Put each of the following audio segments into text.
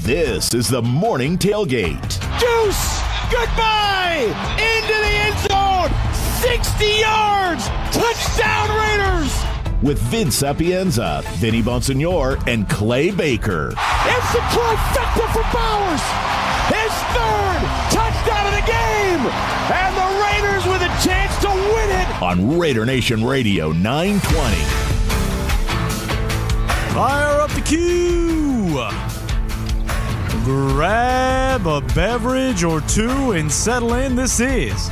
This is the Morning Tailgate. Deuce! Goodbye! Into the end zone! 60 yards! Touchdown Raiders! With Vince Sapienza, Vinny Bonsignore, and Clay Baker. It's the trifecta for Bowers! His third touchdown of the game! And the Raiders with a chance to win it! On Raider Nation Radio 920. Fire up the cue! Grab a beverage or two and settle in. This is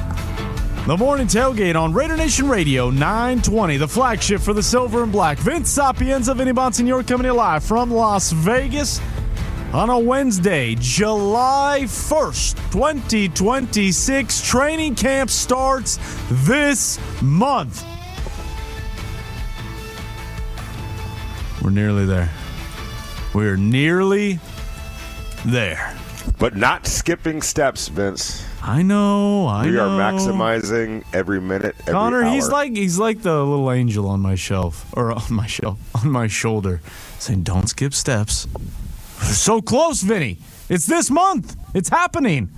the Morning Tailgate on Raider Nation Radio 920, the flagship for the silver and black. Vince Sapienza, Vinny Bonsignore coming to you live from Las Vegas on a Wednesday, July 1st, 2026. Training camp starts this month. We're nearly there. We're nearly there. But not skipping steps, Vince. I know. We are maximizing every minute, every Connor, hour. he's like the little angel on my shelf, or on my shoulder, saying, "Don't skip steps." We're so close, Vinny. It's this month. It's happening.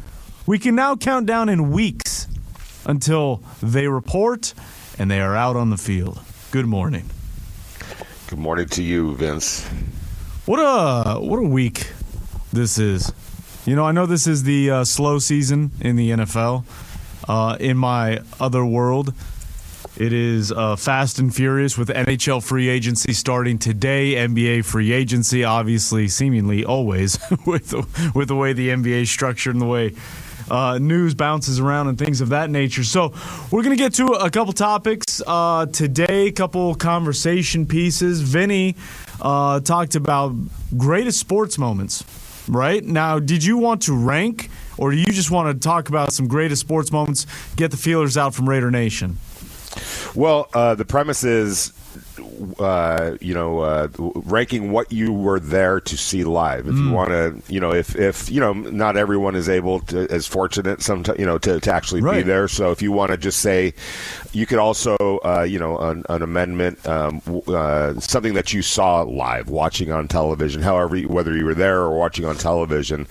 We can now count down in weeks until they report and they are out on the field. Good morning. Good morning to you, Vince. What a week this is. You know, I know this is the slow season in the NFL. In my other world, it is fast and furious with NHL free agency starting today. NBA free agency, obviously, seemingly always with the way the NBA is structured and the way news bounces around and things of that nature. So we're going to get to a couple topics today, a couple conversation pieces. Vinny talked about greatest sports moments. Right? Now, did you want to rank, or do you just want to talk about some greatest sports moments, get the feelers out from Raider Nation? Well, the premise is, ranking what you were there to see live. If you want to, if not everyone is able to, is fortunate sometimes, to actually be there. So if you want to just say, you could also, an amendment, something that you saw live, watching on television, whether you were there or watching on television,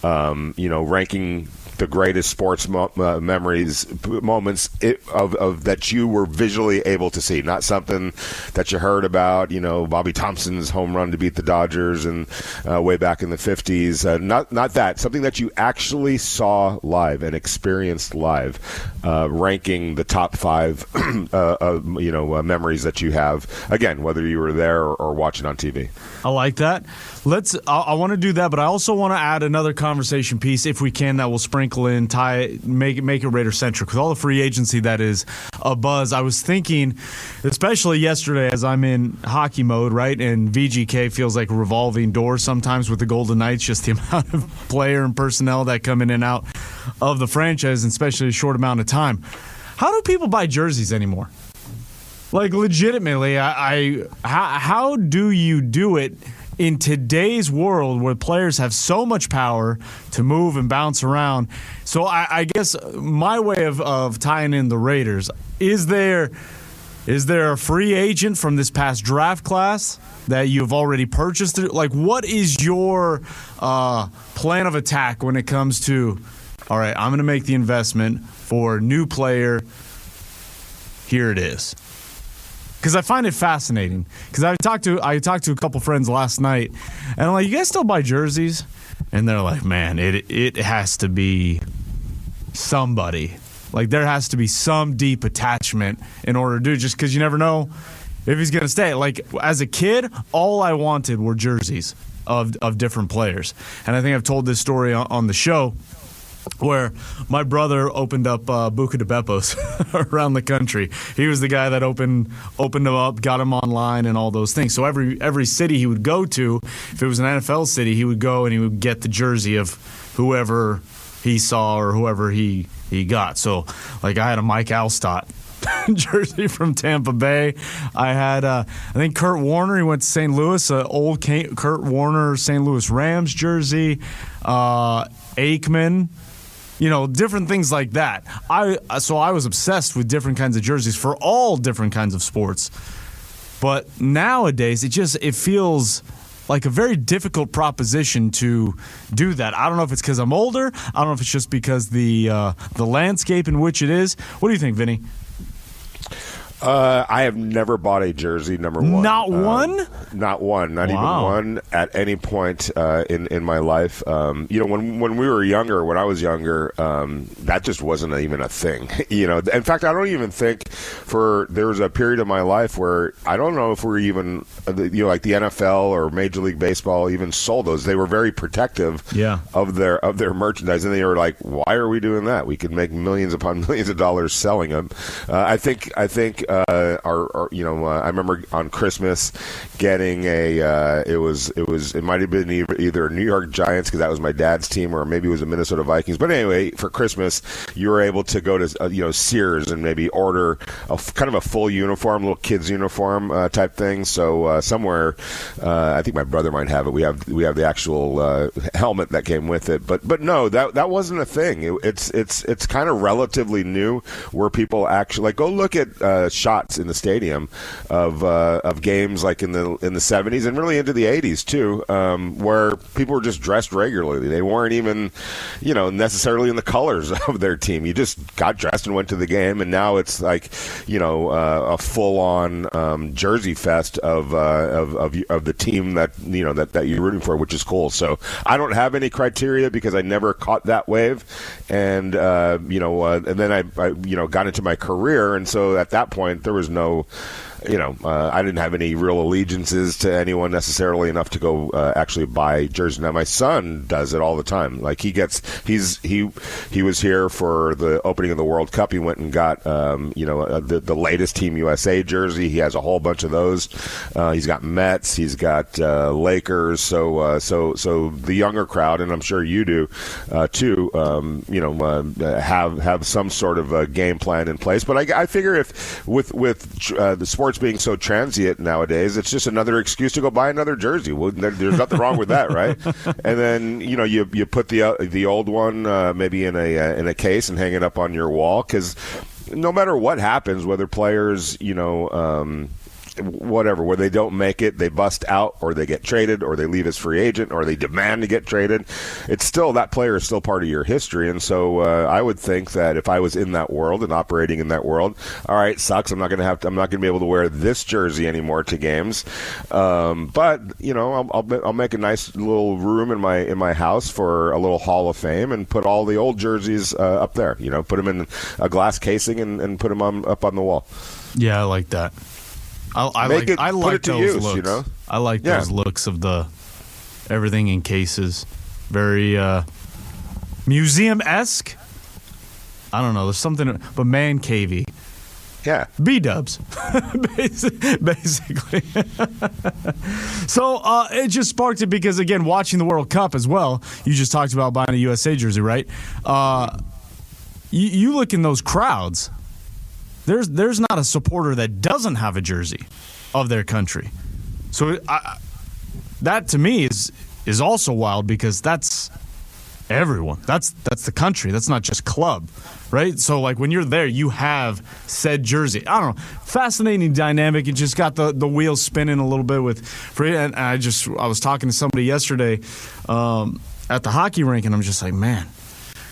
ranking the greatest sports moments of that you were visually able to see, not something that you heard about. Bobby Thompson's home run to beat the Dodgers and way back in the 50s. Not that, something that you actually saw live and experienced live. Ranking the top 5, memories that you have. Again, whether you were there or watching on TV. I like that. I want to do that, but I also want to add another conversation piece, if we can, that will sprinkle in, make it Raider-centric. With all the free agency that is a buzz, I was thinking, especially yesterday as I'm in hockey mode, right, and VGK feels like a revolving door sometimes with the Golden Knights, just the amount of player and personnel that come in and out of the franchise, and especially a short amount of time. How do people buy jerseys anymore? Like, legitimately, how do you do it in today's world where players have so much power to move and bounce around? So I guess my way of tying in the Raiders, is there a free agent from this past draft class that you've already purchased? Like, what is your plan of attack when it comes to, all right, I'm going to make the investment for a new player, here it is? Because I find it fascinating. Because I talked to a couple friends last night, and I'm like, "You guys still buy jerseys?" And they're like, "Man, it has to be somebody. Like, there has to be some deep attachment in order to do it, just because you never know if he's going to stay." Like, as a kid, all I wanted were jerseys of different players. And I think I've told this story on the show, where my brother opened up Buca de Beppos around the country. He was the guy that opened them up, got them online, and all those things. So every city he would go to, if it was an NFL city, he would go and he would get the jersey of whoever he saw or whoever he got. So, like, I had a Mike Alstott jersey from Tampa Bay. I had, I think, Kurt Warner. He went to St. Louis, old Kurt Warner St. Louis Rams jersey. Aikman. Different things like that. So I was obsessed with different kinds of jerseys for all different kinds of sports. But nowadays, it feels like a very difficult proposition to do that. I don't know if it's because I'm older. I don't know if it's just because the landscape in which it is. What do you think, Vinny? I have never bought a jersey, number one. Not one? Not one. Not even one at any point in my life. When we were younger, when I was younger, that just wasn't even a thing. In fact, I don't even think there was a period of my life where I don't know if we're even, like the NFL or Major League Baseball even sold those. They were very protective of their merchandise, and they were like, why are we doing that? We could make millions upon millions of dollars selling them. I think I remember on Christmas getting it might have been either New York Giants, because that was my dad's team, or maybe it was the Minnesota Vikings. But anyway, for Christmas, you were able to go to Sears and maybe order kind of a full uniform, little kids uniform type thing. So somewhere, I think my brother might have it. We have the actual helmet that came with it. But no, that wasn't a thing. It's kind of relatively new, where people actually go look at shots in the stadium of games like in the 70s and really into the 80s too, where people were just dressed regularly. They weren't even necessarily in the colors of their team. You just got dressed and went to the game, and now it's like a full-on jersey fest of the team that you're rooting for, which is cool. So I don't have any criteria because I never caught that wave, and then I got into my career, and so at that point there was no, I didn't have any real allegiances to anyone necessarily enough to go actually buy jerseys. Now my son does it all the time. Like he was here for the opening of the World Cup. He went and got the latest Team USA jersey. He has a whole bunch of those. He's got Mets. He's got Lakers. So the younger crowd, and I'm sure you do too, have some sort of a game plan in place. But I figure if with the sports being so transient nowadays, it's just another excuse to go buy another jersey. Well, there's nothing wrong with that, right? And then you put the old one maybe in a case and hang it up on your wall, because no matter what happens, whether players whatever, where they don't make it, they bust out, or they get traded, or they leave as free agent, or they demand to get traded, it's still, that player is still part of your history. And so I would think that if I was in that world and operating in that world, all right, sucks, I'm not going to be able to wear this jersey anymore to games, but I'll make a nice little room in my house for a little Hall of Fame and put all the old jerseys up there, put them in a glass casing and put them up on the wall. Yeah, I like that. I like those looks. I like those looks of the everything in cases. Very museum-esque. I don't know. There's something, but man cavey. Yeah. B-dubs, basically. So it just sparked it because, again, watching the World Cup as well, you just talked about buying a USA jersey, right? You look in those crowds. There's not a supporter that doesn't have a jersey of their country. So that to me is also wild, because that's everyone. That's the country. That's not just club, right? So like when you're there, you have said jersey. I don't know. Fascinating dynamic. It just got the wheels spinning a little bit and I was talking to somebody yesterday at the hockey rink, and I'm just like, man,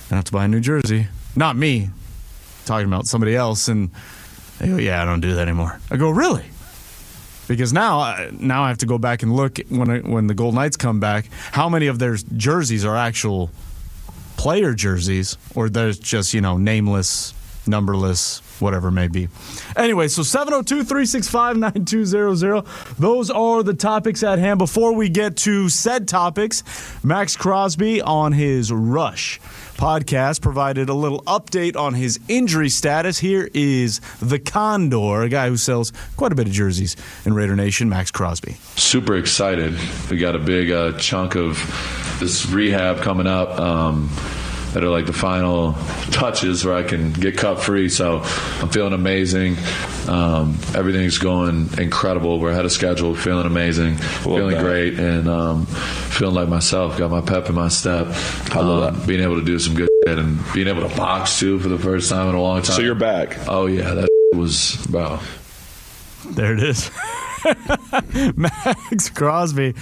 I have to buy a new jersey. Not me. Talking about somebody else, and they go, yeah, I don't do that anymore. I go, really? Because now I have to go back and look when the Golden Knights come back, how many of their jerseys are actual player jerseys, or there's just, nameless, numberless, whatever it may be. Anyway, so 702-365-9200. Those are the topics at hand. Before we get to said topics, Max Crosby on his Rush podcast provided a little update on his injury status. Here is the Condor, a guy who sells quite a bit of jerseys in Raider Nation, Max Crosby. Super excited. We got a big chunk of this rehab coming up that are like the final touches where I can get cut free. So I'm feeling amazing. Everything's going incredible. We're ahead of schedule, feeling amazing, feeling great, and feeling like myself. Got my pep in my step. Being able to do some good shit and being able to box too for the first time in a long time. So you're back. Oh yeah, that was, bro. There it is. Max Crosby,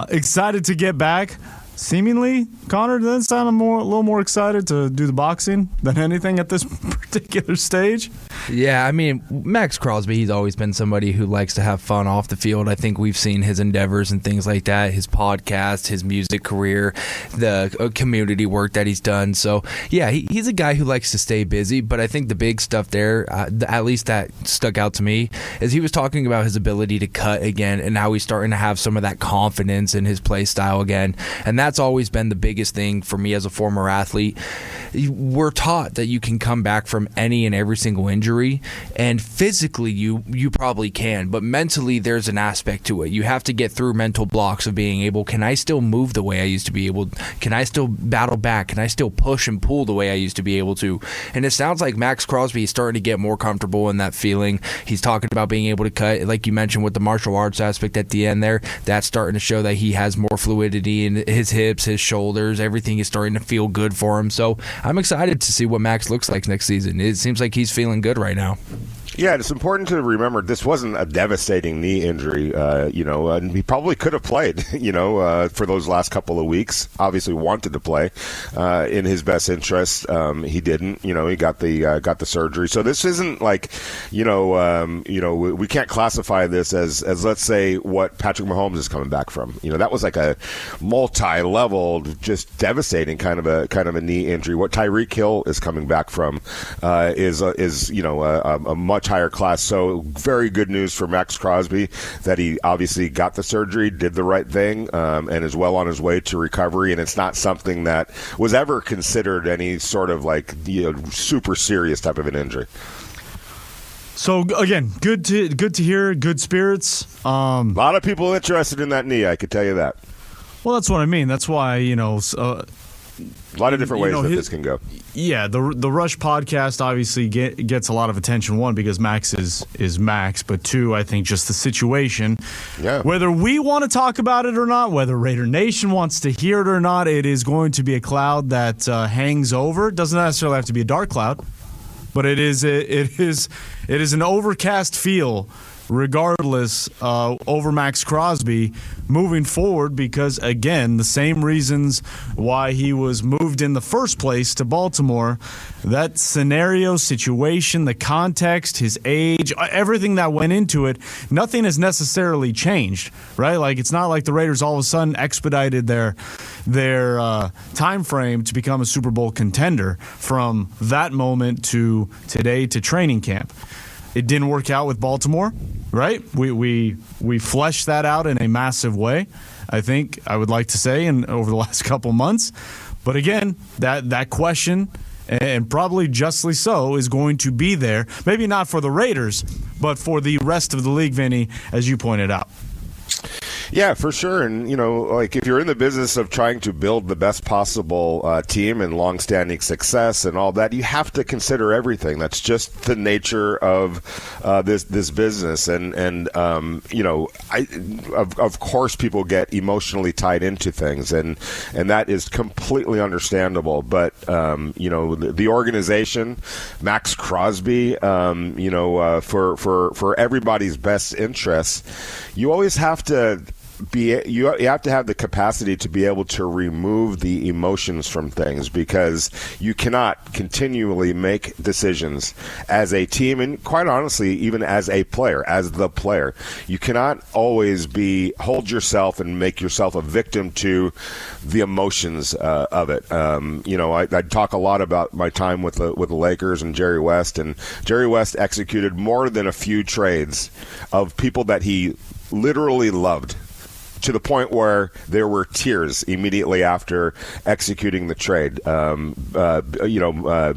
excited to get back. Seemingly, Connor, doesn't sound a little more excited to do the boxing than anything at this particular stage. Yeah, I mean, Max Crosby, he's always been somebody who likes to have fun off the field. I think we've seen his endeavors and things like that, his podcast, his music career, the community work that he's done. So, yeah, he's a guy who likes to stay busy, but I think the big stuff there, at least that stuck out to me, is he was talking about his ability to cut again and how he's starting to have some of that confidence in his play style again. And that's always been the biggest thing for me as a former athlete. We're taught that you can come back from any and every single injury, and physically you probably can, but mentally there's an aspect to it. You have to get through mental blocks of being able, can I still move the way I used to be able? Can I still battle back? Can I still push and pull the way I used to be able to? And it sounds like Max Crosby is starting to get more comfortable in that feeling. He's talking about being able to cut, like you mentioned with the martial arts aspect at the end there, that's starting to show that he has more fluidity in his hips, his shoulders, everything is starting to feel good for him. So I'm excited to see what Max looks like next season. It seems like he's feeling good right now. Yeah, it's important to remember this wasn't a devastating knee injury, and he probably could have played, for those last couple of weeks. Obviously wanted to play in his best interest. He didn't, he got the surgery. So this isn't like, we can't classify this as let's say what Patrick Mahomes is coming back from. That was like a multi-level, just devastating kind of a knee injury. What Tyreek Hill is coming back from is a much higher class. So very good news for Max Crosby that he obviously got the surgery, did the right thing, and is well on his way to recovery. And it's not something that was ever considered any sort of super serious type of an injury. So again, good to hear. Good spirits. A lot of people interested in that knee. I could tell you that. Well, that's what I mean. That's why a lot of different ways that this can go. Yeah, the Rush podcast obviously gets a lot of attention. One, because Max is Max, but two, I think just the situation. Yeah. Whether we want to talk about it or not, whether Raider Nation wants to hear it or not, it is going to be a cloud that hangs over. It doesn't necessarily have to be a dark cloud, but it is an overcast feel, regardless, over Max Crosby moving forward, because again, the same reasons why he was moved in the first place to Baltimore, that scenario, situation, the context, his age, everything that went into it, nothing has necessarily changed, right? Like, it's not like the Raiders all of a sudden expedited their time frame to become a Super Bowl contender from that moment to today to training camp. It didn't work out with Baltimore, right? We fleshed that out in a massive way, I think, I would like to say, over the last couple months. But again, that question, and probably justly so, is going to be there. Maybe not for the Raiders, but for the rest of the league, Vinny, as you pointed out. Yeah, for sure. And, if you're in the business of trying to build the best possible team and longstanding success and all that, you have to consider everything. That's just the nature of this business. And of course, people get emotionally tied into things, and that is completely understandable. But, the organization, Max Crosby, for everybody's best interests, you always have to you have to have the capacity to be able to remove the emotions from things, because you cannot continually make decisions as a team, and quite honestly, even as a player, as the player. You cannot always hold yourself and make yourself a victim to the emotions of it. I talk a lot about my time with the Lakers and Jerry West, and Jerry West executed more than a few trades of people that he literally loved, to the point where there were tears immediately after executing the trade,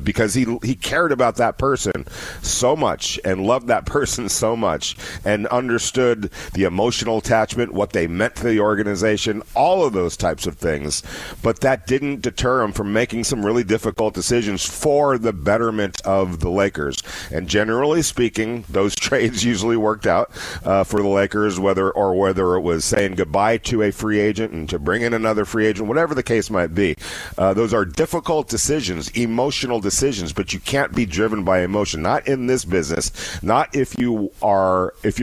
because he cared about that person so much and loved that person so much and understood the emotional attachment, what they meant to the organization, all of those types of things. But that didn't deter him from making some really difficult decisions for the betterment of the Lakers. And generally speaking, those trades usually worked out for the Lakers, whether it was saying goodbye goodbye to a free agent and to bring in another free agent, whatever the case might be. Those are difficult decisions, emotional decisions, but you can't be driven by emotion. Not in this business. Not if your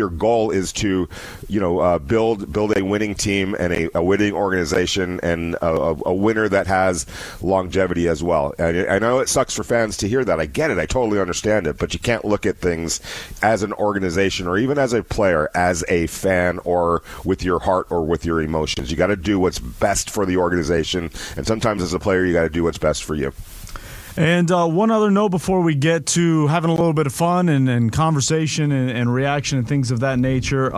goal is to, build a winning team and a winning organization and a winner that has longevity as well. And I know it sucks for fans to hear that. I get it. I totally understand it. But you can't look at things as an organization or even as a player, as a fan, or with your heart or with your emotions. You got to do what's best for the organization. And sometimes as a player, you got to do what's best for you. And one other note before we get to having a little bit of fun and conversation and reaction and things of that nature.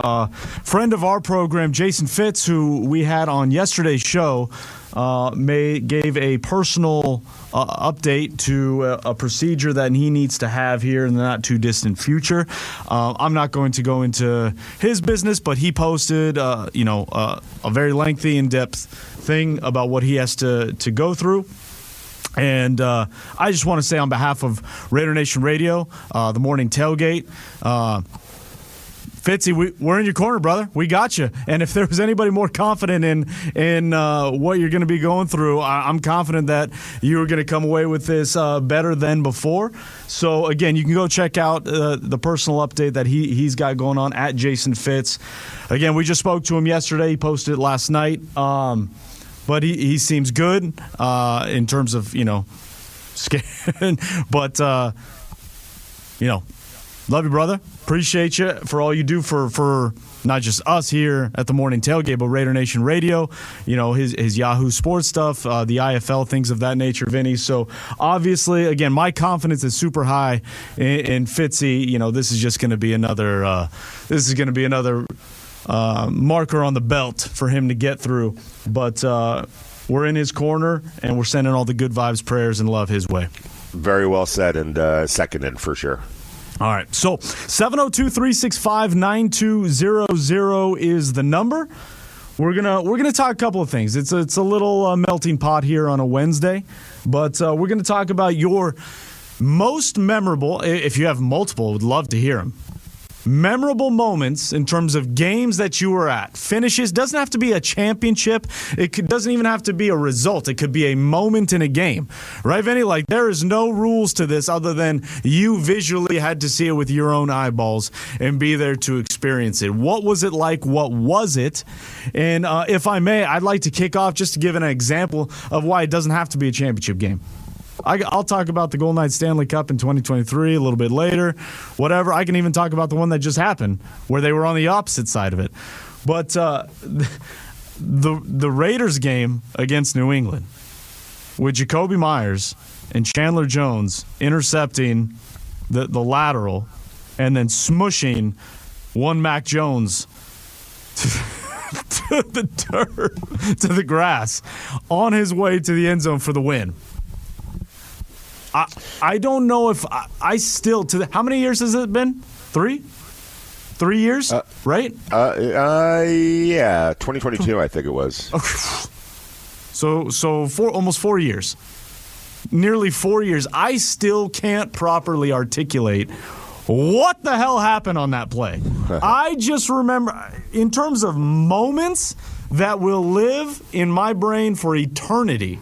Friend of our program, Jason Fitz, who we had on yesterday's show, gave a personal update to a procedure that he needs to have here in the not too distant future. I'm not going to go into his business, but he posted a very lengthy, in-depth thing about what he has to go through. And I just want to say on behalf of Raider Nation Radio, the morning tailgate, Fitzy, we're in your corner, brother. We got you. And if there was anybody more confident in what you're going to be going through, I'm confident that you're going to come away with this better than before. So, again, you can go check out the personal update that he's got going on at Jason Fitz. Again, we just spoke to him yesterday. He posted it last night. But he seems good in terms of, scared. But, love you, brother. Appreciate you for all you do for not just us here at the morning tailgate, but Raider Nation Radio, his Yahoo Sports stuff, the IFL, things of that nature, Vinny. So, obviously, again, my confidence is super high in Fitzy. This is just going to be another marker on the belt for him to get through. But we're in his corner, and we're sending all the good vibes, prayers, and love his way. Very well said, and seconded for sure. All right, so 702-365-9200 is the number. We're gonna talk a couple of things. It's a little melting pot here on a Wednesday, but we're gonna talk about your most memorable. If you have multiple, would love to hear them. Memorable moments in terms of games that you were at. Finishes. Doesn't have to be a championship. Doesn't even have to be a result. It could be a moment in a game. Right, Vinny? Like, there is no rules to this other than you visually had to see it with your own eyeballs and be there to experience it. What was it like? What was it? And if I may, I'd like to kick off just to give an example of why it doesn't have to be a championship game. I'll talk about the Golden Knights Stanley Cup in 2023 a little bit later, whatever. I can even talk about the one that just happened where they were on the opposite side of it. But the Raiders game against New England with Jacoby Myers and Chandler Jones intercepting the lateral and then smushing one Mac Jones to the dirt, to the grass, on his way to the end zone for the win. I don't know if I still how many years has it been? 3 years, right? Yeah, 2022 I think it was. So almost 4 years, nearly 4 years. I still can't properly articulate what the hell happened on that play. I just remember, in terms of moments that will live in my brain for eternity,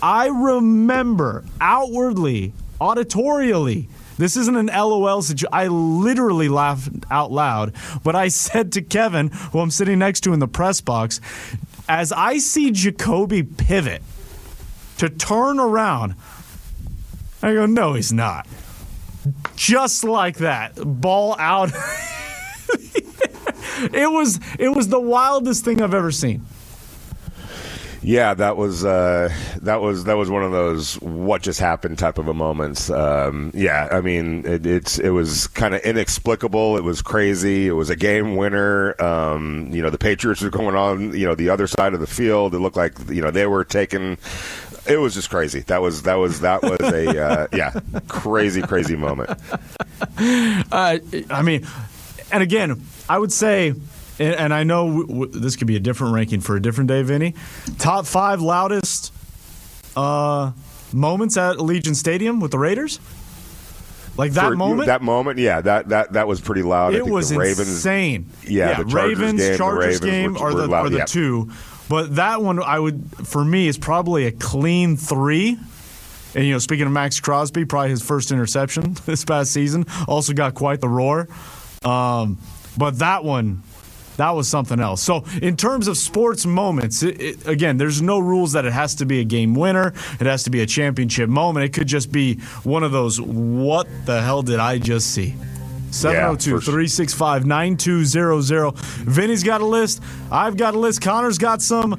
I remember outwardly, auditorially, this isn't an LOL situation. I literally laughed out loud, but I said to Kevin, who I'm sitting next to in the press box, as I see Jacoby pivot to turn around, I go, no, he's not. Just like that, ball out. It was the wildest thing I've ever seen. Yeah, that was one of those what just happened type of a moments. Yeah, I mean it was kind of inexplicable. It was crazy. It was a game winner. The Patriots were going on the other side of the field. It looked like they were taking. It was just crazy. That was a crazy moment. I mean, and again, I would say. And I know this could be a different ranking for a different day, Vinny. Top 5 loudest moments at Allegiant Stadium with the Raiders? Like that moment? That moment, yeah, that was pretty loud. It was insane. Yeah, the Chargers game are the two. But that one, for me, is probably a clean 3. And, speaking of Max Crosby, probably his first interception this past season. Also got quite the roar. But that one, that was something else. So in terms of sports moments, again, there's no rules that it has to be a game winner. It has to be a championship moment. It could just be one of those, what the hell did I just see? 702-365-9200. Vinny's got a list. I've got a list. Connor's got some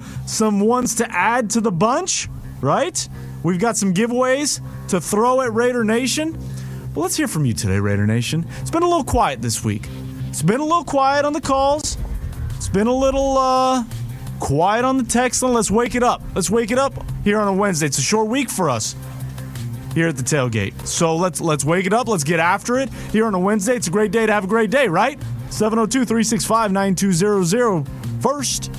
ones to add to the bunch, right? We've got some giveaways to throw at Raider Nation. But let's hear from you today, Raider Nation. It's been a little quiet this week. It's been a little quiet on the calls. It's been a little quiet on the text line. Let's wake it up. Let's wake it up here on a Wednesday. It's a short week for us here at the tailgate. So let's wake it up. Let's get after it here on a Wednesday. It's a great day to have a great day, right? 702-365-9200. First.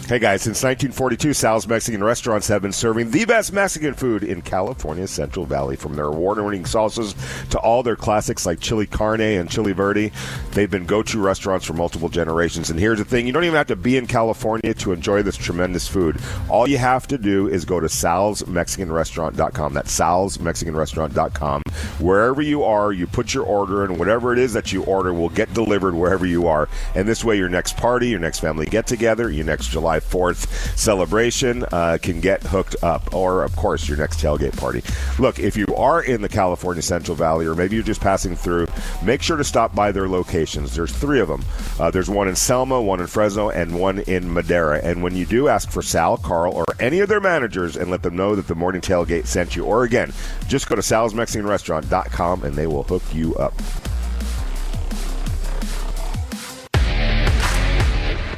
Hey guys, since 1942, Sal's Mexican restaurants have been serving the best Mexican food in California's Central Valley. From their award-winning salsas to all their classics like chili carne and chili verde, they've been go-to restaurants for multiple generations. And here's the thing, you don't even have to be in California to enjoy this tremendous food. All you have to do is go to salsmexicanrestaurant.com. That's salsmexicanrestaurant.com. Wherever you are, you put your order in. Whatever it is that you order will get delivered wherever you are. And this way your next party, your next family get-together, your next July 4th celebration can get hooked up, or of course your next tailgate party. Look, if you are in the California Central Valley, or maybe you're just passing through, make sure to stop by their locations. There's 3 of them. There's one in Selma, one in Fresno, and one in Madera. And when you do, ask for Sal, Carl, or any of their managers and let them know that the Morning Tailgate sent you. Or again, just go to salsmexicanrestaurant.com and they will hook you up.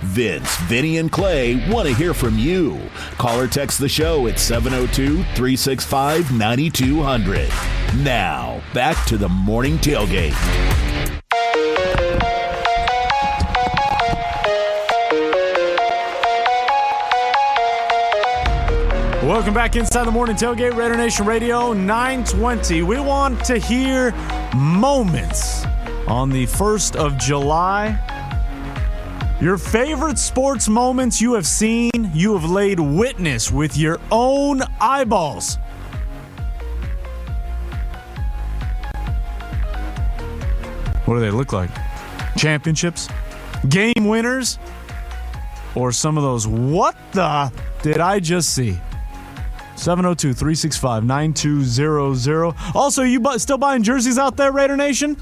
Vince, Vinny, and Clay want to hear from you. Call or text the show at 702-365-9200. Now, back to the Morning Tailgate. Welcome back inside the Morning Tailgate, Raider Nation Radio 920. We want to hear moments on the 1st of July. Your favorite sports moments you have seen, you have laid witness with your own eyeballs. What do they look like? Championships? Game winners? Or some of those, what the did I just see? 702-365-9200. Also, you still buying jerseys out there, Raider Nation?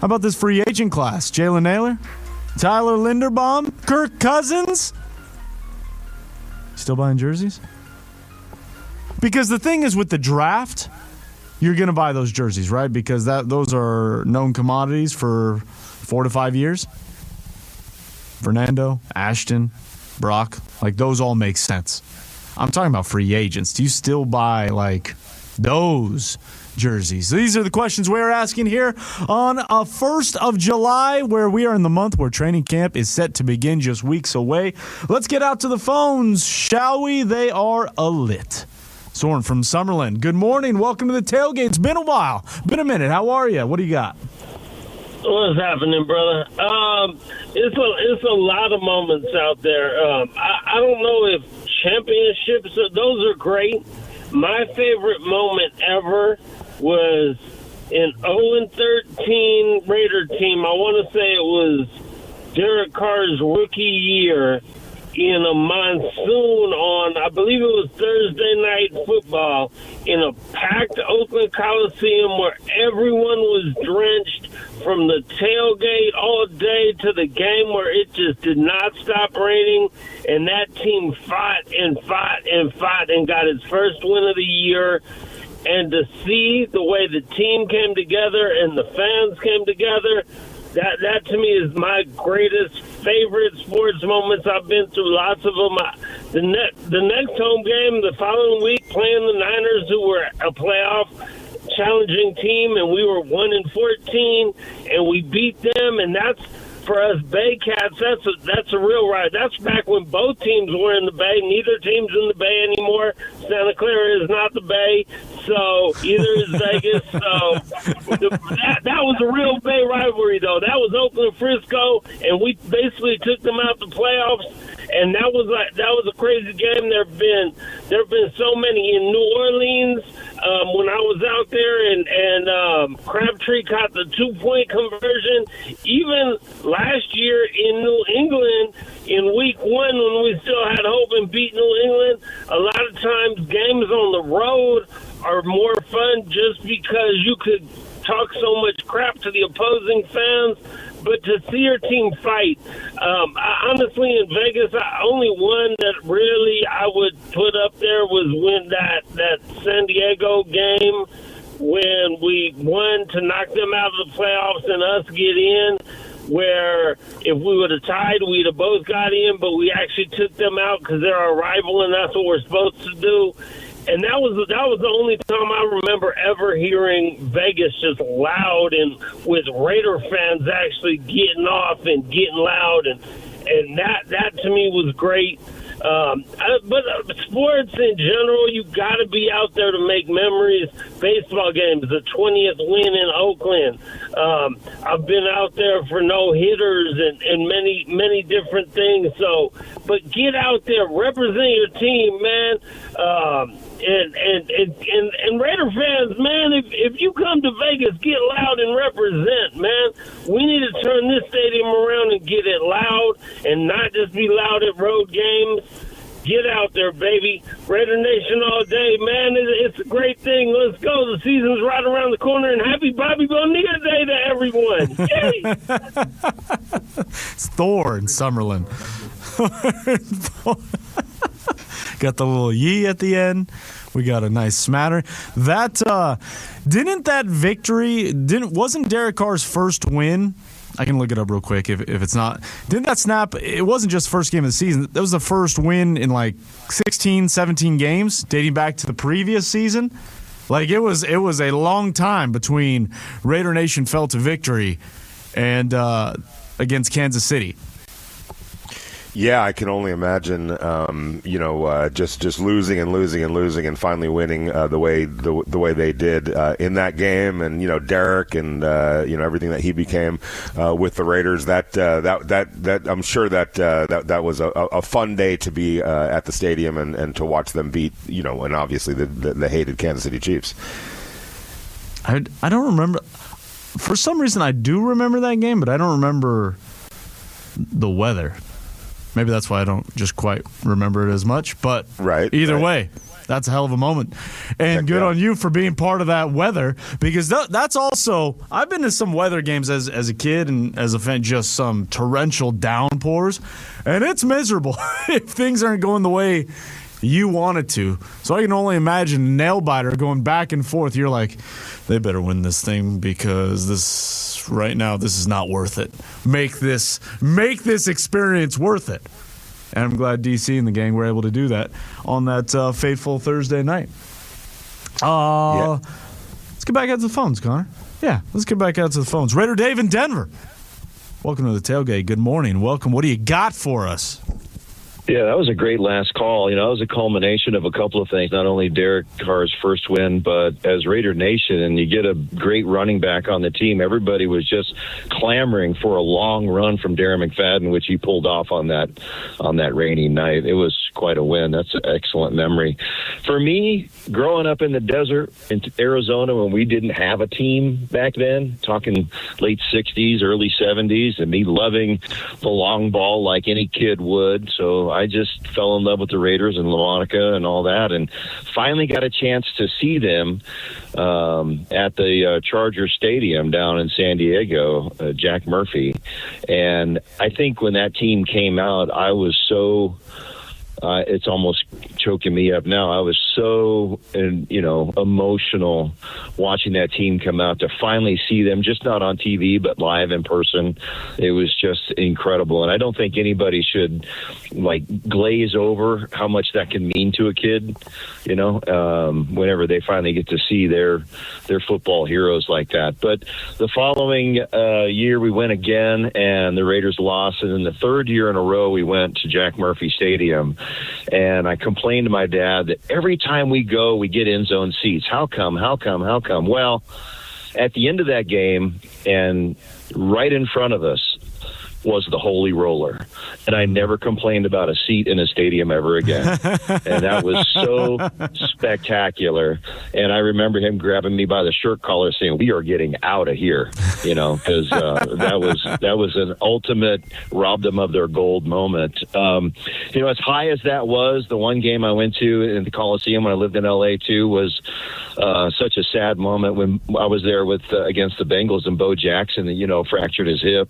How about this free agent class? Jalen Naylor? Tyler Linderbaum? Kirk Cousins? Still buying jerseys? Because the thing is with the draft, you're going to buy those jerseys, right? Because those are known commodities for 4 to 5 years. Fernando, Ashton, Brock, like those all make sense. I'm talking about free agents. Do you still buy like those jerseys? These are the questions we're asking here on 1st of July, where we are in the month where training camp is set to begin just weeks away. Let's get out to the phones, shall we? They are alit. Soren from Summerlin, good morning. Welcome to the tailgate. It's been a while. Been a minute. How are you? What do you got? What's happening, brother? It's a lot of moments out there. I don't know if championships, those are great. My favorite moment ever was an 0-13 Raider team. I want to say it was Derek Carr's rookie year in a monsoon on, I believe it was Thursday night football, in a packed Oakland Coliseum where everyone was drenched from the tailgate all day to the game, where it just did not stop raining, and that team fought and fought and fought and got its first win of the year. And to see the way the team came together and the fans came together, that to me is my greatest favorite sports moments. I've been through lots of them. The next home game the following week, playing the Niners, who were a playoff challenging team, and we were 1-14, and we beat them, and that's, for us Bay Cats, that's a real ride. That's back when both teams were in the Bay. Neither team's in the Bay anymore. Santa Clara is not the Bay. So either is Vegas. So that was a real Bay rivalry, though. That was Oakland Frisco, and we basically took them out the playoffs. And that was a crazy game. There have been so many in New Orleans when I was out there, and Crabtree caught the 2-point conversion. Even last year in New England, in Week 1, when we still had hope and beat New England, a lot of times games on the road are more fun just because you could talk so much crap to the opposing fans. But to see your team fight, honestly, in Vegas, only one that really I would put up there was when that San Diego game when we won to knock them out of the playoffs and us get in, where if we would have tied, we'd have both got in, but we actually took them out because they're our rival, and that's what we're supposed to do. And that was the only time I remember ever hearing Vegas just loud and with Raider fans actually getting off and getting loud, and that to me was great. But sports in general, you got to be out there to make memories. Baseball games, the 20th win in Oakland. I've been out there for no-hitters and many different things. So, but get out there, represent your team, man. And Raider fans, man, if you come to Vegas, get loud and represent, man. We need to turn this stadium around and get it loud and not just be loud at road games. Get out there, baby. Raider Nation all day, man. It's a great thing. Let's go. The season's right around the corner, and happy Bobby Bonilla Day to everyone. Yay! It's Thor in Summerlin. Got the little yee at the end. We got a nice smatter. That wasn't Derek Carr's first win? I can look it up real quick if it's not. Didn't that snap? It wasn't just first game of the season. That was the first win in like 16, 17 games dating back to the previous season. Like it was a long time between Raider Nation fell to victory and against Kansas City. Yeah, I can only imagine, just losing and finally winning the way they did in that game, and Derek and everything that he became with the Raiders. That I'm sure that was a fun day to be at the stadium and to watch them beat and obviously the hated Kansas City Chiefs. I don't remember. For some reason, I do remember that game, but I don't remember the weather. Maybe that's why I don't just quite remember it as much. But either way, that's a hell of a moment. And good on you for being part of that weather, because that's also – I've been to some weather games as a kid and as a fan, just some torrential downpours, and it's miserable if things aren't going the way you want it to. So I can only imagine nail-biter going back and forth. You're like, they better win this thing because right now this is not worth it. Make this experience worth it. And I'm glad DC and the gang were able to do that on that fateful Thursday night. Let's get back out to the phones, Connor. Yeah, let's get back out to the phones. Raider Dave in Denver. Welcome to the tailgate. Good morning. Welcome. What do you got for us? Yeah, that was a great last call. It was a culmination of a couple of things, not only Derek Carr's first win, but as Raider Nation, and you get a great running back on the team. Everybody was just clamoring for a long run from Darren McFadden, which he pulled off on that rainy night. It was quite a win. That's an excellent memory. For me, growing up in the desert in Arizona when we didn't have a team back then, talking late 60s, early 70s, and me loving the long ball like any kid would. So I just fell in love with the Raiders and LaMonica and all that, and finally got a chance to see them at the Chargers Stadium down in San Diego, Jack Murphy. And I think when that team came out, I was so it's almost choking me up now. I was so, emotional watching that team come out, to finally see them, just not on TV, but live in person. It was just incredible. And I don't think anybody should, glaze over how much that can mean to a kid, whenever they finally get to see their football heroes like that. But the following year, we went again, and the Raiders lost. And then the third year in a row, we went to Jack Murphy Stadium. And I complained explain to my dad that every time we go, we get end zone seats. How come? Well, at the end of that game, and right in front of us, was the Holy Roller. And I never complained about a seat in a stadium ever again. And that was so spectacular. And I remember him grabbing me by the shirt collar saying, "We are getting out of here," because that was an ultimate robbed them of their gold moment. As high as that was, the one game I went to in the Coliseum when I lived in LA too was such a sad moment when I was there with against the Bengals, and Bo Jackson, fractured his hip,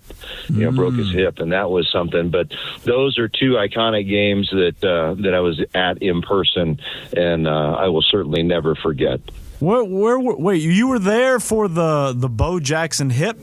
broke his hip, and that was something. But those are two iconic games that I was at in person, and I will certainly never forget. Wait, you were there for the Bo Jackson hip?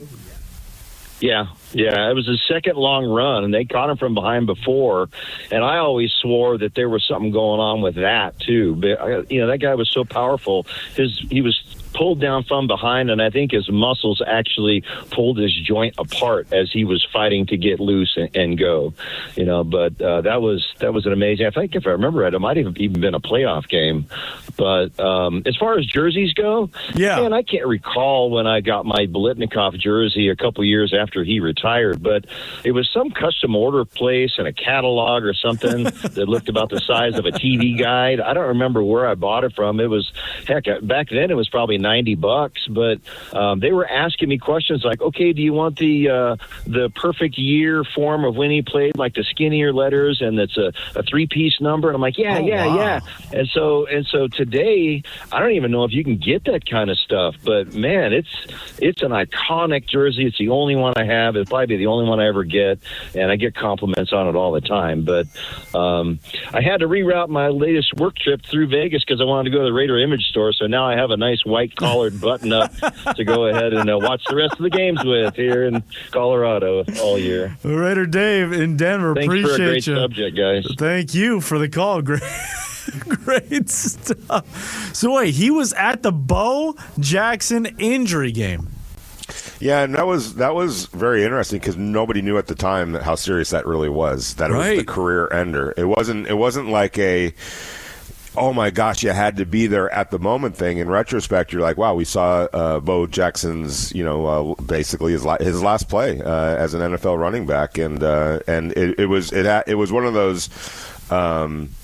Yeah, it was his second long run, and they caught him from behind before, and I always swore that there was something going on with that too. But that guy was so powerful. He was pulled down from behind, and I think his muscles actually pulled his joint apart as he was fighting to get loose and go. But that was an amazing. I think if I remember right, it might have even been a playoff game. But as far as jerseys go, man, I can't recall when I got my Biletnikoff jersey a couple years after he retired, but it was some custom order place in a catalog or something that looked about the size of a TV guide. I don't remember where I bought it from. It was, back then it was probably $90, but they were asking me questions like, okay, do you want the perfect year form of when he played, like the skinnier letters, and it's a 3-piece number? And I'm like, yeah. And so today, I don't even know if you can get that kind of stuff, but man, it's an iconic jersey. It's the only one I have. It'll probably be the only one I ever get, and I get compliments on it all the time. But I had to reroute my latest work trip through Vegas because I wanted to go to the Raider Image store, so now I have a nice white collared button up to go ahead and watch the rest of the games with here in Colorado all year. Raider Dave in Denver, Thanks appreciate for a great you. Subject, guys. Thank you for the call. Great stuff. So wait, he was at the Bo Jackson injury game. Yeah, and that was very interesting because nobody knew at the time how serious that really was. That it was the career ender. It wasn't like a, oh my gosh, you had to be there at the moment thing. In retrospect, you're like, wow, we saw Bo Jackson's, basically his last play as an NFL running back, and it was one of those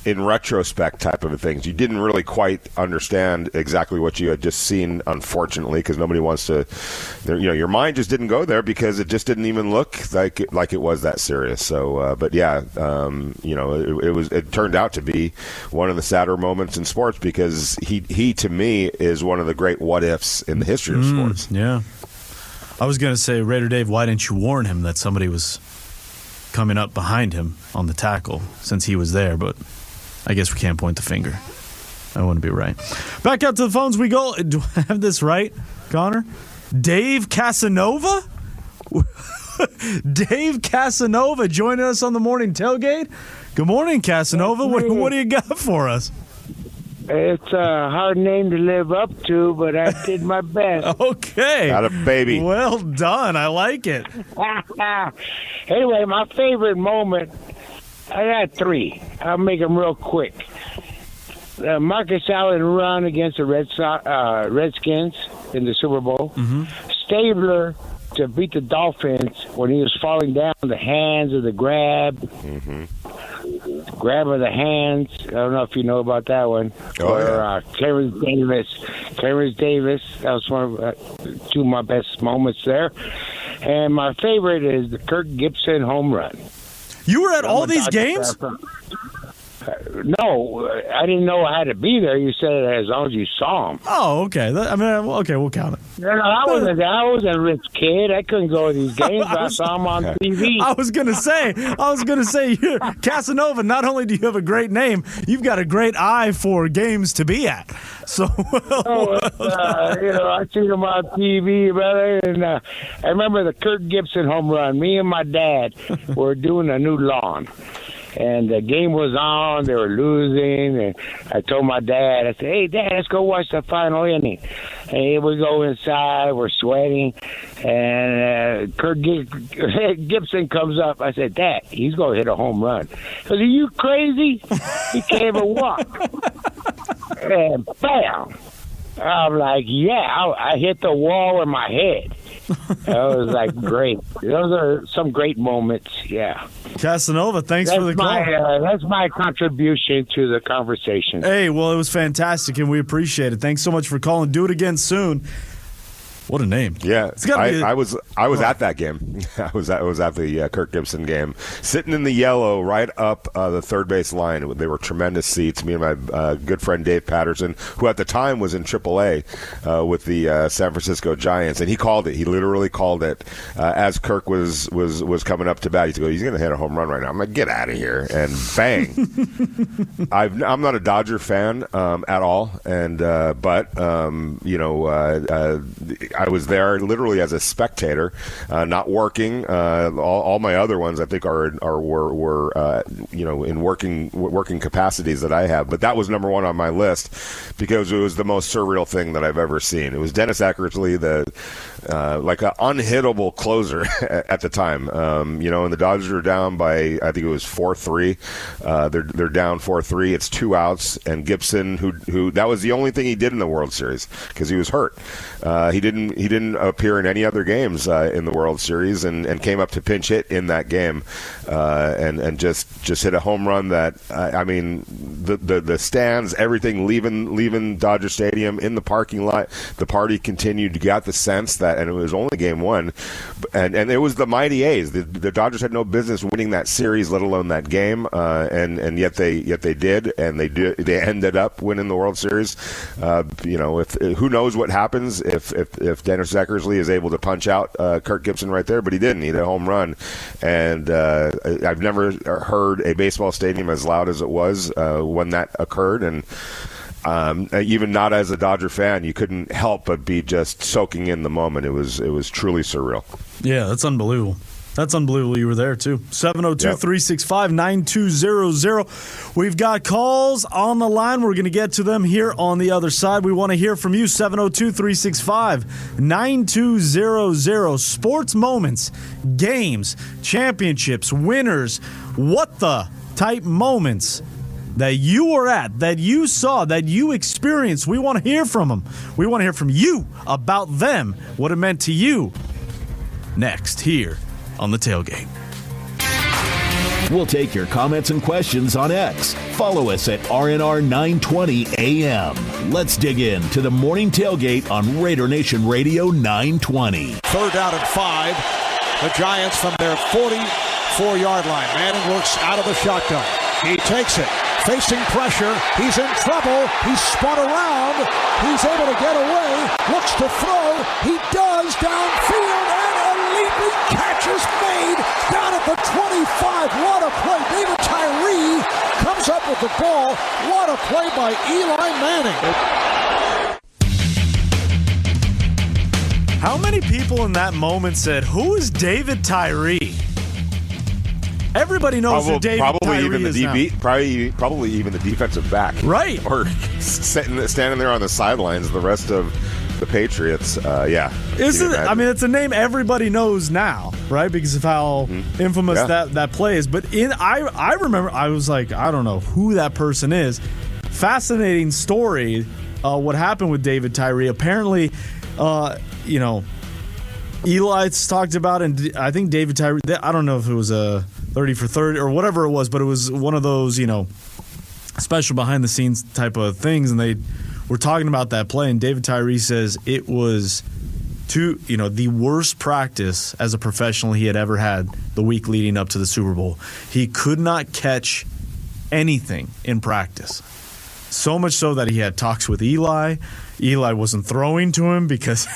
in retrospect type of things. You didn't really quite understand exactly what you had just seen, unfortunately, because nobody wants to. Your mind just didn't go there because it just didn't even look like it was that serious. So, but yeah, it turned out to be one of the sadder moments in sports because he to me is one of the great what ifs in the history of sports. Yeah, I was gonna say, Raider Dave, why didn't you warn him that somebody was coming up behind him on the tackle since he was there? But I guess we can't point the finger. That wouldn't be right. Back out to the phones we go. Do I have this right, Connor? Dave Casanova? Dave Casanova joining us on the morning tailgate. Good morning, Casanova. What do you got for us? It's a hard name to live up to, but I did my best. Okay. Got a baby. Well done. I like it. Anyway, my favorite moment, I got 3. I'll make them real quick. Marcus Allen run against the Redskins in the Super Bowl. Mm-hmm. Stabler to beat the Dolphins when he was falling down, the hands of the grab. Mm-hmm. Grab of the hands. I don't know if you know about that one. Clarence Davis. That was one of 2 of my best moments there. And my favorite is the Kirk Gibson home run. You were at all these games? No, I didn't know I had to be there. You said it as long as you saw him. Oh, okay. Okay, we'll count it. No, I was a rich kid. I couldn't go to these games, but I saw him on TV. I was gonna say, you're Casanova. Not only do you have a great name, you've got a great eye for games to be at. So, I seen him on TV, brother, and I remember the Kirk Gibson home run. Me and my dad were doing a new lawn. And the game was on. They were losing. And I told my dad, I said, hey, Dad, let's go watch the final inning. And we go inside. We're sweating. And Kirk Gibson comes up. I said, Dad, he's going to hit a home run. I said, are you crazy? He can't even walk. And bam. I'm like, yeah, I hit the wall with my head. That was like great. Those are some great moments. Yeah. Casanova, thanks for the call. That's my contribution to the conversation. Hey, well, it was fantastic, and we appreciate it. Thanks so much for calling. Do it again soon. What a name! Yeah, I was at that game. I was at the Kirk Gibson game, sitting in the yellow, right up the third base line. They were tremendous seats. Me and my good friend Dave Patterson, who at the time was in AAA with the San Francisco Giants, and he called it. He literally called it as Kirk was coming up to bat. He's going to hit a home run right now. I'm like, get out of here! And bang! I'm not a Dodger fan at all, and but I was there literally as a spectator, not working. All my other ones, I think, were in working capacities that I have. But that was number one on my list because it was the most surreal thing that I've ever seen. It was Dennis Eckersley, like an unhittable closer at the time. And the Dodgers are down by, I think it was 4-3. They're down 4-3. It's 2 outs, and Gibson, who that was the only thing he did in the World Series because he was hurt. He didn't appear in any other games in the World Series, and came up to pinch hit in that game, and just hit a home run that the stands, everything leaving Dodger Stadium, in the parking lot, the party continued. You got the sense that, and it was only game one, and it was the mighty A's. The Dodgers had no business winning that series, let alone that game, and yet they did, and they ended up winning the World Series. If who knows what happens if Dennis Eckersley is able to punch out Kirk Gibson right there, but he didn't. He hit a home run, and I've never heard a baseball stadium as loud as it was when that occurred, and even not as a Dodger fan, you couldn't help but be just soaking in the moment. It was truly surreal. Yeah, that's unbelievable. That's unbelievable you were there, too. 702-365-9200. We've got calls on the line. We're going to get to them here on the other side. We want to hear from you, 702-365-9200. Sports moments, games, championships, winners, what the type moments that you were at, that you saw, that you experienced. We want to hear from them. We want to hear from you about them, what it meant to you. Next, here on The Tailgate. We'll take your comments and questions on X. Follow us at RNR920AM. Let's dig in to the Morning Tailgate on Raider Nation Radio 920. 3rd down and 5. The Giants from their 44-yard line. Manning works out of the shotgun. He takes it. Facing pressure. He's in trouble. He's spun around. He's able to get away. Looks to throw. He does downfield, and a leaping catch is made down at the 25. What a play. David Tyree comes up with the ball. What a play by Eli Manning. How many people in that moment said, who is David Tyree? Everybody knows who David Tyree is now. Probably even the defensive back. Right. Or standing there on the sidelines, the rest of the Patriots. Yeah. It's a name everybody knows now, right? Because of how infamous that play is. But I remember, I was like, I don't know who that person is. Fascinating story, what happened with David Tyree. Apparently, Eli's talked about, and I think David Tyree, I don't know if it was a 30 for 30 or whatever it was, but it was one of those, special behind-the-scenes type of things, and they were talking about that play, and David Tyree says it was the worst practice as a professional he had ever had the week leading up to the Super Bowl. He could not catch anything in practice. So much so that he had talks with Eli. Eli wasn't throwing to him because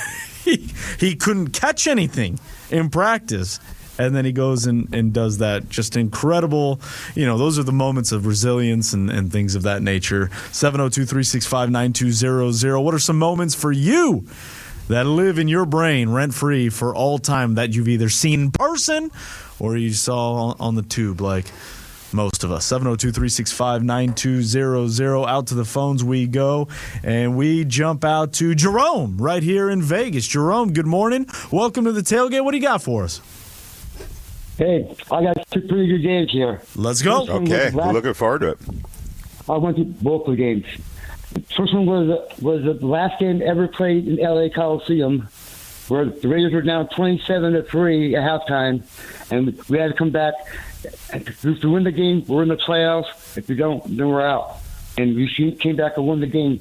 he couldn't catch anything in practice. And then he goes and does that. Just incredible. Those are the moments of resilience and things of that nature. 702-365-9200. What are some moments for you that live in your brain rent-free for all time that you've either seen in person or you saw on the tube? Like, Most of us. 702-365-9200. Out to the phones we go, and we jump out to Jerome right here in Vegas. Jerome, good morning. Welcome to the tailgate. What do you got for us? Hey, I got two pretty good games here. Let's go. Okay, looking forward to it. I went to both the games. First one was the last game ever played in LA Coliseum, where the Raiders were down 27-3 at halftime, and we had to come back. To win the game, we're in the playoffs. If we don't, then we're out. And we came back and won the game.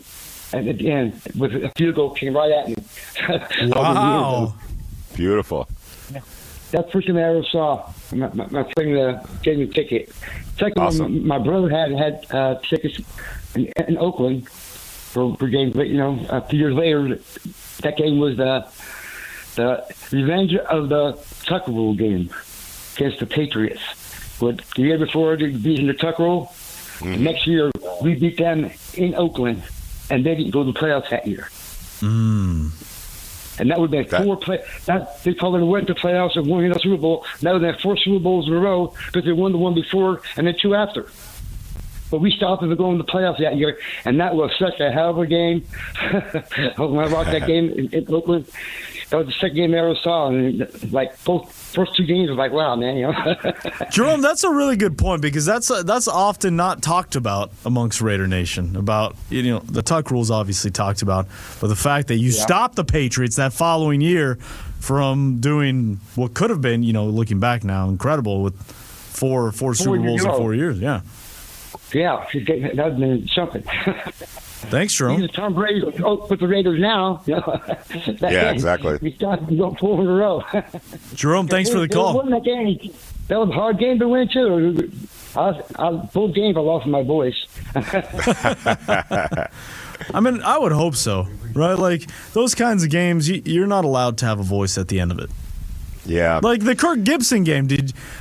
And at the end, with a field goal came right at me. Wow. Beautiful. That's the first time I ever saw my friend getting a ticket. Second Awesome. one, my brother had tickets in Oakland for games. But, a few years later, that game was the revenge of the Tuck Rule game against the Patriots. But the year before, they beat in the Tuck Rule. Mm-hmm. Next year, we beat them in Oakland, and they didn't go to the playoffs that year. And that would have been they probably went to the playoffs and won the Super Bowl. That would have been 4 Super Bowls in a row because they won the one before and then 2 after. But we stopped them from going to the playoffs that year, and that was such a hell of a game. When I watched that game in Oakland, that was the second game I ever saw. And both first 2 games, I was like, wow, man. Jerome, that's a really good point because that's often not talked about amongst Raider Nation. About the Tuck Rule's obviously talked about, but the fact that you stopped the Patriots that following year from doing what could have been, looking back now, incredible with four Super Bowls in 4 years. Yeah. Yeah, that would have been something. Thanks, Jerome. He's Tom Brady with the Raiders now. Yeah, exactly. We started to go 4 in a row. Jerome, thanks for the call. That was a hard game to win, too. Both games I lost my voice. I mean, I would hope so, right? Like, those kinds of games, you're not allowed to have a voice at the end of it. Yeah. Like the Kirk Gibson game,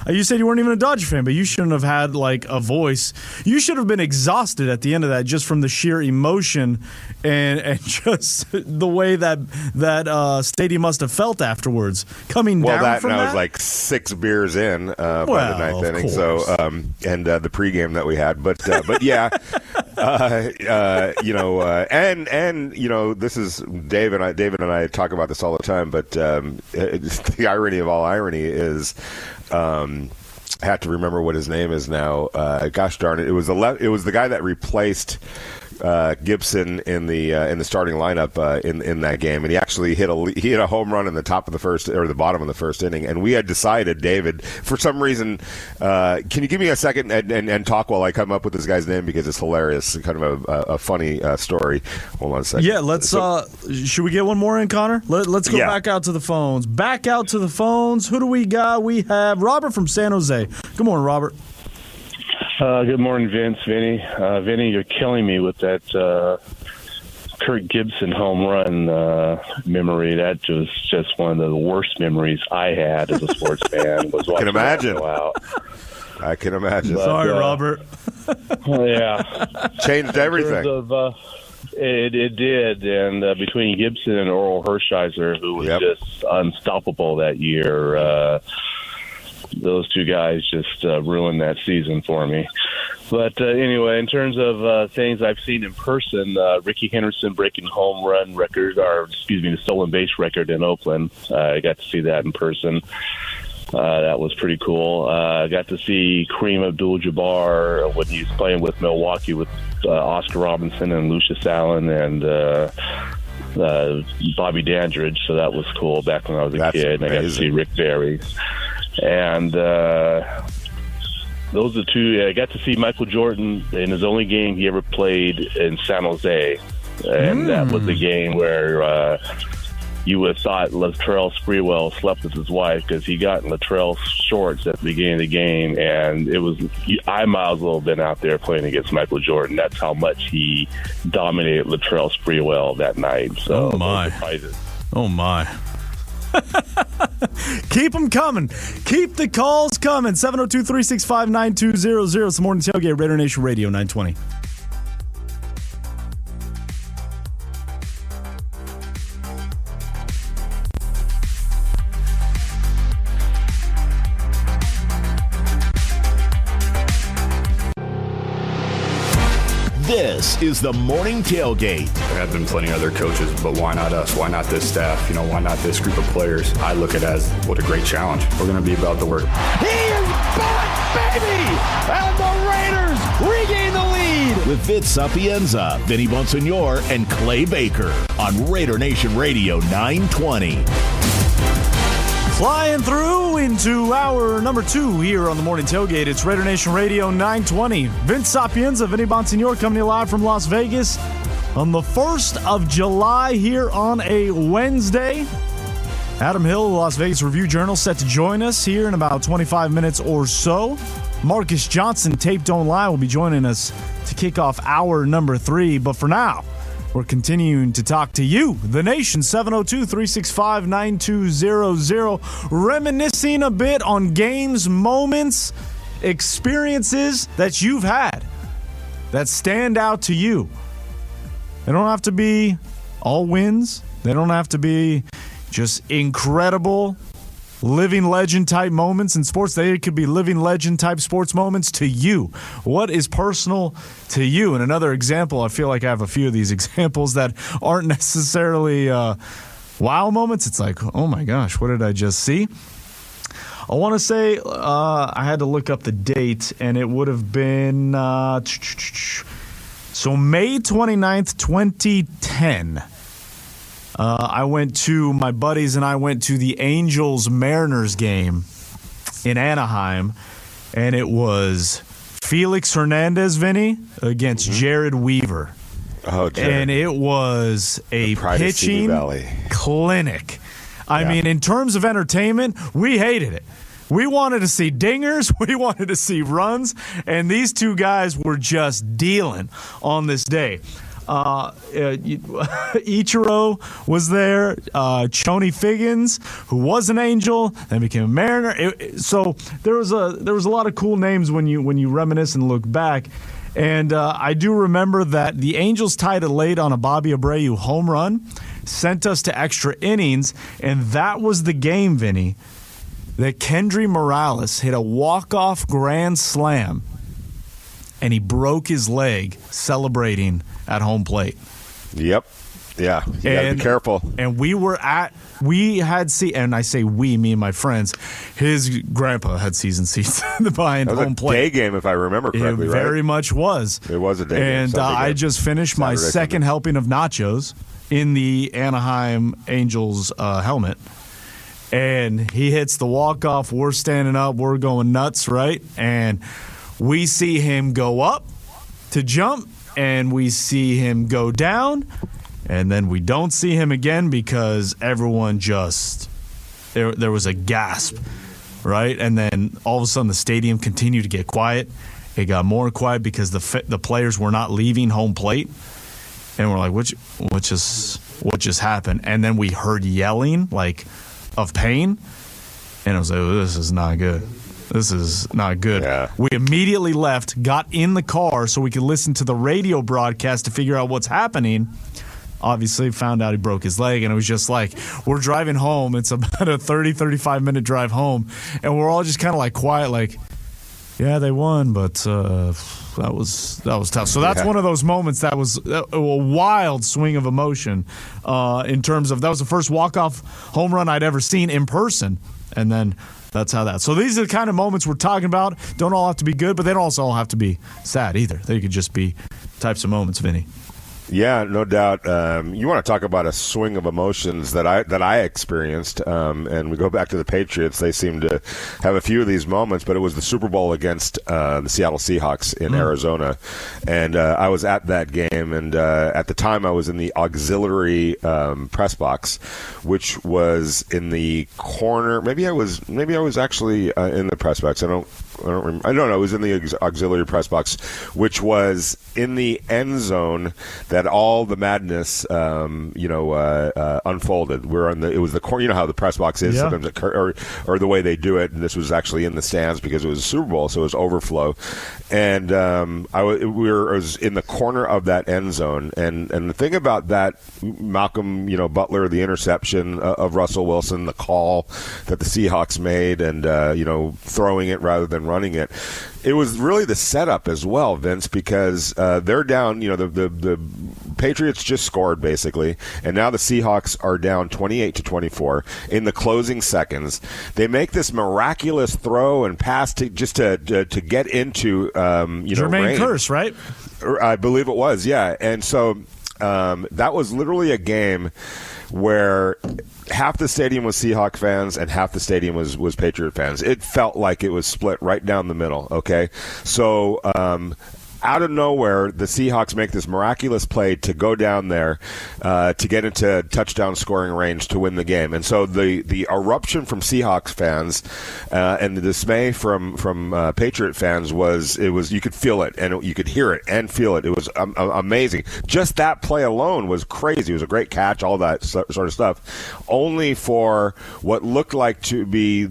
you said you weren't even a Dodger fan, but you shouldn't have had a voice. You should have been exhausted at the end of that just from the sheer emotion and just the way that stadium must have felt afterwards. Coming down from that. Well, that was 6 beers in by the 9th inning. So and the pregame that we had, but yeah, this is David and I talk about this all the time, but the irony of all irony is have to remember what his name is now. Gosh darn it! It was the guy that replaced Gibson in the starting lineup in that game, and he actually hit a home run in the top of the first or the bottom of the first inning. And we had decided, David, for some reason, can you give me a second and talk while I come up with this guy's name because it's hilarious, kind of a funny story. Hold on a second. Yeah, let's. Should we get one more in, Connor? Let's go back out to the phones. Back out to the phones. Who do we got? We have Robert from San Jose. Good morning, Robert. Good morning, Vinny. Vinny, you're killing me with that Kirk Gibson home run memory. That was just one of the worst memories I had as a sports fan. Was watching I can imagine. That go out. I can imagine. But, sorry, Robert. Yeah. Changed everything. It did, and between Gibson and Oral Hershiser, who was just unstoppable that year, those 2 guys just ruined that season for me. But anyway, in terms of things I've seen in person, Ricky Henderson breaking home run record, the stolen base record in Oakland. I got to see that in person. That was pretty cool. I got to see Kareem Abdul-Jabbar when he was playing with Milwaukee with Oscar Robinson and Lucius Allen and Bobby Dandridge. So that was cool back when I was a kid. And I got to see Rick Barry. And those are 2. I got to see Michael Jordan in his only game he ever played in San Jose. And that was the game where you would have thought Latrell Sprewell slept with his wife because he got in Latrell's shorts at the beginning of the game. And I might as well have been out there playing against Michael Jordan. That's how much he dominated Latrell Sprewell that night. So, oh, my. Keep them coming. Keep the calls coming. 702-365-9200. It's the Morning Tailgate, Raider Nation Radio 920. This is the Morning Tailgate. There have been plenty of other coaches, but why not us? Why not this staff? Why not this group of players? I look at it as what a great challenge. We're going to be about the work. He is back, baby! And the Raiders regain the lead! With Vince Sapienza, Vinny Bonsignor, and Clay Baker on Raider Nation Radio 920. Flying through into hour number 2 here on the Morning Tailgate. It's Raider Nation Radio 920. Vince Sapienza, Vinny Bonsignor coming to you live from Las Vegas on the 1st of July here on a Wednesday. Adam Hill, Las Vegas Review-Journal, set to join us here in about 25 minutes or so. Marcus Johnson, Tape Don't Lie, will be joining us to kick off hour number 3. But for now, we're continuing to talk to you, the nation, 702-365-9200, reminiscing a bit on games, moments, experiences that you've had that stand out to you. They don't have to be all wins. They don't have to be just incredible living legend type moments in sports. They could be living legend type sports moments to you. What is personal to you? And another example, I feel like I have a few of these examples that aren't necessarily wow moments. It's like, oh my gosh, what did I just see? I want to say I had to look up the date, and it would have been May 29th, 2010. My buddies and I went to the Angels-Mariners game in Anaheim, and it was Felix Hernandez, Vinny, against Jared Weaver. Oh, Jared. And it was a pitching clinic. I mean, in terms of entertainment, we hated it. We wanted to see dingers. We wanted to see runs. And these two guys were just dealing on this day. Ichiro was there. Choney Figgins, who was an Angel, then became a Mariner. So there was a lot of cool names when you reminisce and look back. And I do remember that the Angels tied it late on a Bobby Abreu home run, sent us to extra innings, and that was the game, Vinny, that Kendry Morales hit a walk-off grand slam, and he broke his leg celebrating at home plate. Yep. Yeah. You got to be careful. And and I say we, me and my friends, his grandpa had season seats behind home plate. It was a day game, if I remember correctly, right? It very much was. It was a day game. And I just finished my second helping of nachos in the Anaheim Angels helmet. And he hits the walk-off. We're standing up. We're going nuts, right? And we see him go up to jump, and we see him go down, and then we don't see him again because everyone just there was a gasp, right? And then all of a sudden the stadium continued to get quiet. It got more quiet because the players were not leaving home plate, and we're like, what just happened? And then we heard yelling of pain, and I was like, oh, this is not good. This is not good. Yeah. We immediately left, got in the car so we could listen to the radio broadcast to figure out what's happening. Obviously, found out he broke his leg, and it was just like, we're driving home. It's about a 35-minute drive home, and we're all just kind of quiet, yeah, they won, but that was tough. So that's one of those moments that was a wild swing of emotion in terms of that was the first walk-off home run I'd ever seen in person, and then that's how that. So these are the kind of moments we're talking about. Don't all have to be good, but they don't also all have to be sad either. They could just be types of moments, Vinny. Yeah, no doubt. You want to talk about a swing of emotions that I experienced, and we go back to the Patriots. They seem to have a few of these moments, but it was the Super Bowl against the Seattle Seahawks in Arizona, and I was at that game. And at the time, I was in the auxiliary press box, which was in the corner. Maybe I was actually in the press box. I don't remember. I don't know. It was in the auxiliary press box, which was in the end zone that all the madness, unfolded. It was the corner. You know how the press box is sometimes, or the way they do it. And this was actually in the stands because it was a Super Bowl, so it was overflow. And I was in the corner of that end zone. And the thing about that, Malcolm, Butler, the interception of Russell Wilson, the call that the Seahawks made, and throwing it rather than and running it. It was really the setup as well, Vince, because they're down. The Patriots just scored basically, and now the Seahawks are down 28-24 in the closing seconds. They make this miraculous throw and pass to get into Jermaine Kearse, right? I believe it was, yeah. And so that was literally a game where half the stadium was Seahawk fans and half the stadium was Patriot fans. It felt like it was split right down the middle, okay? So out of nowhere, the Seahawks make this miraculous play to go down there to get into touchdown scoring range to win the game. And so the eruption from Seahawks fans and the dismay from Patriot fans was you could feel it and you could hear it and feel it. It was amazing. Just that play alone was crazy. It was a great catch, all that sort of stuff. Only for what looked like to be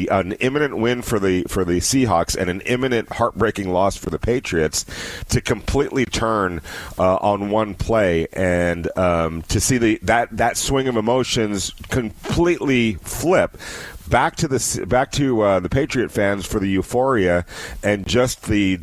an imminent win for the Seahawks and an imminent heartbreaking loss for the Patriots to completely turn on one play and to see that swing of emotions completely flip back to the Patriot fans for the euphoria and just the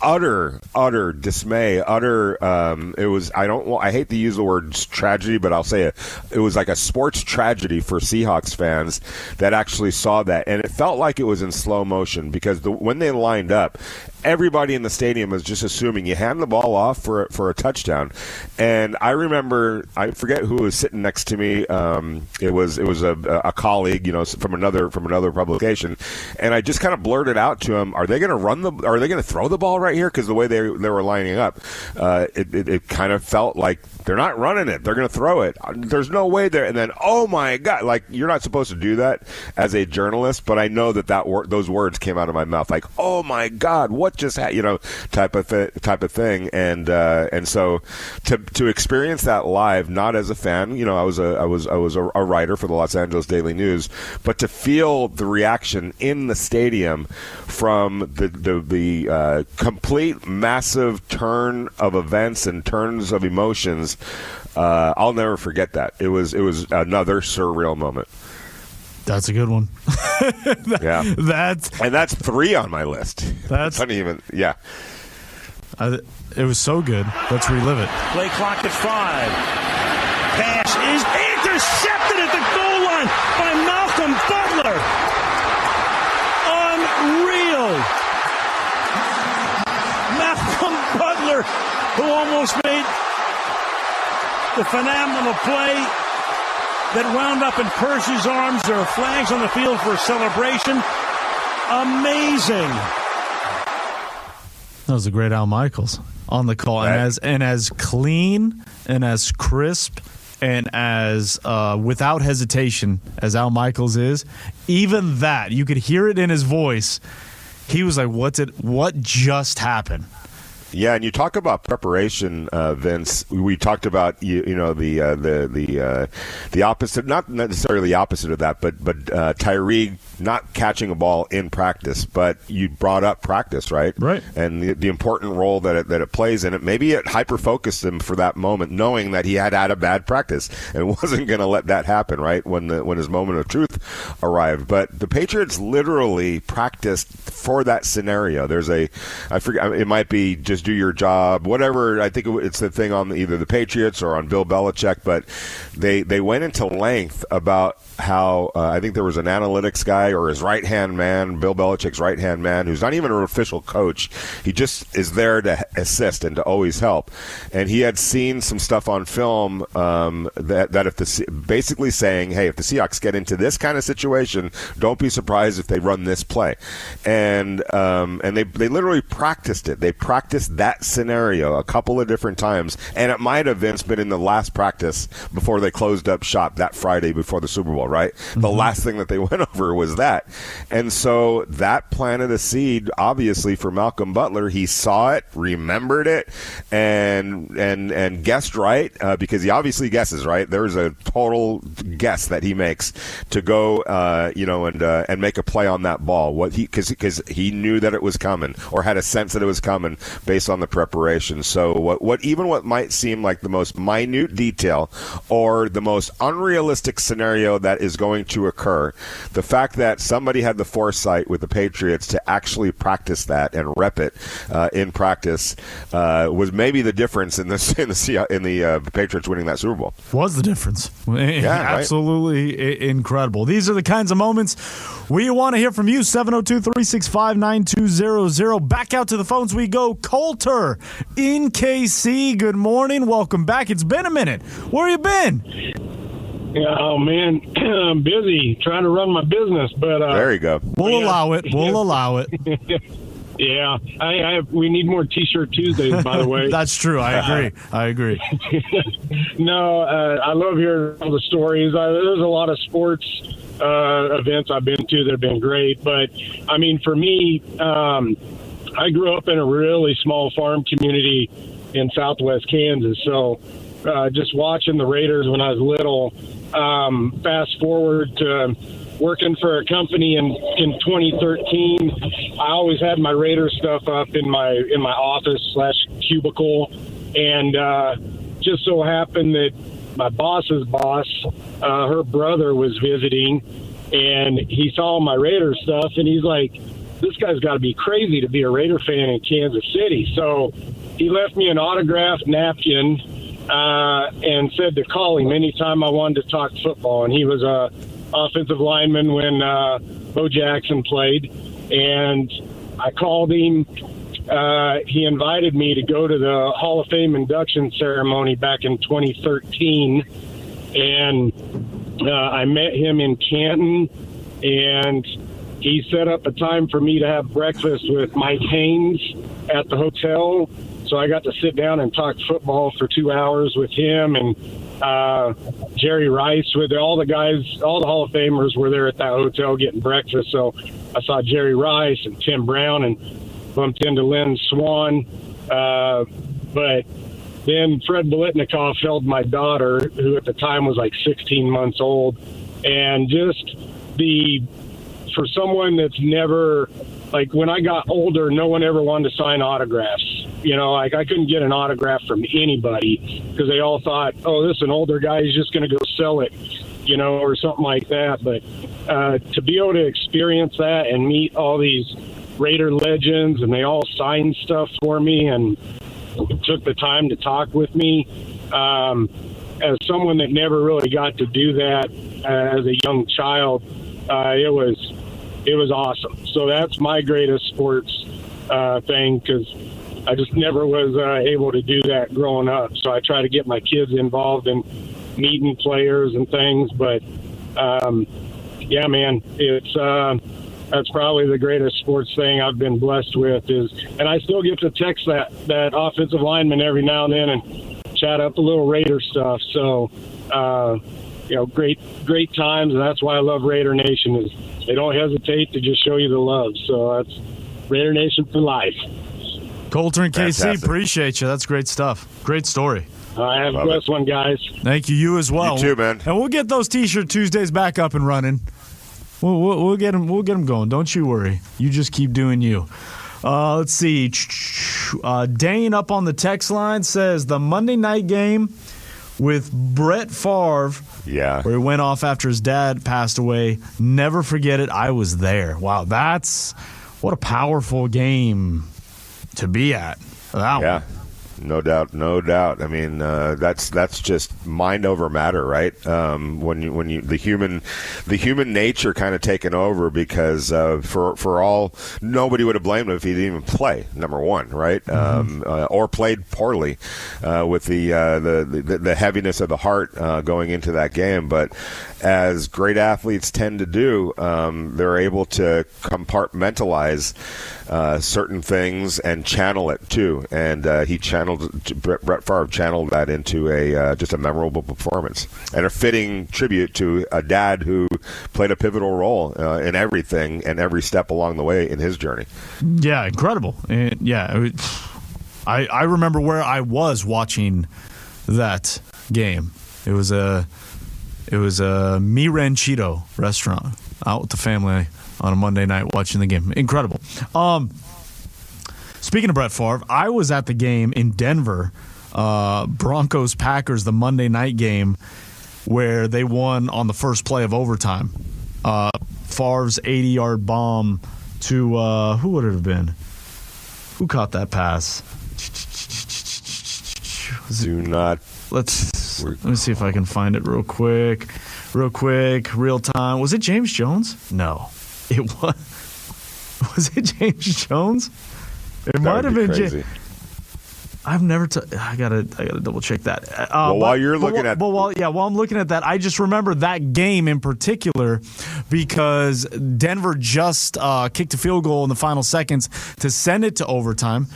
utter dismay, it was I hate to use the word tragedy, but I'll say it was like a sports tragedy for Seahawks fans that actually saw that, and it felt like it was in slow motion because when they lined up, everybody in the stadium was just assuming you hand the ball off for a touchdown. And I remember, I forget who was sitting next to me. It was a colleague, from another publication, and I just kind of blurted out to him, "Are they going to throw the ball right here?" Because the way they were lining up, it kind of felt like they're not running it; they're going to throw it. There's no way there. And then, oh my God, like you're not supposed to do that as a journalist, but I know those words came out of my mouth, like, oh my God, what just type of thing, and so to experience that live, not as a fan, I was a writer for the Los Angeles Daily News, but to feel the reaction in the stadium from the complete massive turn of events and turns of emotions, I'll never forget that. It was another surreal moment. That's a good one. Yeah, that's 3 on my list. That's uneven. Yeah, it was so good. Let's relive it. Play clock at 5. Pass is intercepted at the goal line by Malcolm Butler. Unreal. Malcolm Butler, who almost made the phenomenal play that wound up in Kearse's arms. There are flags on the field for a celebration. Amazing. That was a great Al Michaels on the call, and as clean and as crisp and as without hesitation as Al Michaels is, even that you could hear it in his voice. He was like, "What just happened?" Yeah, and you talk about preparation, Vince. We talked about the opposite, not necessarily the opposite of that, but Tyree not catching a ball in practice. But you brought up practice, right? Right. And the important role that it plays in it. Maybe it hyper focused him for that moment, knowing that he had a bad practice and wasn't going to let that happen. Right when his moment of truth arrived. But the Patriots literally practiced for that scenario. I forget, it might be just do your job, whatever. I think it's the thing on either the Patriots or on Bill Belichick, but they went into length about how I think there was an analytics guy or his right-hand man, Bill Belichick's right-hand man, who's not even an official coach. He just is there to assist and to always help. And he had seen some stuff on film that if basically saying, hey, if the Seahawks get into this kind of situation, don't be surprised if they run this play. And they literally practiced it. They practiced that scenario a couple of different times, and it might have, Vince, been in the last practice before they closed up shop that Friday before the Super Bowl, right? Mm-hmm. The last thing that they went over was that. And so that planted a seed, obviously, for Malcolm Butler. He saw it, remembered it, and guessed right, because he obviously guesses, right? There's a total guess that he makes to go, and make a play on that ball. Because he knew that it was coming, or had a sense that it was coming based based on the preparation. So what might seem like the most minute detail or the most unrealistic scenario that is going to occur, the fact that somebody had the foresight with the Patriots to actually practice that and rep it in practice was maybe the difference in the Patriots winning that Super Bowl. Was the difference. Yeah, absolutely right? Incredible. These are the kinds of moments we want to hear from you. 702-365-9200. Back out to the phones we go. Coulter in KC. Good morning. Welcome back. It's been a minute. Where you been? Oh, man. I'm busy trying to run my business. But there you go. We'll allow it. We'll allow it. Yeah. We need more T-shirt Tuesdays, by the way. That's true. I agree. No, I love hearing all the stories. There's a lot of sports events I've been to that have been great. But, I mean, for me, I grew up in a really small farm community in southwest Kansas. So just watching the Raiders when I was little, fast forward to working for a company in 2013, I always had my Raiders stuff up in my office / cubicle. And just so happened that my boss's boss, her brother was visiting, and he saw my Raider stuff, and he's like, this guy's got to be crazy to be a Raider fan in Kansas City. So he left me an autographed napkin and said to call him anytime I wanted to talk football. And he was a offensive lineman when Bo Jackson played, and I called him. He invited me to go to the Hall of Fame induction ceremony back in 2013, and I met him in Canton, and he set up a time for me to have breakfast with Mike Haynes at the hotel. So I got to sit down and talk football for 2 hours with him, and Jerry Rice, with all the guys, all the Hall of Famers were there at that hotel getting breakfast. So I saw Jerry Rice and Tim Brown and bumped into Lynn Swan. But then Fred Biletnikoff held my daughter, who at the time was like 16 months old. And just for someone that's never, like when I got older, no one ever wanted to sign autographs. You know, like I couldn't get an autograph from anybody because they all thought, oh, this is an older guy, he's just going to go sell it, you know, or something like that. But to be able to experience that and meet all these Raider legends, and they all signed stuff for me and took the time to talk with me. As someone that never really got to do that as a young child, it was awesome. So that's my greatest sports thing, because I just never was able to do that growing up. So I try to get my kids involved in meeting players and things. But yeah, man, that's probably the greatest sports thing I've been blessed with and I still get to text that offensive lineman every now and then and chat up a little Raider stuff. So, you know, great times. And that's why I love Raider Nation, is they don't hesitate to just show you the love. So that's Raider Nation for life. Coulter and KC, Fantastic. Appreciate you. That's great stuff. Great story. I have a blessed one, guys. Thank you. You as well. You too, man. And we'll get those T-shirt Tuesdays back up and running. We'll get them. We'll get them going. Don't you worry. You just keep doing you. Let's see. Dane up on the text line says the Monday night game with Brett Favre, where he went off after his dad passed away. Never forget it. I was there. Wow, what a powerful game to be at. That one. No doubt. I mean, that's just mind over matter, right? When you the human nature kind of taken over, because for all, nobody would have blamed him if he didn't even play. Number one, right? Or played poorly with the heaviness of the heart going into that game. But as great athletes tend to do, they're able to compartmentalize certain things and channel it too. And Brett Favre channeled that into just a memorable performance and a fitting tribute to a dad who played a pivotal role in everything and every step along the way in his journey. Yeah, incredible. And I remember where I was watching that game. It was a Mi Ranchito restaurant out with the family on a Monday night watching the game. Incredible. Speaking of Brett Favre, I was at the game in Denver, Broncos-Packers, the Monday night game, where they won on the first play of overtime. Favre's 80-yard bomb to, who would it have been? Who caught that pass? Let me see if I can find it real quick, real time. Was it James Jones? No, it was. Was it James Jones? It might have been James. I've never. I gotta double check that. While I'm looking at that, I just remember that game in particular because Denver just kicked a field goal in the final seconds to send it to overtime.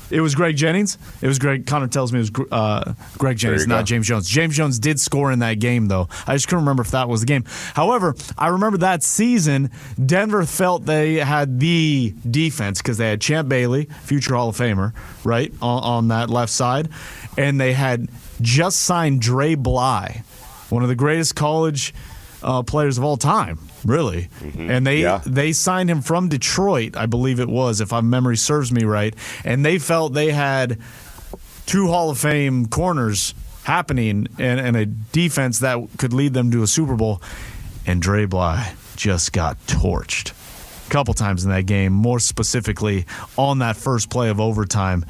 It was Greg Jennings. Connor tells me it was Greg Jennings, not James Jones. James Jones did score in that game, though. I just couldn't remember if that was the game. However, I remember that season, Denver felt they had the defense because they had Champ Bailey, future Hall of Famer, right, on that left side. And they had just signed Dre Bly, one of the greatest college players of all time. Really. Mm-hmm. And they signed him from Detroit, I believe it was, if my memory serves me right. And they felt they had two Hall of Fame corners happening and a defense that could lead them to a Super Bowl. And Dre Bly just got torched a couple times in that game, more specifically on that first play of overtime.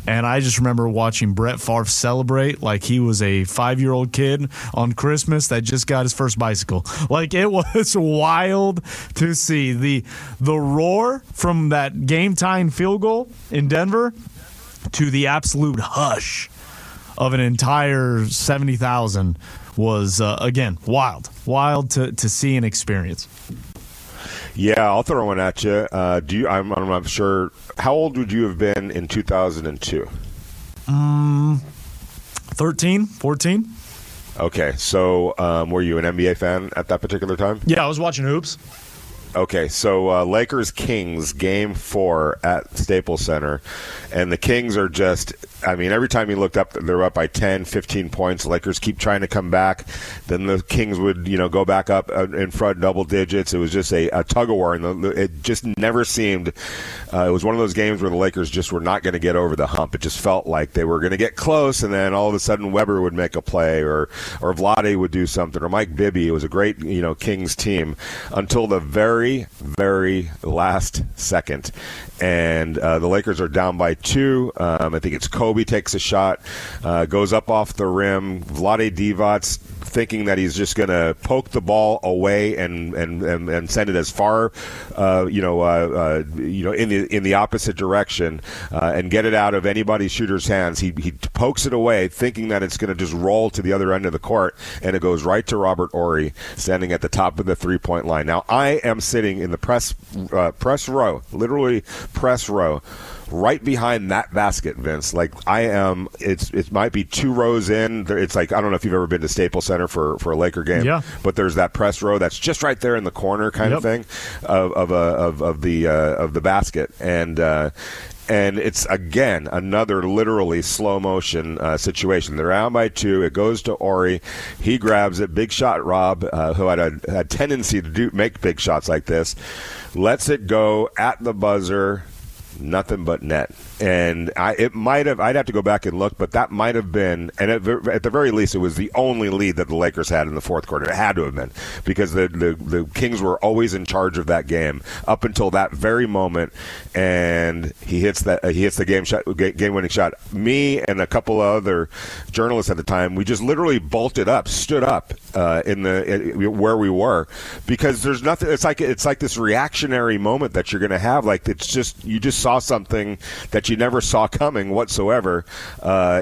And I just remember watching Brett Favre celebrate like he was a 5-year-old kid on Christmas that just got his first bicycle. Like, it was wild to see. The roar from that game-tying field goal in Denver to the absolute hush of an entire 70,000 was, again, wild. Wild to see and experience. Yeah, I'll throw one at you. I'm not sure. How old would you have been in 2002? 13, 14. Okay, so were you an NBA fan at that particular time? Yeah, I was watching hoops. Okay, so Lakers-Kings, Game 4 at Staples Center, and the Kings are just, I mean, every time you looked up, they're up by 10, 15 points. Lakers keep trying to come back. Then the Kings would, go back up in front double digits. It was just a tug-of-war, and it just never seemed, it was one of those games where the Lakers just were not going to get over the hump. It just felt like they were going to get close, and then all of a sudden Weber would make a play, or Vlade would do something, or Mike Bibby. It was a great, Kings team until the very, very last second. And the Lakers are down by 2. I think it's Kobe takes a shot, goes up off the rim. Vlade Divac's thinking that he's just going to poke the ball away and send it as far, in the opposite direction and get it out of anybody's shooter's hands. He pokes it away, thinking that it's going to just roll to the other end of the court, and it goes right to Robert Horry, standing at the top of the three-point line. Now, I am sitting in the press row, literally press row, right behind that basket, Vince. Like, I am, it might be 2 rows in. It's like, I don't know if you've ever been to Staples Center for a Laker game, but there's that press row that's just right there in the corner kind of thing of the basket. And it's, again, another literally slow-motion situation. They're down by 2. It goes to Horry. He grabs it. Big shot Rob, who had a tendency to make big shots like this, lets it go at the buzzer. Nothing but net. And I'd have to go back and look, but that might have been, and at the very least, it was the only lead that the Lakers had in the fourth quarter. It had to have been, because the Kings were always in charge of that game up until that very moment. And he hits the game-winning shot. Me and a couple of other journalists at the time, we just literally stood up where we were, because there's nothing. It's like this reactionary moment that you're going to have. Like, you just saw something that you never saw coming whatsoever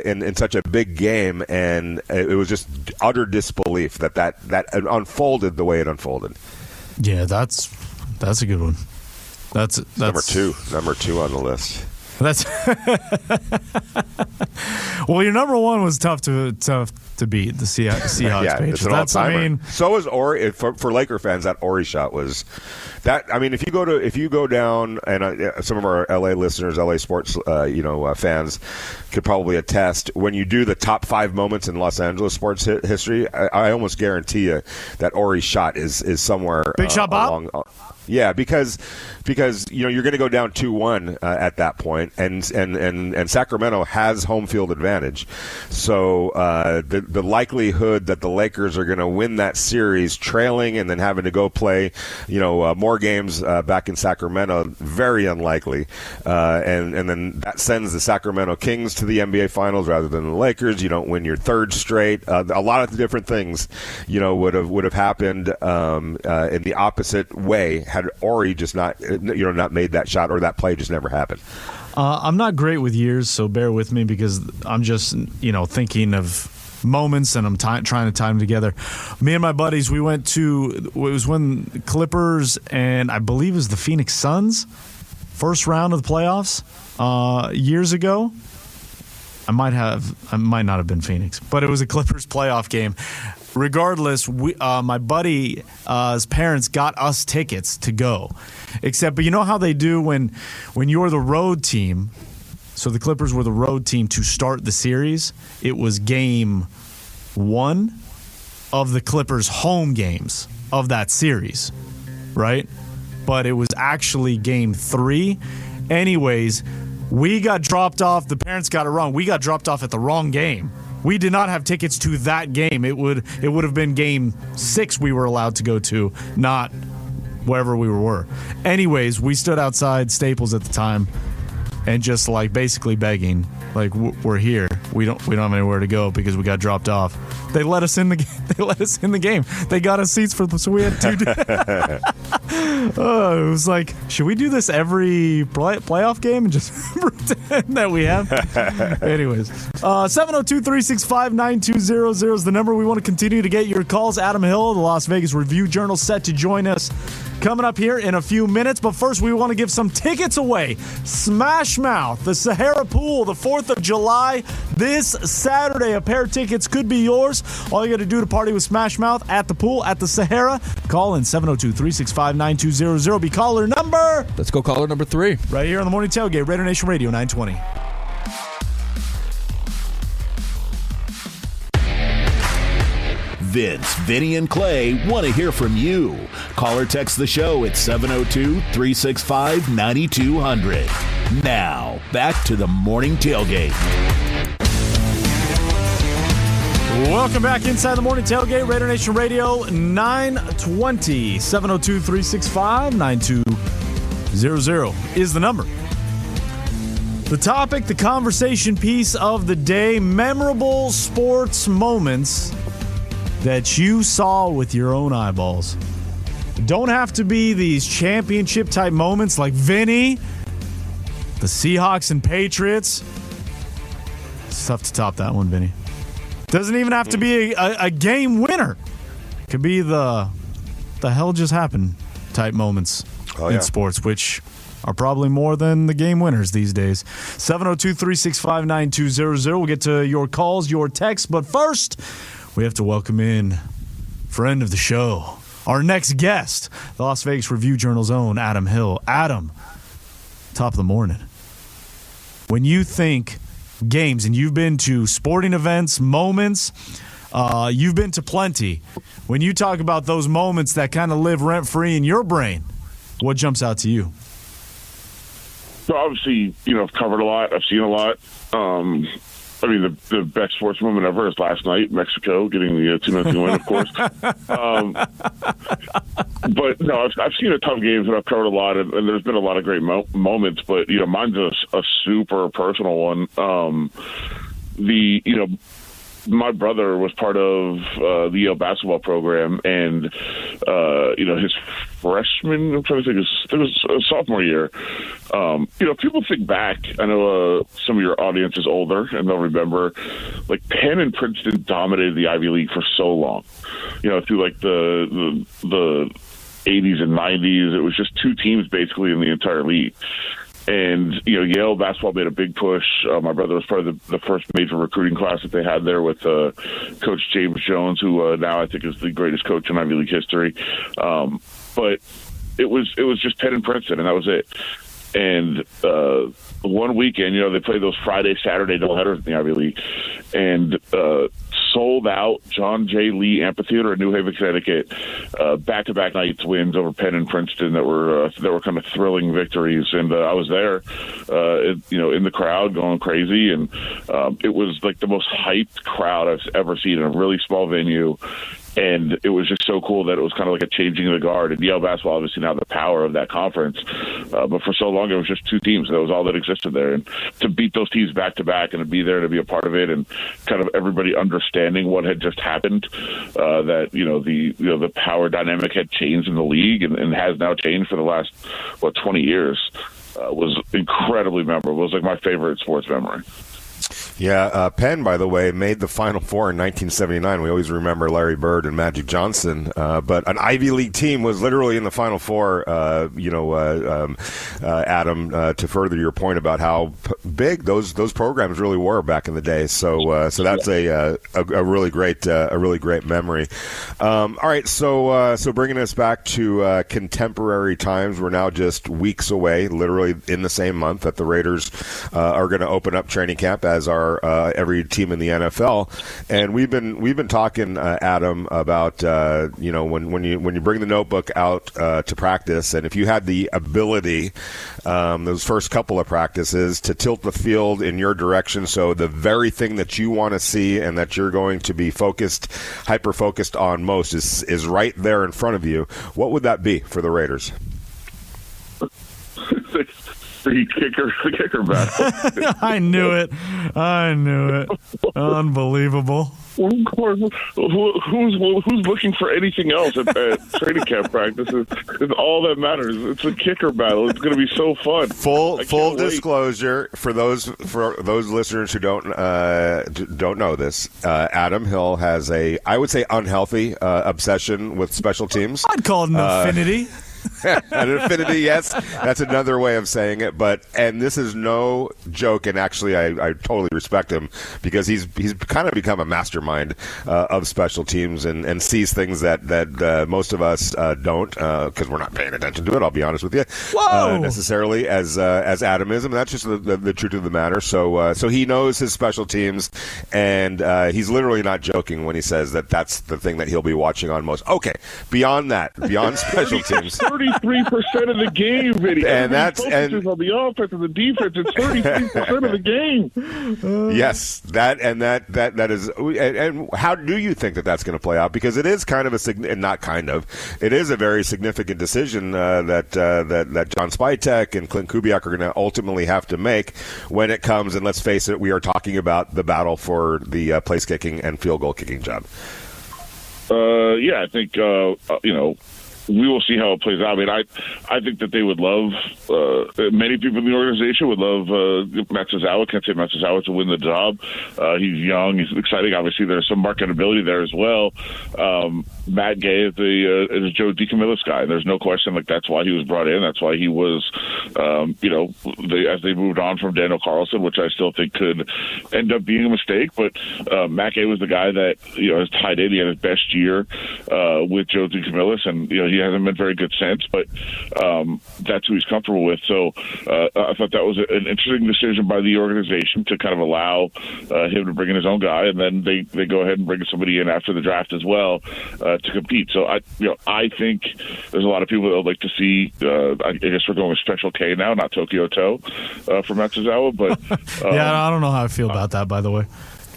in such a big game, and it was just utter disbelief that unfolded the way it unfolded. Yeah, that's a good one. That's number two on the list. That's well, your number one was tough to beat, the Seahawks. It's an all-timer. So was Horry. For Laker fans, that Horry shot was that. I mean, if you go down, and some of our LA listeners, LA sports, fans could probably attest. When you do the top 5 moments in Los Angeles sports history, I almost guarantee you that Horry shot is somewhere. Big shot, Bob. Yeah, because you're going to go down 2-1 at that point, and Sacramento has home field advantage. So the likelihood that the Lakers are going to win that series trailing and then having to go play more games back in Sacramento, very unlikely. And then that sends the Sacramento Kings to the NBA Finals rather than the Lakers. You don't win your third straight. A lot of different things would have happened in the opposite way had Ori just not made that shot, or that play just never happened. I'm not great with years, so bear with me because I'm just thinking of moments and I'm trying to tie them together. Me and my buddies, we went to, it was when Clippers and I believe it was the Phoenix Suns, first round of the playoffs years ago. I might not have been Phoenix, but it was a Clippers playoff game. Regardless, my buddy's parents got us tickets to go. But you know how they do when you're the road team. So the Clippers were the road team to start the series. It was game 1 of the Clippers' home games of that series, right? But it was actually game 3. Anyways, we got dropped off. The parents got it wrong. We got dropped off at the wrong game. We did not have tickets to that game. It would have been game 6 we were allowed to go to, not wherever we were. Anyways, we stood outside Staples at the time and just basically begging, we're here. We don't have anywhere to go because we got dropped off. They let us in the game. They got us seats so we had 2. It was like, should we do this every playoff game and just pretend that we have? Anyways, 702-365-9200 is the number. We want to continue to get your calls. Adam Hill, the Las Vegas Review-Journal, set to join us coming up here in a few minutes. But first, we want to give some tickets away. Smash Mouth, the Sahara Pool, the 4th of July, this Saturday. A pair of tickets could be yours. All you got to do to party with Smash Mouth at the pool at the Sahara, call in 702-365-9200. Be caller number. Let's go caller number 3. Right here on the Morning Tailgate, Raider Nation Radio 920. Vince, Vinny, and Clay want to hear from you. Call or text the show at 702-365-9200. Now, back to the Morning Tailgate. Welcome back inside the Morning Tailgate, Raider Nation Radio 920. 702-365-9200 is the number. The topic, the conversation piece of the day, memorable sports moments that you saw with your own eyeballs. Don't have to be these championship-type moments like Vinny, the Seahawks and Patriots. It's tough to top that one, Vinny. Doesn't even have to be a game winner. It could be the hell just happened type moments in sports, which are probably more than the game winners these days. 702-365-9200. We'll get to your calls, your texts, but first, we have to welcome in friend of the show, our next guest, the Las Vegas Review-Journal's own Adam Hill. Adam, top of the morning. When you think games, and you've been to sporting events, moments, you've been to plenty. When you talk about those moments that kind of live rent-free in your brain, what jumps out to you? So obviously, I've covered a lot. I've seen a lot. The best sports moment ever is last night, Mexico getting the 2-0 win, of course. But no, I've seen a ton of games and I've covered a lot, and there's been a lot of great moments. But mine's a super personal one. My brother was part of the Yale basketball program, and his freshman, I'm trying to think, it was sophomore year. People think back. I know some of your audience is older, and they'll remember, Penn and Princeton dominated the Ivy League for so long. Through the 80s and 90s, it was just 2 teams basically in the entire league. And, Yale basketball made a big push. My brother was part of the first major recruiting class that they had there with Coach James Jones, who now I think is the greatest coach in Ivy League history. But it was just Penn and Princeton, and that was it. And one weekend, they played those Friday, Saturday doubleheaders in the Ivy League. And sold out John J. Lee Amphitheater in New Haven, Connecticut, back-to-back nights wins over Penn and Princeton that were kind of thrilling victories. And I was there, in the crowd going crazy, and it was like the most hyped crowd I've ever seen in a really small venue. And it was just so cool that it was kind of like a changing of the guard. And Yale basketball obviously now the power of that conference. But for so long, it was just two teams. That was all that existed there. And to beat those teams back to back and to be there to be a part of it and kind of everybody understanding what had just happened, that, the power dynamic had changed in the league and has now changed for the last, 20 years, was incredibly memorable. It was like my favorite sports memory. Yeah, Penn, by the way, made the Final Four in 1979. We always remember Larry Bird and Magic Johnson, but an Ivy League team was literally in the Final Four. Adam, to further your point about how big those programs really were back in the day. So that's a really great memory. All right, so bringing us back to contemporary times, we're now just weeks away, literally in the same month that the Raiders are going to open up training camp, as are every team in the NFL. And we've been talking, Adam, about when you bring the notebook out to practice, and if you had the ability those first couple of practices to tilt the field in your direction, so the very thing that you want to see and that you're going to be hyper focused on most is right there in front of you, what would that be for the Raiders? The kicker battle. I knew it. Unbelievable. Of course, who's looking for anything else at training camp practice? Is all that matters. It's a kicker battle. It's going to be so fun. Full disclosure for those listeners who don't know this. Adam Hill has I would say unhealthy obsession with special teams. I'd call it an affinity. An affinity, yes. That's another way of saying it. And this is no joke, and actually I totally respect him because he's kind of become a mastermind of special teams and sees things that most of us don't, because we're not paying attention to it, I'll be honest with you, necessarily as Adam is. I mean, that's just the truth of the matter. So he knows his special teams, and he's literally not joking when he says that that's the thing that he'll be watching on most. Okay, beyond special teams. 33% of the game, Vinny. And that's on the offense and the defense. It's 33% of the game. Yes, that is. And how do you think that that's going to play out? Because it is kind of it is a very significant decision that John Spytek and Clint Kubiak are going to ultimately have to make when it comes. And let's face it, we are talking about the battle for the place kicking and field goal kicking job. I think we will see how it plays out. I mean, I think that they would love, many people in the organization would love Matsuzawa, Kensei Matsuzawa, to win the job. He's young, he's exciting. Obviously, there's some marketability there as well. Matt Gay is a Joe DeCamillis guy. There's no question. Like, that's why he was brought in. That's why he was, as they moved on from Daniel Carlson, which I still think could end up being a mistake. But Matt Gay was the guy that has tied in. He had his best year with Joe DeCamillis, and he hasn't been very good since. But that's who he's comfortable with. So I thought that was an interesting decision by the organization to kind of allow him to bring in his own guy, and then they go ahead and bring somebody in after the draft as well to compete. So I think there's a lot of people that would like to see. I guess we're going with Special K now, not Tokyo Toe for Matsuzawa. But I don't know how I feel about that, by the way.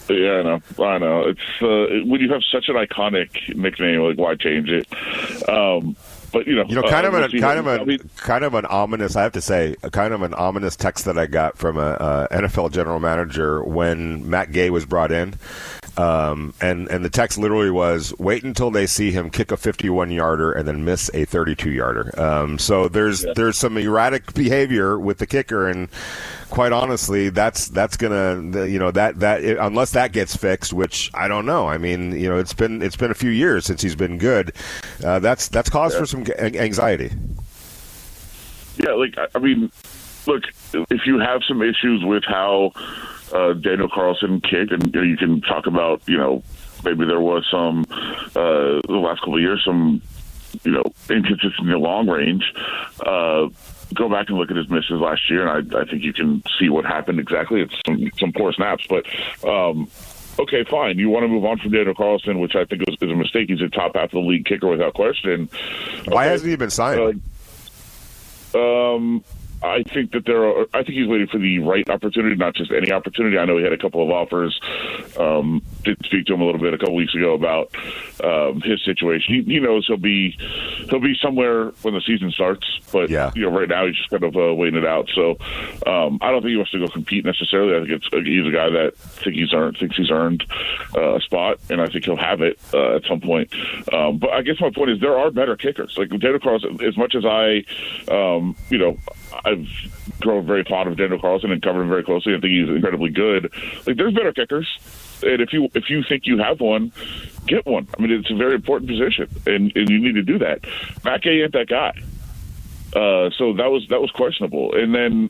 Yeah, I know. It's when you have such an iconic nickname, like, why change it? But kind of an ominous. I have to say, kind of an ominous text that I got from a NFL general manager when Matt Gay was brought in, and the text literally was, "Wait until they see him kick a 51-yarder and then miss a 32-yarder." So there's some erratic behavior with the kicker, and quite honestly, that's gonna that unless that gets fixed, which I don't know. I mean, it's been a few years since he's been good. That's cause for some anxiety. Yeah, I mean, look, if you have some issues with how Daniel Carlson kicked, and you can talk about, maybe there was some the last couple of years, some inconsistency in the long range. Go back and look at his misses last year, and I think you can see what happened exactly. It's some poor snaps, but okay, fine. You want to move on from Daniel Carlson, which I think is a mistake. He's a top half of the league kicker without question. Why hasn't he been signed? I think that I think he's waiting for the right opportunity, not just any opportunity. I know he had a couple of offers. Did speak to him a little bit a couple weeks ago about his situation. He knows he'll be somewhere when the season starts, but right now he's just kind of waiting it out. So I don't think he wants to go compete necessarily. I think he's a guy that thinks he's earned a spot, and I think he'll have it at some point. But I guess my point is there are better kickers. Like Daniel Carlson, as much as I've grown very fond of Daniel Carlson and covered him very closely. I think he's incredibly good. Like, there's better kickers, and if you think you have one, get one. I mean, it's a very important position, and you need to do that. Matt Gay ain't that guy. So that was questionable, and then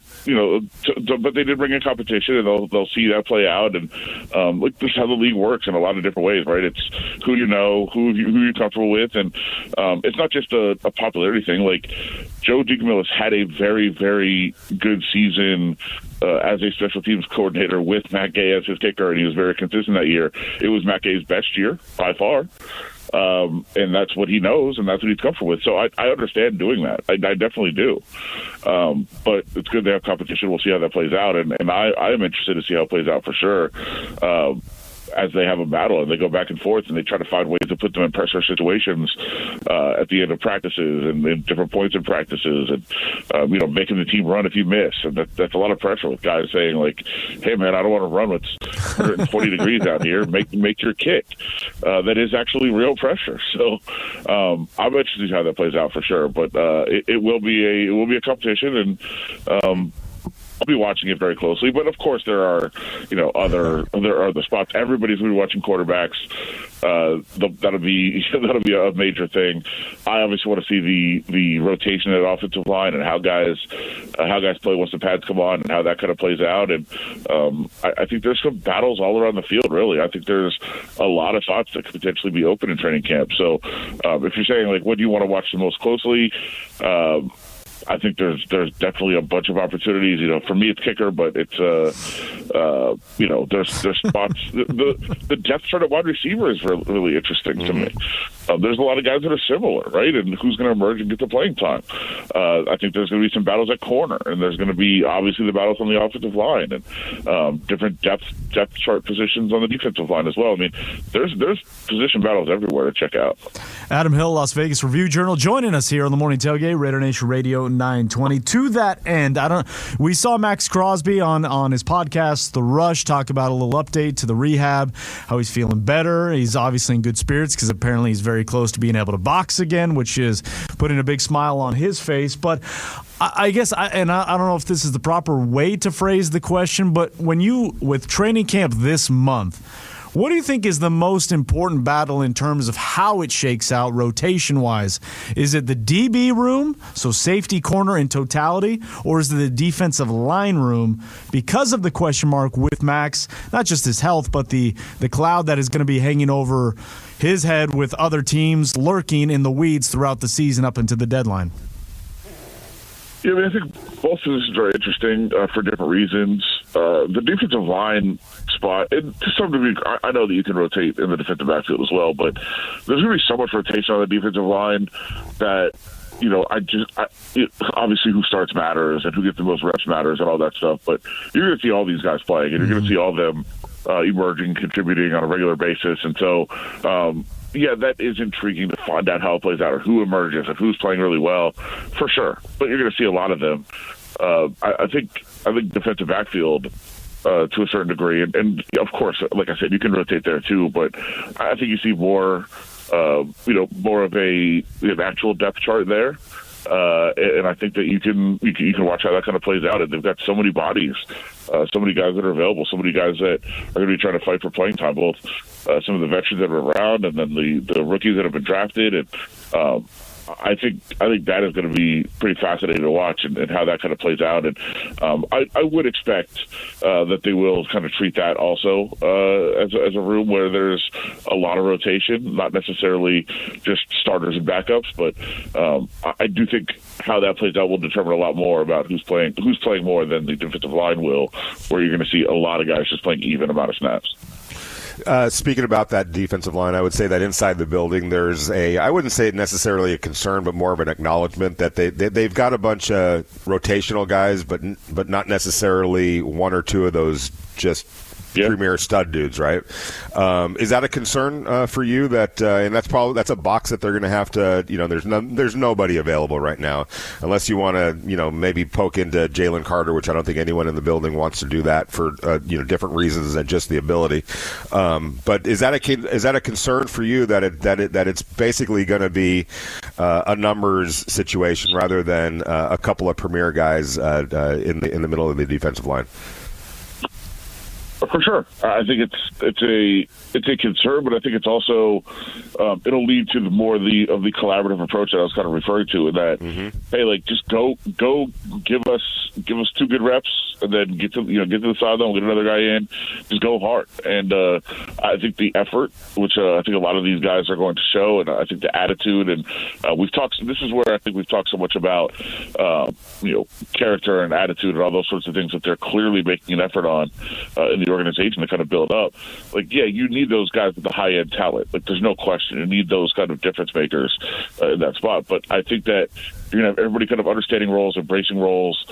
but they did bring in competition, and they'll see that play out, and this is how the league works in a lot of different ways, right? It's who you know, who you're comfortable with, and it's not just a popularity thing. Like Joe DiCamillo has had a very, very good season as a special teams coordinator with Matt Gay as his kicker, and he was very consistent that year. It was Matt Gay's best year by far. And that's what he knows, and that's what he's comfortable with. So I understand doing that. I definitely do. But it's good to have competition. We'll see how that plays out. And I am interested to see how it plays out for sure. As they have a battle and they go back and forth and they try to find ways to put them in pressure situations at the end of practices and in different points in practices and making the team run if you miss, and that's a lot of pressure with guys saying like, hey man, I don't want to run when it's 120 degrees out here, make your kick. That is actually real pressure. So I'm interested to see how that plays out for sure, but it will be a competition, and I'll be watching it very closely, but of course there are, other spots. Everybody's going to be watching quarterbacks. That'll be a major thing. I obviously want to see the rotation at offensive line and how guys play once the pads come on and how that kind of plays out. And I think there's some battles all around the field. Really, I think there's a lot of spots that could potentially be open in training camp. So if you're saying like, what do you want to watch the most closely? I think there's definitely a bunch of opportunities. For me, it's kicker, but it's there's spots. The depth chart at wide receiver is really interesting to me. There's a lot of guys that are similar, right? And who's going to emerge and get the playing time? I think there's going to be some battles at corner, and there's going to be obviously the battles on the offensive line, and different depth chart positions on the defensive line as well. I mean, there's position battles everywhere to check out. Adam Hill, Las Vegas Review-Journal, joining us here on the Morning Tailgate, Raider Nation Radio 920. To that end, we saw Max Crosby on his podcast, The Rush, talk about a little update to the rehab, how he's feeling better. He's obviously in good spirits because apparently he's very close to being able to box again, which is putting a big smile on his face. But I guess, I don't know if this is the proper way to phrase the question, but with training camp this month, what do you think is the most important battle in terms of how it shakes out rotation-wise? Is it the DB room, so safety corner in totality, or is it the defensive line room because of the question mark with Max, not just his health, but the cloud that is going to be hanging over his head with other teams lurking in the weeds throughout the season up into the deadline? Yeah, I mean, I think both positions are interesting for different reasons. The defensive line spot, and to some degree, I know that you can rotate in the defensive backfield as well, but there's going to be so much rotation on the defensive line that, obviously who starts matters and who gets the most reps matters and all that stuff, but you're going to see all these guys playing, and you're going to see all of them emerging, contributing on a regular basis, and so that is intriguing to find out how it plays out or who emerges and who's playing really well, for sure. But you're going to see a lot of them. I think defensive backfield to a certain degree, and of course, like I said, you can rotate there too. But I think you see more of an actual depth chart there. And I think that you can watch how that kind of plays out. And they've got so many bodies, so many guys that are available, so many guys that are going to be trying to fight for playing time, both some of the veterans that are around and then the rookies that have been drafted. And I think that is going to be pretty fascinating to watch and how that kind of plays out. And I would expect that they will kind of treat that also as a room where there's a lot of rotation, not necessarily just starters and backups. But I do think how that plays out will determine a lot more about who's playing more than the defensive line will, where you're going to see a lot of guys just playing even amount of snaps. Speaking about that defensive line, I would say that inside the building, there's I wouldn't say necessarily a concern, but more of an acknowledgement that they've got a bunch of rotational guys, but not necessarily one or two of those just premier stud dudes, right? Is that a concern for you? That and that's a box that they're going to have to. There's nobody available right now, unless you want to maybe poke into Jalen Carter, which I don't think anyone in the building wants to do that for different reasons than just the ability. But is that a concern for you that it's basically going to be a numbers situation rather than a couple of premier guys in the middle of the defensive line? For sure, I think it's a concern, but I think it's also it'll lead to more of the collaborative approach that I was kind of referring to. In that, hey, like just go, give us 2 good reps, and then get to the sideline, get another guy in, just go hard. And I think the effort, which I think a lot of these guys are going to show, and I think the attitude, and we've talked. This is where I think we've talked so much about character and attitude and all those sorts of things that they're clearly making an effort on in the organization to kind of build up. Like, yeah, you need those guys with the high end talent. Like, there's no question. You need those kind of difference makers in that spot. But I think that you're going to have everybody kind of understanding roles, embracing roles,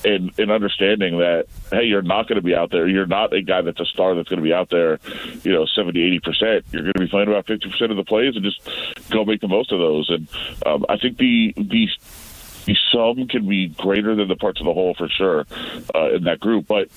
and understanding that, hey, you're not going to be out there. You're not a guy that's a star that's going to be out there, 70-80%. You're going to be playing about 50% of the plays and just go make the most of those. And I think the sum can be greater than the parts of the whole for sure in that group. But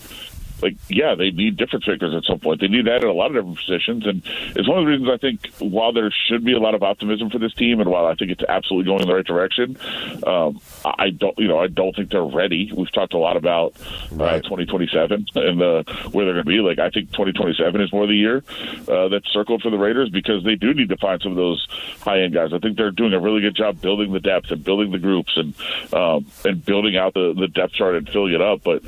they need difference makers at some point. They need that at a lot of different positions, and it's one of the reasons I think while there should be a lot of optimism for this team, and while I think it's absolutely going in the right direction, I don't think they're ready. We've talked a lot about 2027 and where they're going to be. Like, I think 2027 is more the year that's circled for the Raiders, because they do need to find some of those high-end guys. I think they're doing a really good job building the depth and building the groups and building out the depth chart and filling it up, but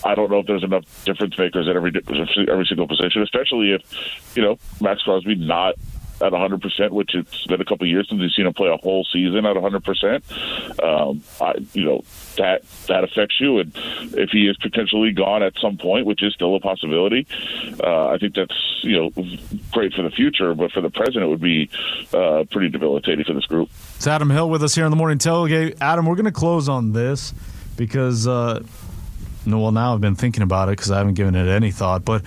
I don't know if there's enough difference makers at every single position, especially if, Max Crosby not at 100%, which it's been a couple of years since we've seen him play a whole season at 100%. That affects you. And if he is potentially gone at some point, which is still a possibility, I think that's, great for the future, but for the present, it would be pretty debilitating for this group. It's Adam Hill with us here on the Morning Tailgate. Adam, we're going to close on this because now I've been thinking about it because I haven't given it any thought. But,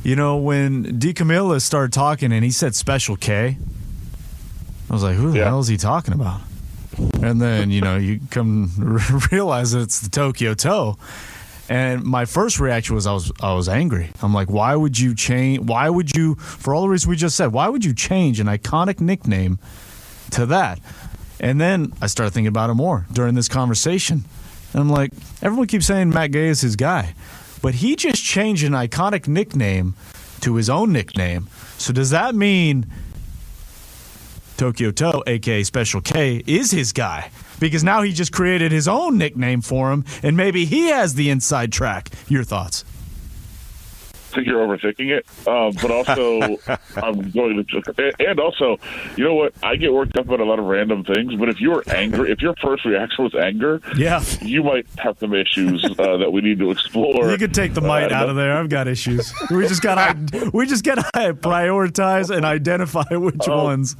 when DeCamillis started talking and he said Special K, I was like, who the hell is he talking about? And then, you come realize that it's the Tokyo Toe. And my first reaction was I was angry. I'm like, why would you change? Why would you, for all the reasons we just said, why would you change an iconic nickname to that? And then I started thinking about it more during this conversation. And I'm like, everyone keeps saying Matt Gay is his guy, but he just changed an iconic nickname to his own nickname. So does that mean Tokyo Toe, a.k.a. Special K, is his guy? Because now he just created his own nickname for him, and maybe he has the inside track. Your thoughts? I think you're overthinking it, but also I'm going to. And also, you know what? I get worked up about a lot of random things. But if you're angry, if your first reaction was anger, you might have some issues that we need to explore. You could take the might out of there. I've got issues. We just got to prioritize and identify which ones.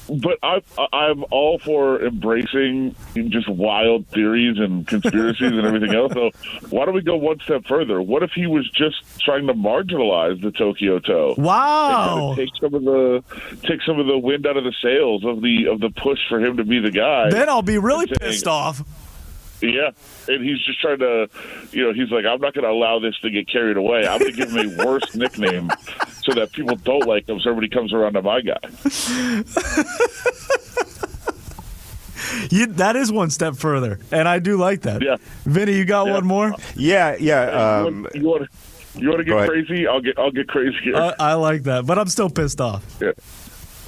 But I'm all for embracing just wild theories and conspiracies and everything else. So why don't we go one step further? What if he was just trying to marginalize the Tokyo Toe? Wow! Take some of the wind out of the sails of the push for him to be the guy. Then I'll be really pissed off. Yeah, and he's just trying to, he's like, I'm not going to allow this to get carried away. I'm going to give him a worse nickname so that people don't like him, so everybody comes around to my guy. That is one step further, and I do like that. Yeah, Vinny, you got one more? Yeah. You want to get crazy? I'll get crazy here. I like that, but I'm still pissed off. Yeah.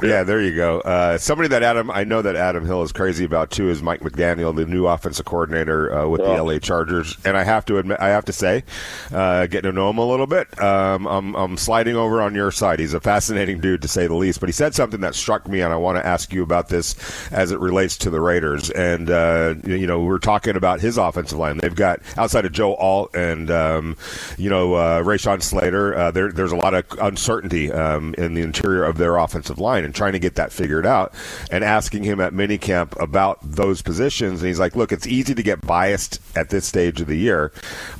Yeah, there you go. Somebody that I know that Adam Hill is crazy about too is Mike McDaniel, the new offensive coordinator with the LA Chargers. And I have to say, getting to know him a little bit, I'm sliding over on your side. He's a fascinating dude to say the least. But he said something that struck me, and I want to ask you about this as it relates to the Raiders. And we're talking about his offensive line. They've got outside of Joe Alt and Rashawn Slater. There's a lot of uncertainty in the interior of their offensive line. And trying to get that figured out, and asking him at minicamp about those positions, and he's like, "Look, it's easy to get biased at this stage of the year,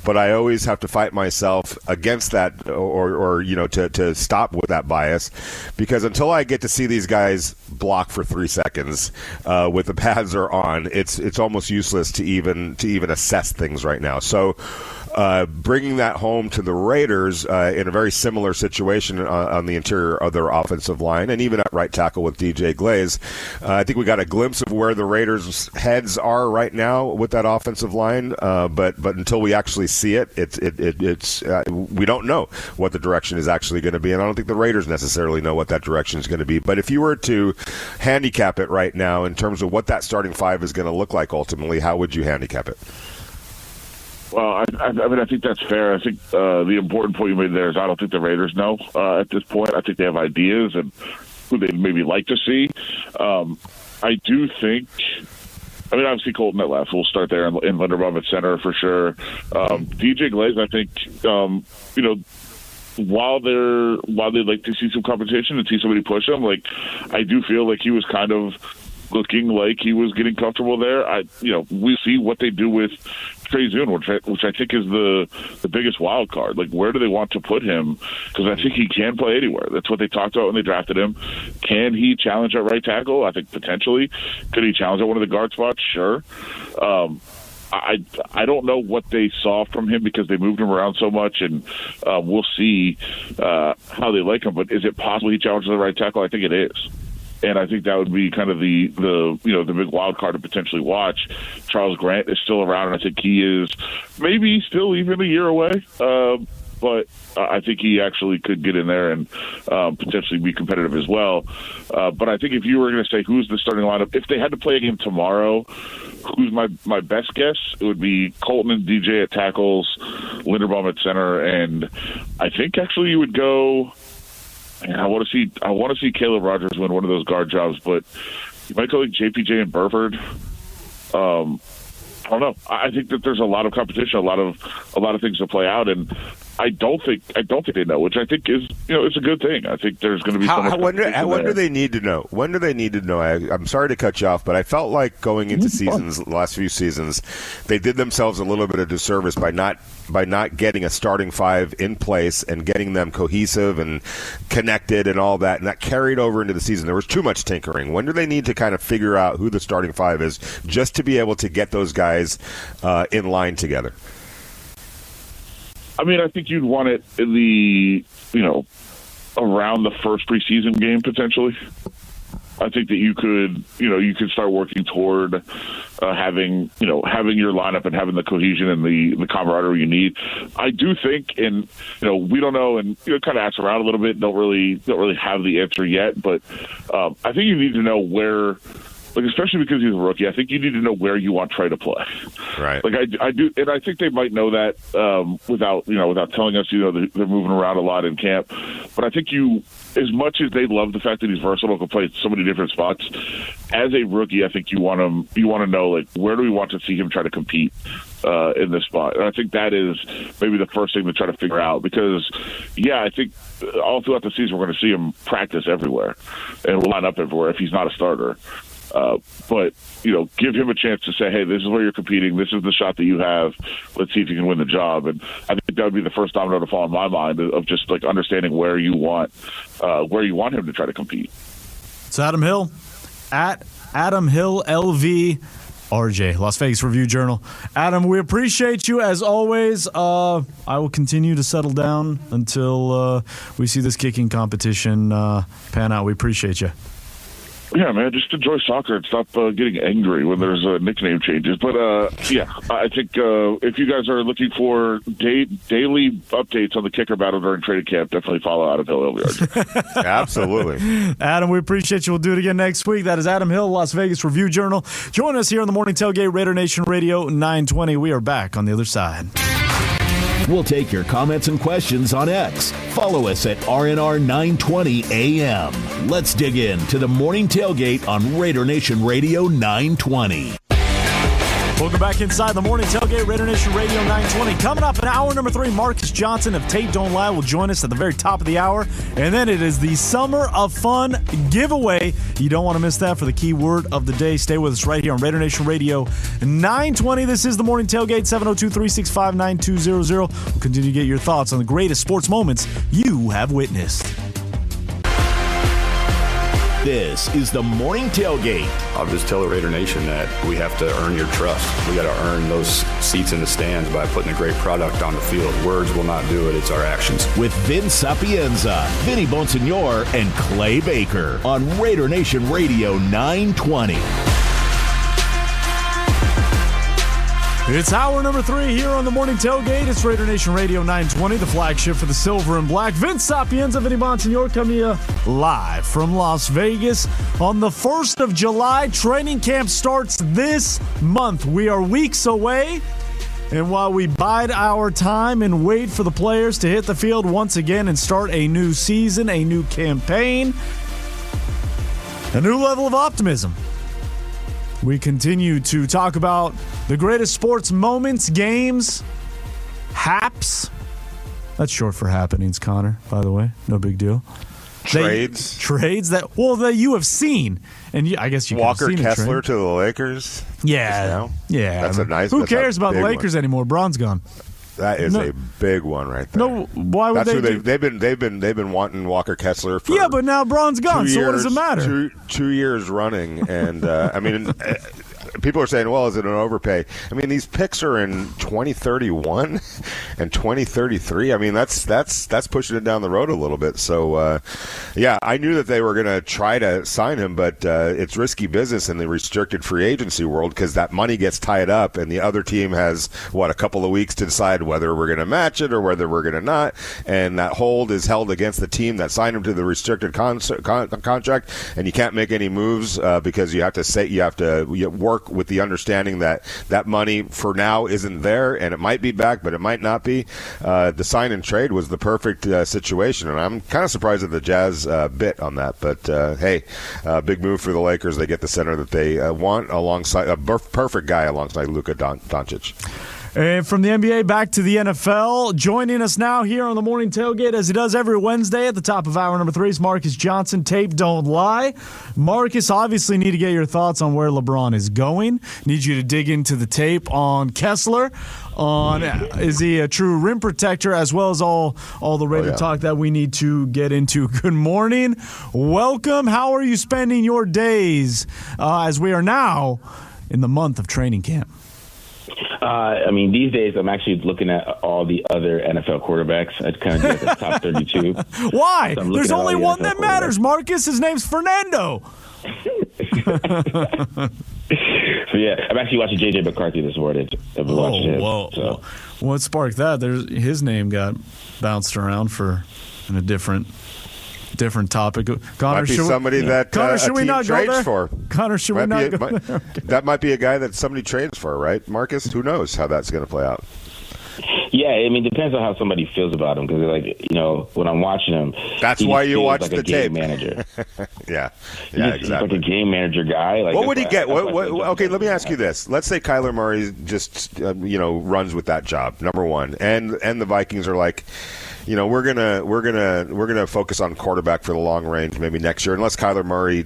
but I always have to fight myself against that, or to stop with that bias, because until I get to see these guys block for 3 seconds with the pads are on, it's almost useless to even assess things right now." So. Bringing that home to the Raiders in a very similar situation on the interior of their offensive line, and even at right tackle with DJ Glaze. I think we got a glimpse of where the Raiders' heads are right now with that offensive line, but until we actually see it, it's we don't know what the direction is actually going to be, and I don't think the Raiders necessarily know what that direction is going to be. But if you were to handicap it right now in terms of what that starting five is going to look like ultimately, how would you handicap it? Well, I think that's fair. I think the important point you made there is I don't think the Raiders know at this point. I think they have ideas and who they'd maybe like to see. I do think, obviously Colton at left. We'll start there in Linderbaum at center for sure. DJ Glaze, I think, while they'd like to see some competition and see somebody push them, I do feel like he was kind of looking like he was getting comfortable there. We see what they do with Trey Zune, which I think is the biggest wild card. Where do they want to put him? Because I think he can play anywhere. That's what they talked about when they drafted him. Can he challenge at right tackle? I think potentially. Could he challenge at one of the guard spots? Sure. I don't know what they saw from him because they moved him around so much, and we'll see how they like him. But is it possible he challenges the right tackle? I think it is. And I think that would be kind of the big wild card to potentially watch. Charles Grant is still around, and I think he is maybe still even a year away. But I think he actually could get in there and potentially be competitive as well. But I think if you were going to say who's the starting lineup, if they had to play a game tomorrow, who's my best guess? It would be Colton and DJ at tackles, Linderbaum at center, and I think actually you would go. I want to see Caleb Rogers win one of those guard jobs, but you might go like JPJ and Burford. I don't know. I think that there's a lot of competition, a lot of things to play out, and I don't think they know, which I think is it's a good thing. I think there's going to be so much competition. When do they need to know? When do they need to know? I'm sorry to cut you off, but I felt like going into seasons, the last few seasons, they did themselves a little bit of disservice by not getting a starting five in place and getting them cohesive and connected and all that, and that carried over into the season. There was too much tinkering. When do they need to kind of figure out who the starting five is just to be able to get those guys in line together? I think you'd want it in the, around the first preseason game potentially. I think that you could start working toward having your lineup and having the cohesion and the camaraderie you need. I do think, and we don't know, and kind of ask around a little bit. Don't really have the answer yet, but I think you need to know where. Especially because he's a rookie, I think you need to know where you want Trey to play. Right. I do, and I think they might know that without telling us. They're moving around a lot in camp, but I think as much as they love the fact that he's versatile, can play so many different spots. As a rookie, I think you want to know where do we want to see him try to compete in this spot, and I think that is maybe the first thing to try to figure out because, I think all throughout the season we're going to see him practice everywhere and line up everywhere if he's not a starter. But give him a chance to say, hey, this is where you're competing. This is the shot that you have. Let's see if you can win the job. And I think that would be the first domino to fall in my mind of just understanding where you want him to try to compete. It's Adam Hill at Adam Hill LV RJ, Las Vegas Review-Journal. Adam, we appreciate you as always. I will continue to settle down until we see this kicking competition pan out. We appreciate you. Yeah, man, just enjoy soccer and stop getting angry when there's nickname changes. But, yeah, I think if you guys are looking for daily updates on the kicker battle during training camp, definitely follow Adam Hill. He'll be right. Absolutely. Adam, we appreciate you. We'll do it again next week. That is Adam Hill, Las Vegas Review-Journal. Join us here on the Morning Tailgate, Raider Nation Radio 920. We are back on the other side. We'll take your comments and questions on X. Follow us at RNR 920 AM. Let's dig into the Morning Tailgate on Raider Nation Radio 920. Welcome back inside the Morning Tailgate, Raider Nation Radio 920. Coming up in hour number 3, Marcus Johnson of Tape Don't Lie will join us at the very top of the hour. And then it is the Summer of Fun giveaway. You don't want to miss that for the key word of the day. Stay with us right here on Raider Nation Radio 920. This is the Morning Tailgate, 702-365-9200. We'll continue to get your thoughts on the greatest sports moments you have witnessed. This is the Morning Tailgate. I'll just tell the Raider Nation that we have to earn your trust. We got to earn those seats in the stands by putting a great product on the field. Words will not do it. It's our actions. With Vince Sapienza, Vinny Bonsignor, and Clay Baker on Raider Nation Radio 920. It's hour number 3 here on the Morning Tailgate. It's Raider Nation Radio 920, the flagship for the silver and black. Vince Sapienza, Vinny Bonsignor coming to you live from Las Vegas. On the 1st of July, training camp starts this month. We are weeks away. And while we bide our time and wait for the players to hit the field once again and start a new season, a new campaign, a new level of optimism, we continue to talk about the greatest sports moments, games, haps. That's short for happenings, Connor, by the way. No big deal. Trades that you have seen. And I guess you Walker have seen Kessler to the Lakers. Yeah. Yeah. That's a nice Who cares about the Lakers anymore? Braun's gone. That is a big one right there. No, why would they've been wanting Walker Kessler for but now Braun's gone, so what does it matter? 2 years running, and I mean, people are saying, well, is it an overpay? I mean, these picks are in 2031 and 2033. I mean, that's pushing it down the road a little bit. So, yeah, I knew that they were going to try to sign him, but it's risky business in the restricted free agency world because that money gets tied up, and the other team has, a couple of weeks to decide whether we're going to match it or whether we're going to not, and that hold is held against the team that signed him to the restricted contract, and you can't make any moves because you have to work with the understanding that that money for now isn't there, and it might be back, but it might not be. The sign and trade was the perfect situation, and I'm kind of surprised that the Jazz bit on that, but hey, big move for the Lakers. They get the center that they want alongside a perfect guy alongside Luka Doncic. And from the NBA back to the NFL, joining us now here on the Morning Tailgate, as he does every Wednesday at the top of hour number 3, is Marcus Johnson. Tape Don't Lie. Marcus, obviously need to get your thoughts on where LeBron is going. Need you to dig into the tape on Kessler, on is he a true rim protector, as well as all the Raider talk that we need to get into. Good morning. Welcome. How are you spending your days as we are now in the month of training camp? I mean, these days I'm actually looking at all the other NFL quarterbacks. I'd kind of do like the top 32. Why? So there's only one that matters, Marcus. His name's Fernando. So, yeah, I'm actually watching J.J. McCarthy this morning. I've been watching him. Whoa. So. What sparked that? His name got bounced around in a different topic. Connor, might be somebody that Connor, should we not go trades there? for. Connor, should we not go there? That might be a guy that somebody trades for, right, Marcus? Who knows how that's going to play out? Yeah, I mean, it depends on how somebody feels about him. Because, when I'm watching him, that's why you watch like the a tape. Game manager. yeah, exactly. Like a game manager guy. Like what would he get? Okay, let me ask you this. Let's say Kyler Murray just runs with that job, number one, and the Vikings are like, we're gonna focus on quarterback for the long range maybe next year, unless Kyler Murray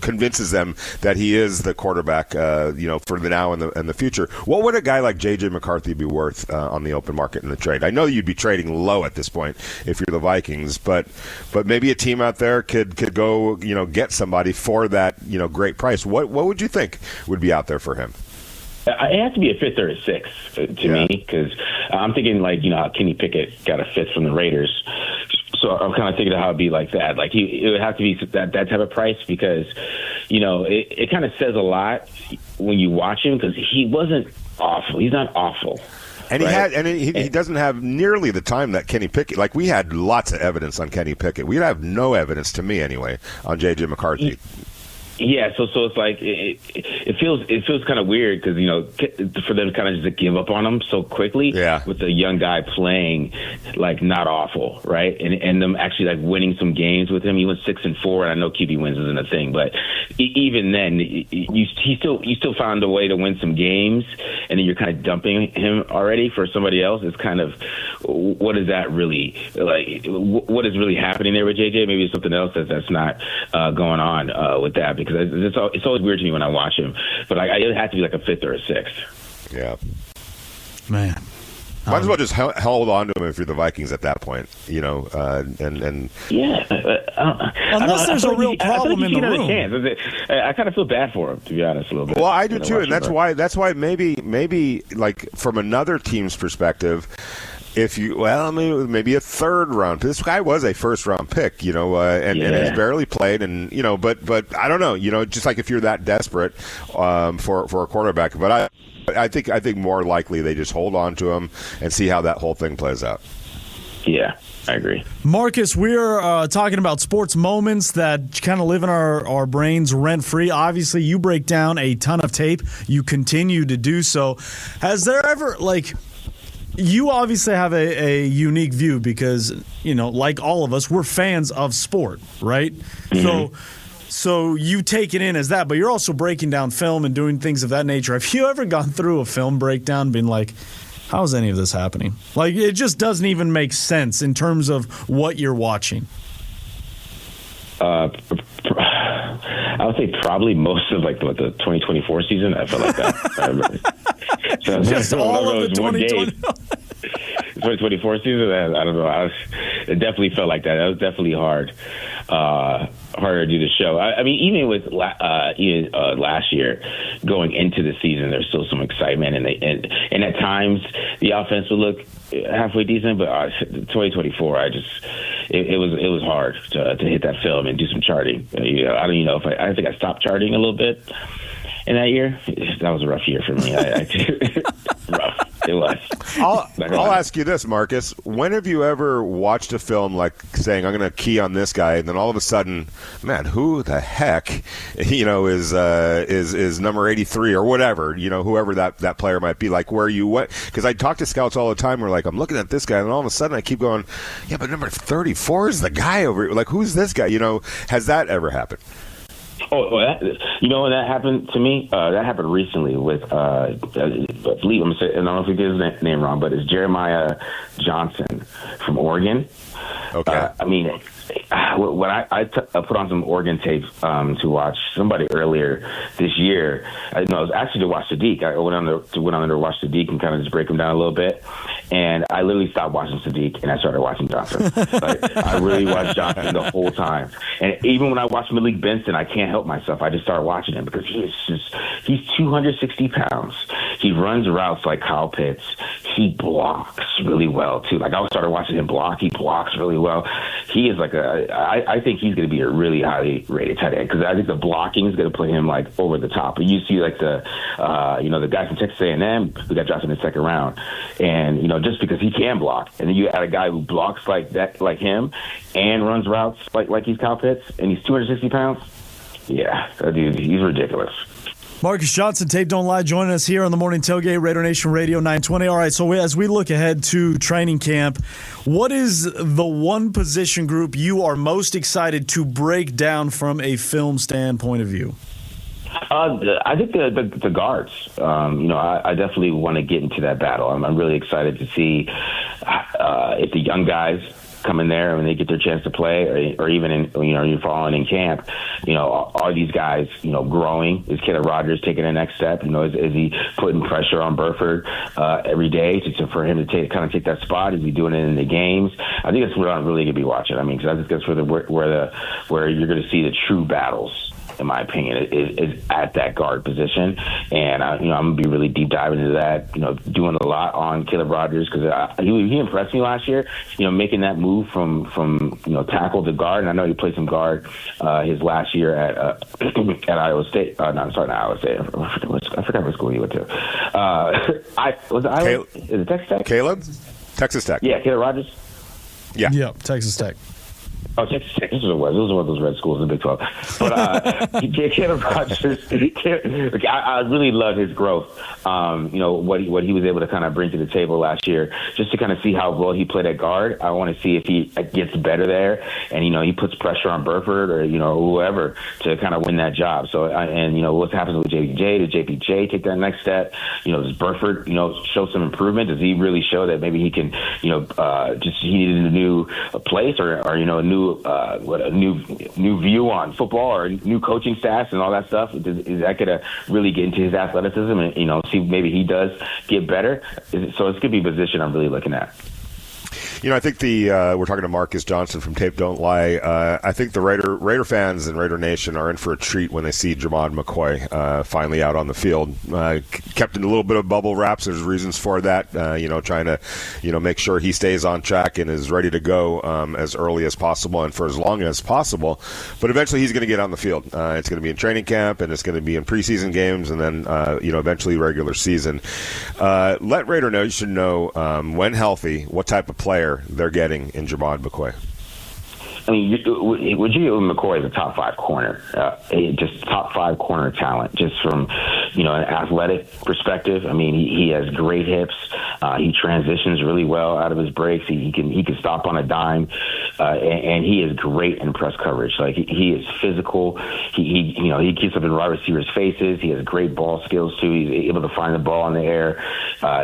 convinces them that he is the quarterback for the now and the future. What would a guy like J.J. McCarthy be worth on the open market in the trade? I know you'd be trading low at this point if you're the Vikings, but maybe a team out there could go get somebody for that great price. What would you think would be out there for him? It has to be a fifth or a sixth to me, because I'm thinking Kenny Pickett got a fifth from the Raiders. So I'm kind of thinking of how it'd be like that. Like it would have to be that type of price because, it kind of says a lot when you watch him because he wasn't awful. He's not awful. And he doesn't have nearly the time that Kenny Pickett. Like we had lots of evidence on Kenny Pickett. We have no evidence, to me anyway, on J.J. McCarthy. Yeah, so it's like it feels kind of weird because for them to kind of just give up on him so quickly. Yeah. With the young guy playing like not awful, right? And them actually like winning some games with him. He went 6-4, and I know QB wins isn't a thing, but even then, you still found a way to win some games, and then you're kind of dumping him already for somebody else. It's kind of what is that really like? What is really happening there with JJ? Maybe it's something else that's not going on with that because. It's always weird to me when I watch him, but it has to be like a 5th or a 6th. Yeah, man. Might as well just hold on to him if you're the Vikings at that point, and yeah. Unless there's a real problem in the room. I kind of feel bad for him, to be honest, a little bit. Well, I do too, and that's why maybe like from another team's perspective. Maybe a 3rd round. This guy was a 1st round pick, and he's barely played, and but I don't know, just like if you're that desperate for a quarterback. But I think more likely they just hold on to him and see how that whole thing plays out. Yeah, I agree. Marcus, we're talking about sports moments that kind of live in our brains rent-free. Obviously, you break down a ton of tape. You continue to do so. Has there ever, you obviously have a unique view because, like all of us, we're fans of sport, right? Mm-hmm. So you take it in as that, but you're also breaking down film and doing things of that nature. Have you ever gone through a film breakdown and been like, how is any of this happening? Like, it just doesn't even make sense in terms of what you're watching. I would say probably most of the 2024 season. I felt like that. So just all of the 2024 season. I don't know. It definitely felt like that. It was definitely hard to do the show. I mean, even with last year going into the season, there's still some excitement, and at times the offense would look halfway decent, but 2024, it was hard to hit that film and do some charting. I don't even know if I think I stopped charting a little bit in that year. That was a rough year for me. Rough. It was. I'll ask you this, Marcus. When have you ever watched a film like saying, I'm going to key on this guy, and then all of a sudden, man, who the heck, is number 83 or whatever, whoever that player might be, like where you went? Because I talk to scouts all the time. We're like, I'm looking at this guy, and all of a sudden I keep going, yeah, but number 34 is the guy over here. Like, who's this guy? Has that ever happened? Oh, when that happened to me, that happened recently with, I believe, I don't know if we get his name wrong, but it's Jeremiah Johnson from Oregon. Okay. When I put on some Oregon tape to watch somebody earlier this year, it was actually to watch Sadiq. I went on there to watch Sadiq and kind of just break him down a little bit. And I literally stopped watching Sadiq and I started watching Johnson. I really watched Johnson the whole time. And even when I watch Malik Benson, I can't help myself. I just start watching him because he's 260 pounds. He runs routes like Kyle Pitts. He blocks really well too. Like I started watching him block. He blocks really well. He is I think he's going to be a really highly rated tight end because I think the blocking is going to put him over the top. But you see the guy from Texas A&M who got drafted in the 2nd round, and just because he can block, and then you add a guy who blocks like that, like him, and runs routes like he's Kyle Pitts, and he's 260 pounds. Yeah, that dude, he's ridiculous. Marcus Johnson, Tape Don't Lie, joining us here on the Morning Tailgate, Raider Nation Radio 920. All right, so as we look ahead to training camp, what is the one position group you are most excited to break down from a film standpoint of view? I think the guards. I definitely want to get into that battle. I'm really excited to see if the young guys come in there when they get their chance to play, or even you're following in camp. Are these guys growing? Is Kenneth Rogers taking the next step? Is he putting pressure on Burford every day for him to take that spot? Is he doing it in the games? I think that's what I'm really going to be watching. Because I think that's where you're going to see the true battles in my opinion, is at that guard position. And I'm going to be really deep diving into that. Doing a lot on Caleb Rogers because he impressed me last year. Making that move from tackle to guard. And I know he played some guard his last year at Iowa State. Not Iowa State. I forgot what school he went to. Was it Iowa? Is it Texas Tech? Caleb? Texas Tech. Yeah, Caleb Rogers. Yeah. Yep, Texas Tech. Oh, Texas Tech. This is what it was. It was one of those red schools in the Big 12. But Caleb Rogers, I really love his growth. What he was able to kind of bring to the table last year, just to kind of see how well he played at guard. I want to see if he gets better there, and he puts pressure on Burford or whoever to kind of win that job. So what happens with JPJ? Did JPJ take that next step? Does Burford show some improvement? Does he really show that maybe he can just he needed a new place or a new view on football or new coaching staffs and all that stuff? Is that going to really get into his athleticism and see maybe he does get better? So it's going to be a position I'm really looking at. I think we're talking to Marcus Johnson from Tape Don't Lie. I think the Raider fans and Raider Nation are in for a treat when they see Jermod McCoy finally out on the field. Kept in a little bit of bubble wraps. There's reasons for that. Trying to make sure he stays on track and is ready to go as early as possible and for as long as possible. But eventually he's going to get on the field. It's going to be in training camp and it's going to be in preseason games and then eventually regular season. Let Raider Nation know when healthy what type of player they're getting in Jermod McCoy. I mean, would you give McCoy as a top 5 corner, just top 5 corner talent, just from an athletic perspective? I mean, he has great hips. He transitions really well out of his breaks. He can stop on a dime, and he is great in press coverage. Like he is physical. He keeps up in wide receivers' faces. He has great ball skills too. He's able to find the ball in the air.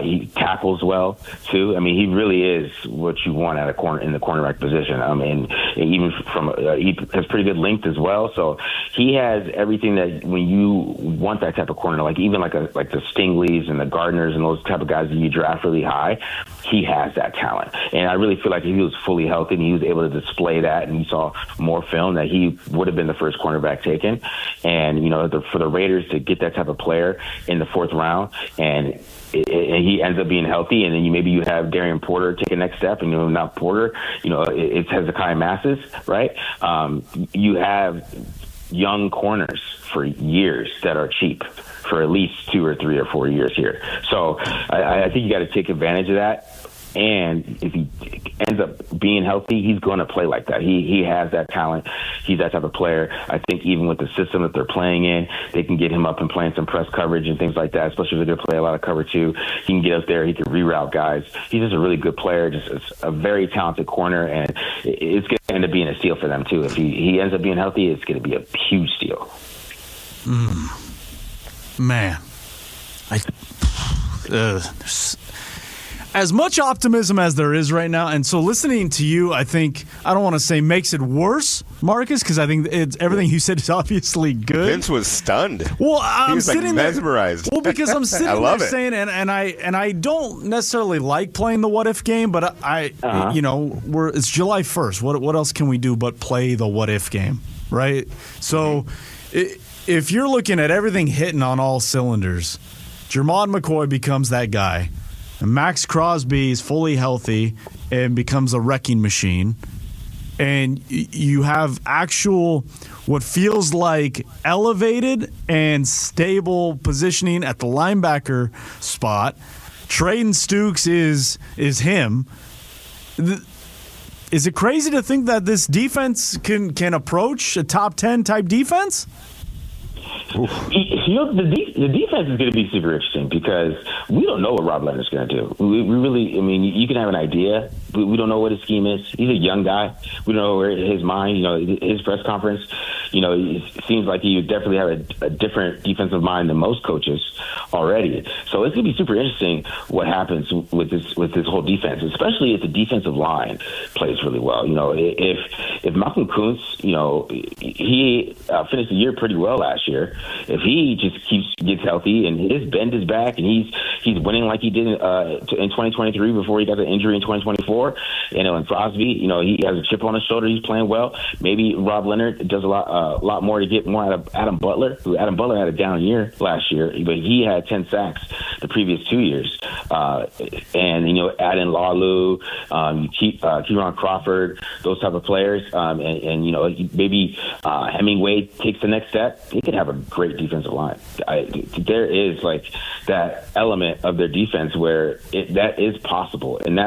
He tackles well too. I mean, he really is what you want at in the cornerback position. I mean, even he has pretty good length as well. So he has everything that when you want that type of corner, like even like the Stingleys and the Gardners and those type of guys that you draft really high, he has that talent. And I really feel like if he was fully healthy and he was able to display that and you saw more film, that he would have been the first cornerback taken. And, for the Raiders to get that type of player in the 4th round and he ends up being healthy, and then maybe you have Darian Porter take a next step, and not Porter, it's Hezekiah Massis, right? You have young corners for years that are cheap for at least 2 or 3 or 4 years here. So I think you got to take advantage of that. And if he ends up being healthy, he's going to play like that. He has that talent. He's that type of player. I think even with the system that they're playing in, they can get him up and playing some press coverage and things like that, especially if they're going to play a lot of cover 2. He can get up there. He can reroute guys. He's just a really good player, just a very talented corner, and it's going to end up being a steal for them, too. If he ends up being healthy, it's going to be a huge steal. Man. As much optimism as there is right now, and so listening to you, I think, I don't want to say makes it worse, Marcus, because I think everything you said is obviously good. Vince was stunned. Well, I'm was sitting mesmerized. There. Well, because I'm sitting there saying, and I don't necessarily like playing the what if game, but it's July 1st. What else can we do but play the what if game, right? So, if you're looking at everything hitting on all cylinders, Jermod McCoy becomes that guy. And Max Crosby is fully healthy and becomes a wrecking machine. And you have actual, what feels like elevated and stable positioning at the linebacker spot. Trayden Stukes is him. Is it crazy to think that this defense can approach a top 10 type defense? The defense is going to be super interesting because we don't know what Rob Leonard's going to do. We really, I mean, you can have an idea, but we don't know what his scheme is. He's a young guy. We don't know where his mind, his press conference, it seems like he would definitely have a different defensive mind than most coaches already. So it's going to be super interesting what happens with this whole defense, especially if the defensive line plays really well. If if Malcolm Kuntz, he finished the year pretty well last year. If he just gets healthy and his bend is back and he's winning like he did in 2023 before he got the injury in 2024, and Crosby, he has a chip on his shoulder. He's playing well. Maybe Rob Leonard does a lot more to get more out of Adam Butler. Adam Butler had a down year last year, but he had 10 sacks the previous 2 years. And add in Lalu, Kieran Crawford, those type of players, and maybe Hemingway takes the next step. They could have a great defensive line. There is that element of their defense where that is possible, and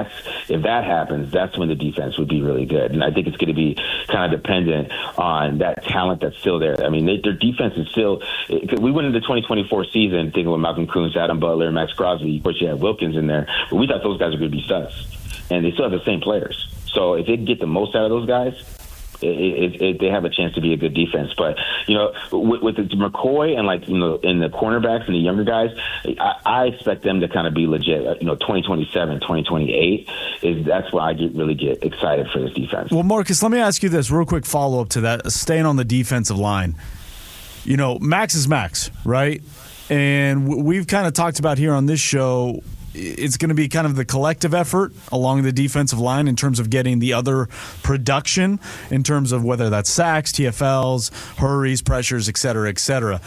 if that happens, that's when the defense would be really good. And I think it's going to be kind of dependent on that talent that's still there. I mean, their defense is still. We went into the 2024 season thinking with Malcolm Kuntz, Adam Butler, Max Crosby. Of course, you had Wilkins in there, but we thought those guys were going to be studs, and they still have the same players. So if they can get the most out of those guys, they have a chance to be a good defense. But with the McCoy and in the cornerbacks and the younger guys, I expect them to kind of be legit. 2027, 2028 that's why I really get excited for this defense. Well, Marcus, let me ask you this real quick follow up to that. Staying on the defensive line, Max is Max, right? And we've kind of talked about here on this show, it's going to be kind of the collective effort along the defensive line in terms of getting the other production, in terms of whether that's sacks, TFLs, hurries, pressures, et cetera, et cetera.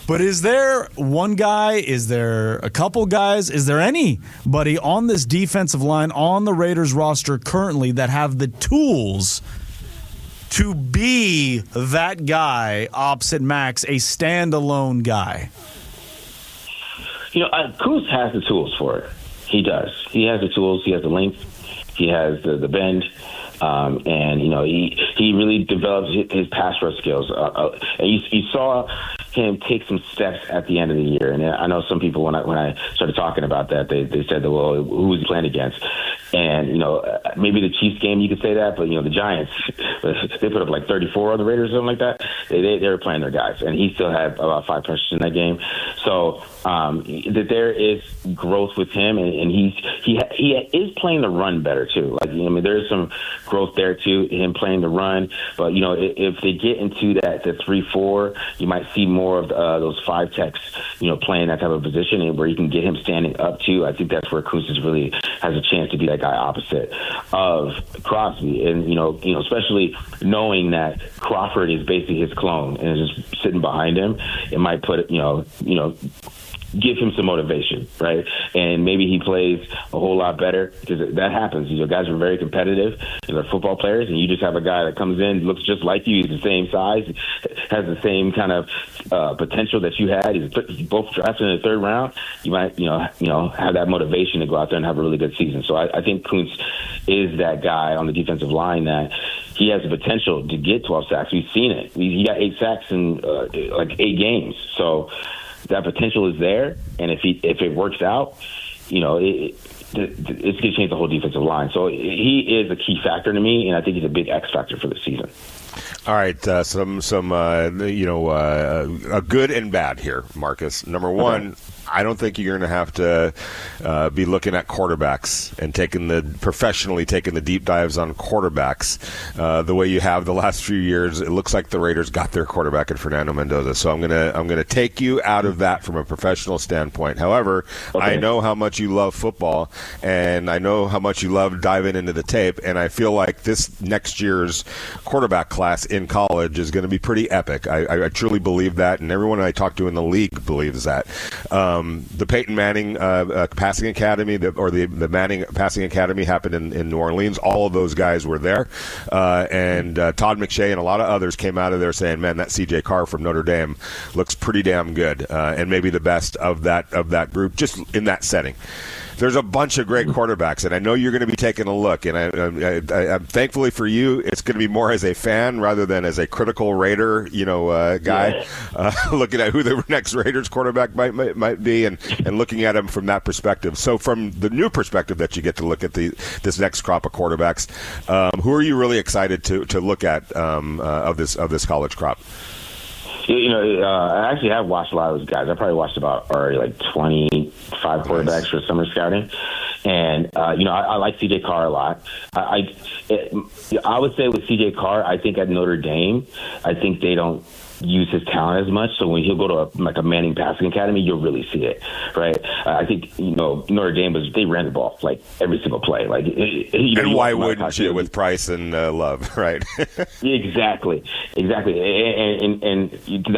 But is there one guy? Is there a couple guys? Is there anybody on this defensive line on the Raiders roster currently that have the tools to be that guy opposite Max, a standalone guy? Kuntz has the tools for it. He does. He has the tools. He has the length. He has the bend. And he really developed his pass rush skills. And you saw him take some steps at the end of the year. And I know some people, when I started talking about that, they said that, well, who was he playing against? And, maybe the Chiefs game, you could say that, but, the Giants, they put up 34 on the Raiders or something like that. They were playing their guys, and he still had about 5 pressures in that game. So that there is growth with him, and he is playing the run better, too. There is some growth there, too, him playing the run. But, if they get into the 3-4, you might see more of those 5 techs, playing that type of position, and where you can get him standing up, too. I think that's where Kuntz really has a chance to be that guy opposite of Crosby. And, especially knowing that Crawford is basically his clone and is just sitting behind him, it might put, give him some motivation, right? And maybe he plays a whole lot better, because that happens. Guys are very competitive, and they're football players, and you just have a guy that comes in, looks just like you, he's the same size, has the same kind of potential that you had. He's both drafted in the 3rd round. You might, have that motivation to go out there and have a really good season. So I think Kuntz is that guy on the defensive line that he has the potential to get 12 sacks. We've seen it. He got 8 sacks in 8 games. So that potential is there, and if it works out, it's going to change the whole defensive line. So he is a key factor to me, and I think he's a big X factor for the season. All right, a good and bad here, Marcus. Number one, okay. I don't think you're going to have to be looking at quarterbacks and professionally taking the deep dives on quarterbacks the way you have the last few years. It looks like the Raiders got their quarterback in Fernando Mendoza, so I'm gonna take you out of that from a professional standpoint. However, okay. I know how much you love football, and I know how much you love diving into the tape, and I feel like this next year's quarterback class in college is going to be pretty epic. I truly believe that, and everyone I talk to in the league believes that. The Peyton Manning Passing Academy, the Manning Passing Academy happened in New Orleans. All of those guys were there, and Todd McShay and a lot of others came out of there saying, "Man, that C.J. Carr from Notre Dame looks pretty damn good," and maybe the best of that group just in that setting. There's a bunch of great quarterbacks, and I know you're going to be taking a look. And I thankfully for you, it's going to be more as a fan rather than as a critical Raider, guy, looking at who the next Raiders quarterback might be, and looking at him from that perspective. So, from the new perspective that you get to look at this next crop of quarterbacks, who are you really excited to look at of this college crop? I actually have watched a lot of those guys. I probably watched about already 25 quarterbacks for summer scouting. And, I like C.J. Carr a lot. I would say with C.J. Carr, I think at Notre Dame, I think they don't use his talent as much. So when he'll go to a Manning passing academy, you'll really see it, right? I think, Notre Dame they ran the ball like every single play. Like, and why wouldn't you with Price and Love, right? Exactly. And that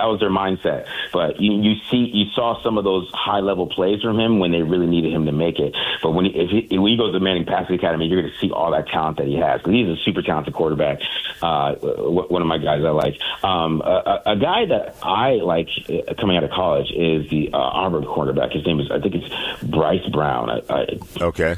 was their mindset. But you saw some of those high level plays from him when they really needed him to make it. But when he goes to Manning passing academy, you're going to see all that talent that he has, because he's a super talented quarterback. One of my guys I like. A guy that I like coming out of college is the Auburn cornerback. His name is, I think it's Bryce Brown. Okay.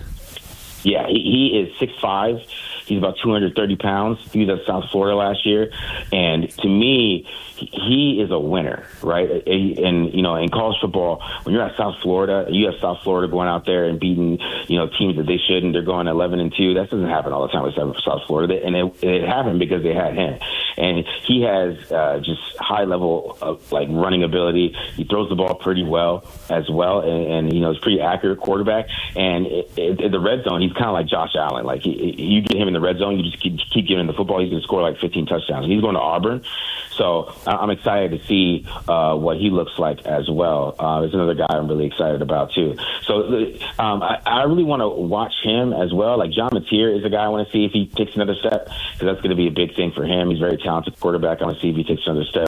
Yeah, he is 6'5". He's about 230 pounds. He was at South Florida last year. And to me, he is a winner, right? And, in college football, when you're at South Florida, you have South Florida going out there and beating, teams that they shouldn't. They're going 11-2. That doesn't happen all the time with South Florida. And it happened because they had him. And he has just high level of running ability. He throws the ball pretty well as well. And he's pretty accurate quarterback. And in the red zone, he's kind of like Josh Allen. Like you get him in the red zone, you just keep giving him the football, he's going to score 15 touchdowns. He's going to Auburn. So I'm excited to see what he looks like as well. There's another guy I'm really excited about too. So I really want to watch him as well. Like John Mateer is a guy I want to see if he takes another step, because that's going to be a big thing for him. He's a very talented quarterback. I want to see if he takes another step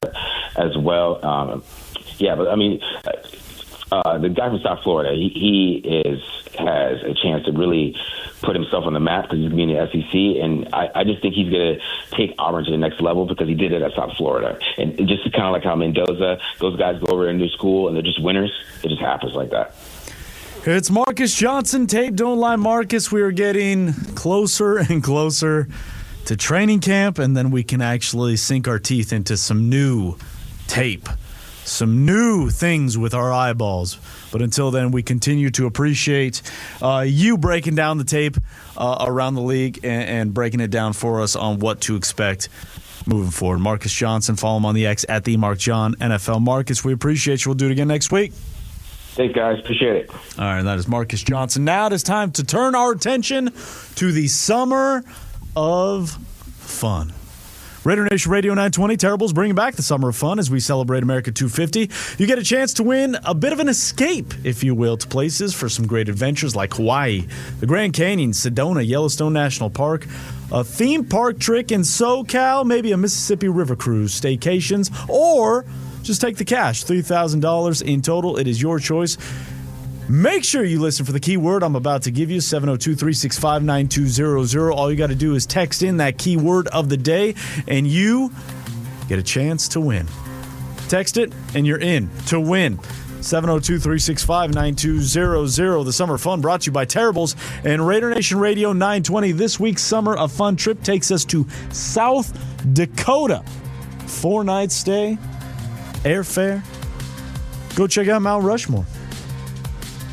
as well. The guy from South Florida, he has a chance to really put himself on the map because he's going to be in the SEC, and I just think he's going to take Auburn to the next level because he did it at South Florida. And just kind of like how Mendoza, those guys go over into school and they're just winners. It just happens like that. It's Marcus Johnson. Tape, don't lie, Marcus. We are getting closer and closer to training camp, and then we can actually sink our teeth into some new tape, some new things with our eyeballs. But until then, we continue to appreciate you breaking down the tape around the league and breaking it down for us on what to expect moving forward. Marcus Johnson, follow him on the X at @TheMarkJohn NFL. Marcus, we appreciate you. We'll do it again next week. Thanks, guys. Appreciate it. All right, that is Marcus Johnson. Now it is time to turn our attention to the summer of fun. Raider Nation Radio 920 Terribles bringing back the summer of fun as we celebrate America 250. You get a chance to win a bit of an escape, if you will, to places for some great adventures like Hawaii, the Grand Canyon, Sedona, Yellowstone National Park, a theme park trick in SoCal, maybe a Mississippi River cruise, staycations, or just take the cash, $3,000 in total. It is your choice. Make sure you listen for the keyword I'm about to give you, 702-365-9200. All you got to do is text in that keyword of the day, and you get a chance to win. Text it, and you're in to win. 702-365-9200. The Summer of Fun brought to you by Terribles and Raider Nation Radio 920. This week's Summer of Fun trip takes us to South Dakota. 4-night stay, airfare. Go check out Mount Rushmore.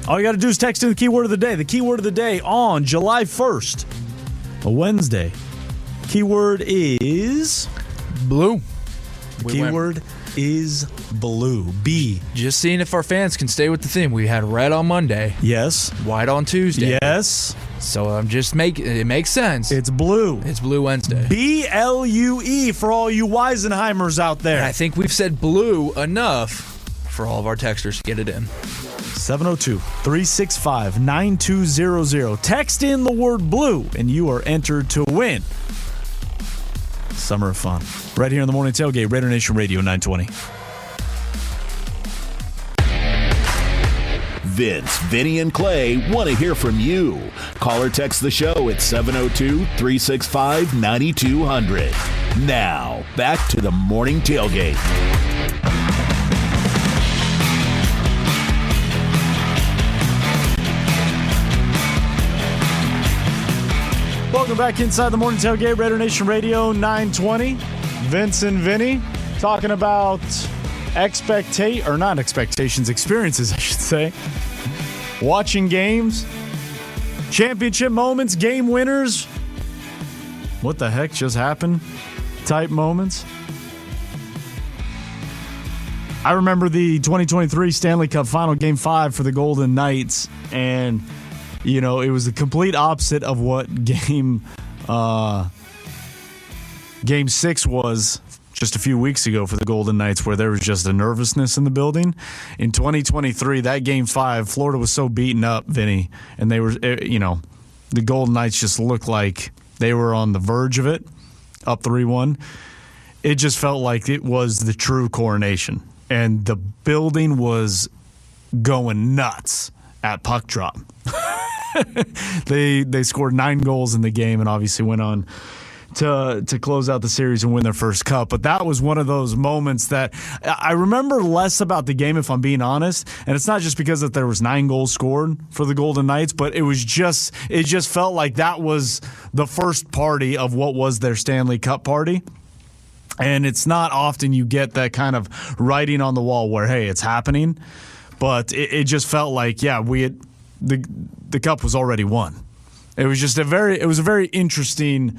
All you got to do is text in the keyword of the day. The keyword of the day on July 1st, a Wednesday. Keyword is blue. Keyword is blue. B. Just seeing if our fans can stay with the theme. We had red on Monday. Yes. White on Tuesday. Yes. So it makes sense. It's blue. It's Blue Wednesday. BLUE for all you Weisenheimers out there. And I think we've said blue enough for all of our texters to get it in. 702-365-9200. Text in the word blue, and you are entered to win Summer of Fun. Right here in the Morning Tailgate, Raider Nation Radio 920. Vince, Vinny, and Clay want to hear from you. Call or text the show at 702-365-9200. Now, back to the Morning Tailgate. Welcome back inside the Morning Tailgate, Raider Nation Radio 920. Vince and Vinny talking about experiences, I should say. Watching games, championship moments, game winners. What the heck just happened? Type moments. I remember the 2023 Stanley Cup Final Game 5 for the Golden Knights, and it was the complete opposite of what Game 6 was just a few weeks ago for the Golden Knights, where there was just a nervousness in the building. In 2023, that Game 5, Florida was so beaten up, Vinny, and they were, the Golden Knights just looked like they were on the verge of it, up 3-1. It just felt like it was the true coronation, and the building was going nuts at puck drop. They scored 9 goals in the game and obviously went on to close out the series and win their first cup. But that was one of those moments that I remember less about the game, if I'm being honest. And it's not just because that there was 9 goals scored for the Golden Knights, but it just felt like that was the first party of what was their Stanley Cup party. And it's not often you get that kind of writing on the wall where, hey, it's happening. But it just felt like, the cup was already won. It was just a very interesting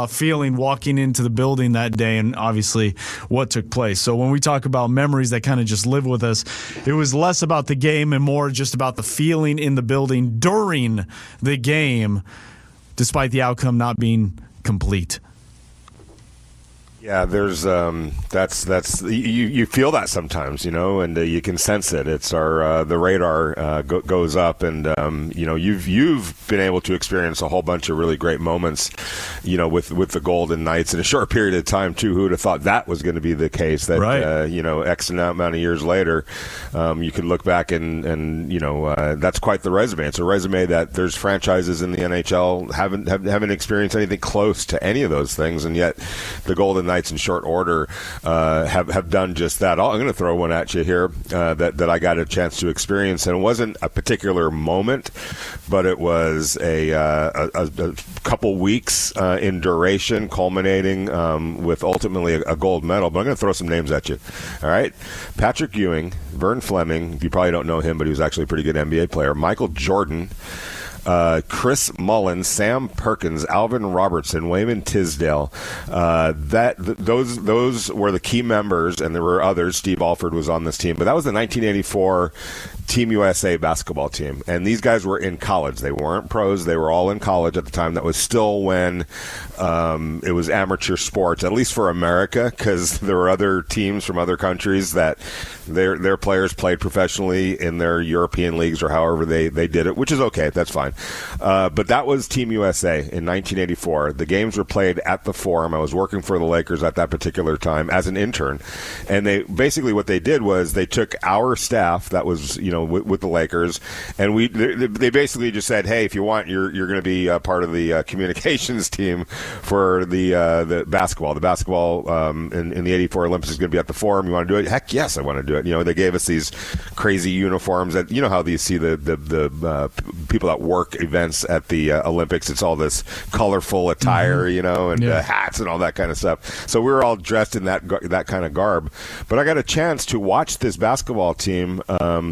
feeling walking into the building that day, and obviously what took place. So when we talk about memories that kind of just live with us, it was less about the game and more just about the feeling in the building during the game, despite the outcome not being complete. Yeah, there's that's you feel that sometimes, and you can sense it. It's the radar goes up, and you've been able to experience a whole bunch of really great moments, with the Golden Knights in a short period of time too. Who would have thought that was going to be the case? That right. X amount of years later, you could look back and that's quite the resume. It's a resume that there's franchises in the NHL haven't experienced anything close to any of those things, and yet the Golden Knights in short order have done just that. I'm going to throw one at you here that I got a chance to experience, and it wasn't a particular moment, but it was a couple weeks in duration, culminating with ultimately a gold medal. But I'm going to throw some names at you. All right, Patrick Ewing, Vern Fleming. You probably don't know him, but he was actually a pretty good NBA player. Michael Jordan. Chris Mullins, Sam Perkins, Alvin Robertson, Wayman Tisdale. Those were the key members, and there were others. Steve Alford was on this team, but that was the 1984 Team USA basketball team, and these guys were in college. They weren't pros. They were all in college at the time. That was still when it was amateur sports, at least for America, because there were other teams from other countries that their players played professionally in their European leagues or however they did it, which is okay. That's fine. But that was Team USA in 1984. The games were played at the Forum. I was working for the Lakers at that particular time as an intern, and they basically what they did was they took our staff that was with the Lakers, and they basically just said, hey, if you want, you're going to be part of the communications team for the basketball. The basketball in the 84 Olympics is going to be at the Forum. You want to do it? Heck yes, I want to do it. They gave us these crazy uniforms that how you see the people that work events at the Olympics. It's all this colorful attire, and hats and all that kind of stuff. So we were all dressed in that kind of garb. But I got a chance to watch this basketball team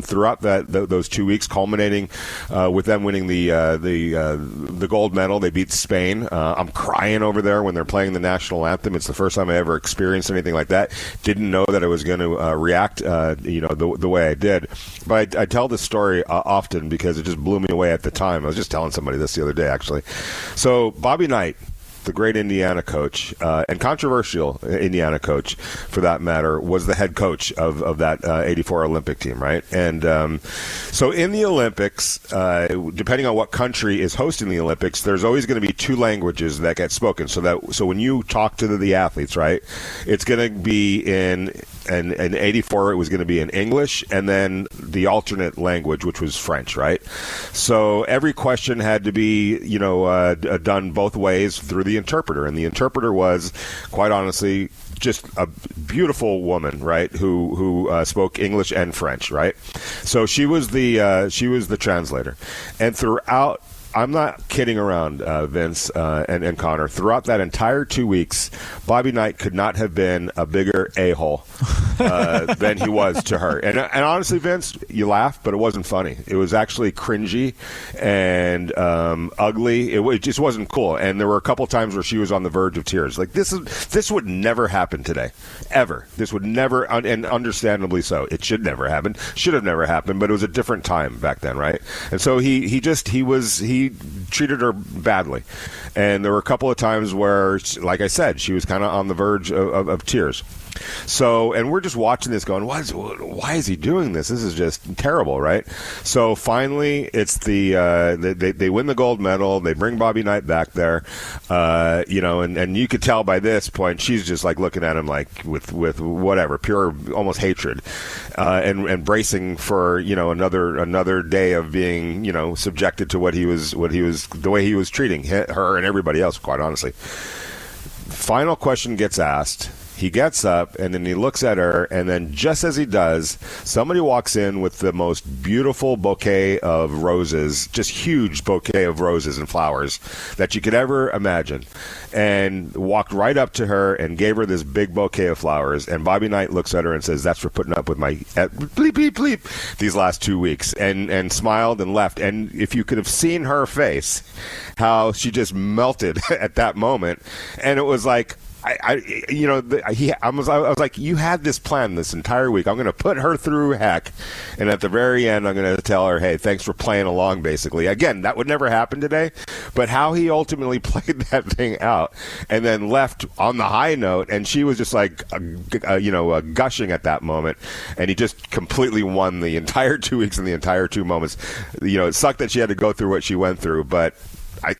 throughout those 2 weeks, culminating with them winning the gold medal. They beat Spain. I'm crying over there when they're playing the national anthem. It's the first time I ever experienced anything like that. Didn't know that I was going to react, the way I did. But I tell this story often because it just blew me away at the time. I was just telling somebody this the other day, actually. So Bobby Knight, the great Indiana coach, and controversial Indiana coach for that matter, was the head coach of that 84 Olympic team, right? And so in the Olympics, depending on what country is hosting the Olympics, there's always going to be 2 languages that get spoken. So when you talk to the athletes, right, it's going to be in 84, it was going to be in English, and then the alternate language, which was French, right? So every question had to be, done both ways through the interpreter, and the interpreter was, quite honestly, just a beautiful woman, right? Who spoke English and French, right? So she was the translator, and throughout I'm not kidding around, Vince and Connor. Throughout that entire 2 weeks, Bobby Knight could not have been a bigger a-hole than he was to her. And honestly, Vince, you laugh, but it wasn't funny. It was actually cringy and ugly. It just wasn't cool. And there were a couple times where she was on the verge of tears. Like, this would never happen today, ever. This would never, and understandably so. It should never happen. Should have never happened, but it was a different time back then, right? And so he treated her badly. And there were a couple of times where, like I said, she was kind of on the verge of tears. So, and we're just watching this going, why is he doing this? This is just terrible, right? So finally, it's they win the gold medal. They bring Bobby Knight back there, and you could tell by this point, she's just like looking at him like with whatever, pure almost hatred, and bracing for, another day of being, subjected to what he was, the way he was treating her and everybody else, quite honestly. Final question gets asked. He gets up, and then he looks at her, and then just as he does, somebody walks in with the most beautiful bouquet of roses, just huge bouquet of roses and flowers that you could ever imagine, and walked right up to her and gave her this big bouquet of flowers. And Bobby Knight looks at her and says, "That's for putting up with my bleep, bleep, bleep these last 2 weeks," and smiled and left. And if you could have seen her face, how she just melted at that moment, and it was like, I was like, you had this plan this entire week. I'm going to put her through heck, and at the very end, I'm going to tell her, hey, thanks for playing along, basically. Again, that would never happen today, but how he ultimately played that thing out and then left on the high note, and she was just like, gushing at that moment, and he just completely won the entire 2 weeks and the entire 2 moments. It sucked that she had to go through what she went through, but I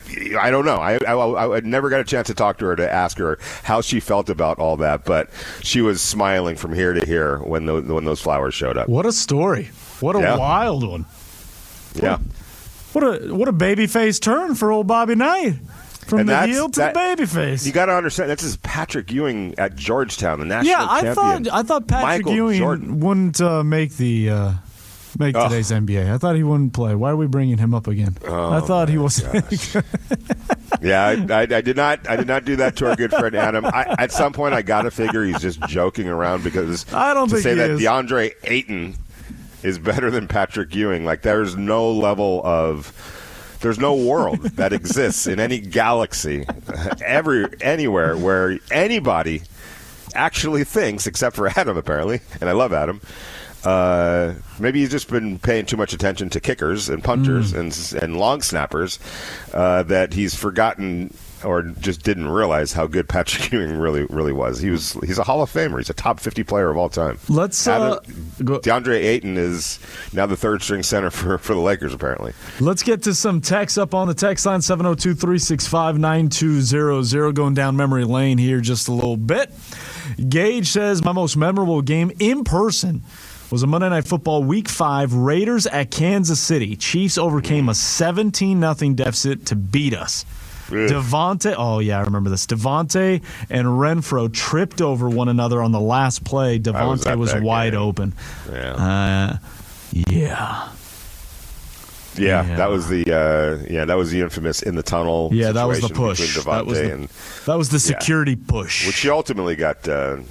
don't know. I never got a chance to talk to her to ask her how she felt about all that, but she was smiling from here to here when those flowers showed up. What a story! What a wild one! Yeah. What a babyface turn for old Bobby Knight. From the heel to the babyface. You got to understand, that's just Patrick Ewing at Georgetown, the national champion. I thought Patrick Ewing wouldn't make today's NBA. I thought he wouldn't play. Why are we bringing him up again? I thought he was. Yeah, I did not do that to our good friend Adam. At some point, I got to figure he's just joking around, because I don't think to say he that is. DeAndre Ayton is better than Patrick Ewing, like there's no level of. There's no world that exists in any galaxy, anywhere where anybody actually thinks, except for Adam, apparently, and I love Adam. Maybe he's just been paying too much attention to kickers and punters and long snappers that he's forgotten or just didn't realize how good Patrick Ewing really was. He's a Hall of Famer. He's a top 50 player of all time. DeAndre Ayton is now the third string center for the Lakers, apparently. Let's get to some text up on the text line, 702-365-9200. Going down memory lane here just a little bit. Gage says, my most memorable game in person was a Monday Night Football Week 5, Raiders at Kansas City. Chiefs overcame a 17-0 deficit to beat us. Devontae, I remember this. Devontae and Renfro tripped over one another on the last play. Devontae was wide open. Yeah. That was the infamous in the tunnel. Yeah, that was the push. That was the security push, which he ultimately got kind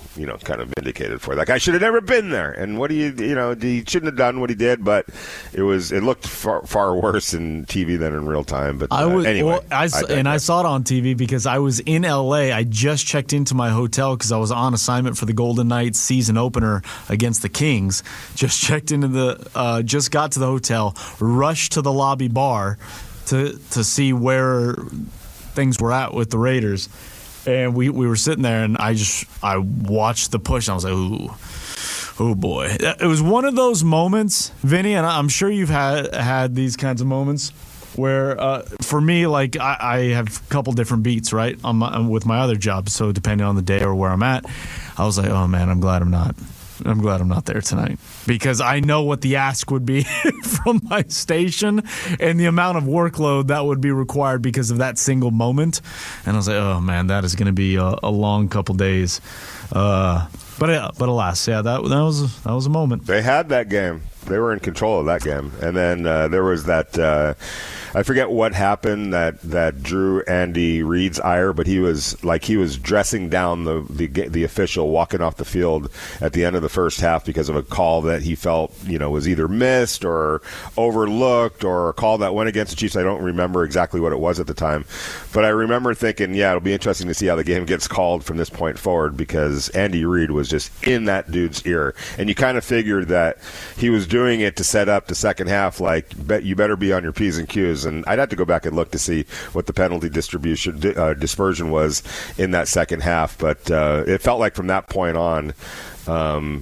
of vindicated for. Like, I should have never been there, and what he shouldn't have done what he did, but it looked far worse in TV than in real time. But anyway, I saw it on TV because I was in LA. I just checked into my hotel because I was on assignment for the Golden Knights season opener against the Kings. Just checked into just got to the hotel, rushed to the lobby bar to see where things were at with the Raiders, and we were sitting there, and I watched the push, and I was like, oh boy. It was one of those moments, Vinny, and I'm sure you've had these kinds of moments where for me, like, I have a couple different beats, right, with my other job, so depending on the day or where I'm at, I was like, oh man, I'm glad I'm not there tonight, because I know what the ask would be from my station and the amount of workload that would be required because of that single moment. And I was like, oh man, that is going to be a long couple days. But alas, that was a moment. They had that game. They were in control of that game. And then there was that I forget what happened that drew Andy Reid's ire, but he was dressing down the official walking off the field at the end of the first half because of a call that he felt was either missed or overlooked, or a call that went against the Chiefs. I don't remember exactly what it was at the time, but I remember thinking, it'll be interesting to see how the game gets called from this point forward, because Andy Reid was just in that dude's ear, and you kind of figured that he was doing it to set up the second half, like, you better be on your P's and Q's. And I'd have to go back and look to see what the penalty dispersion was in that second half, but it felt like from that point on,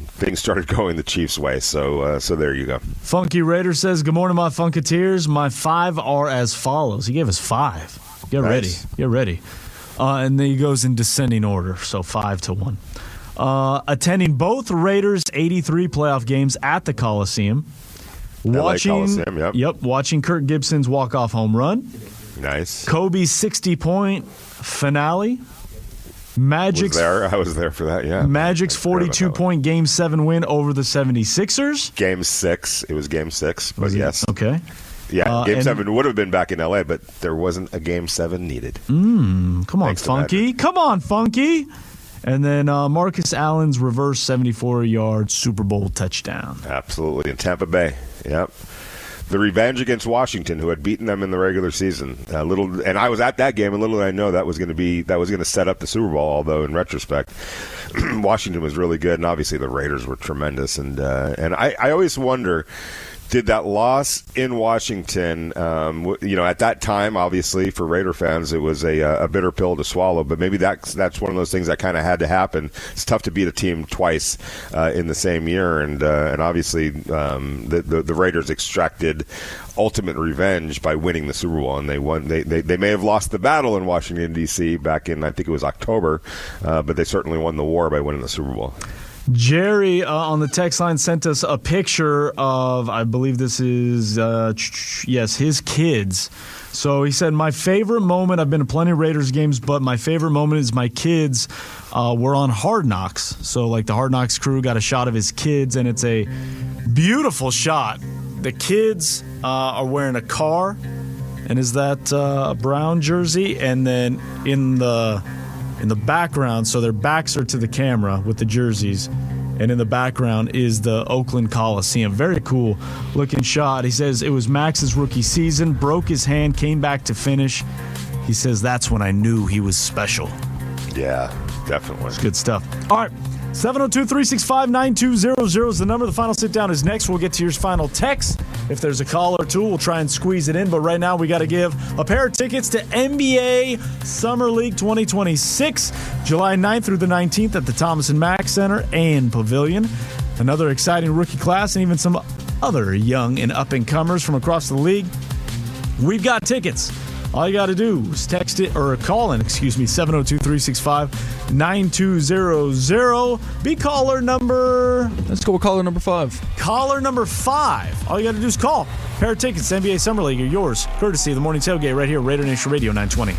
things started going the Chiefs' way. So there you go. Funky Raider says, "Good morning, my Funketeers. My 5 are as follows." He gave us 5. Get ready. Get ready. And then he goes in descending order, so 5 to 1. Attending both Raiders' 83 playoff games at the Coliseum. Watching Kirk Gibson's walk-off home run. Nice. Kobe's 60-point finale. Magic's I was there for that, yeah. Magic's 42-point Game 7 win over the 76ers. Game 6. It was Game 6, but yes. Okay. Yeah, Game 7 would have been back in L.A., but there wasn't a Game 7 needed. Come on, Funky. Come on, Funky. And then Marcus Allen's reverse 74-yard Super Bowl touchdown. Absolutely, in Tampa Bay. Yep. The revenge against Washington, who had beaten them in the regular season. And I was at that game, and little did I know that was going to set up the Super Bowl. Although in retrospect, Washington was really good, and obviously the Raiders were tremendous. And I always wonder, did that loss in Washington, at that time, obviously for Raider fans, it was a bitter pill to swallow. But maybe that's one of those things that kind of had to happen. It's tough to beat a team twice in the same year, and obviously the Raiders extracted ultimate revenge by winning the Super Bowl, and they won. They may have lost the battle in Washington D.C. back in, I think it was October, but they certainly won the war by winning the Super Bowl. Jerry on the text line sent us a picture of, I believe this is, his kids. So he said, my favorite moment, I've been to plenty of Raiders games, but my favorite moment is my kids were on Hard Knocks. So like the Hard Knocks crew got a shot of his kids, and it's a beautiful shot. The kids are wearing a car, and is that a brown jersey? And then in the background, so their backs are to the camera with the jerseys, and in the background is the Oakland Coliseum. Very cool looking shot. He says it was Max's rookie season, broke his hand, came back to finish. He says that's when I knew he was special. Yeah, definitely. It's good stuff. All right, 702-365-9200 is the number. The final sit-down is next. We'll get to your final text. If there's a call or two, we'll try and squeeze it in. But right now, we got to give a pair of tickets to NBA Summer League 2026, July 9th through the 19th at the Thomas & Mack Center and Pavilion. Another exciting rookie class and even some other young and up-and-comers from across the league. We've got tickets. All you got to do is text it or call in, 702-365-9200. Be caller number... Let's go with caller number 5. Caller number 5. All you got to do is call. Pair of tickets to NBA Summer League are yours, courtesy of the Morning Tailgate right here, Raider Nation Radio 920.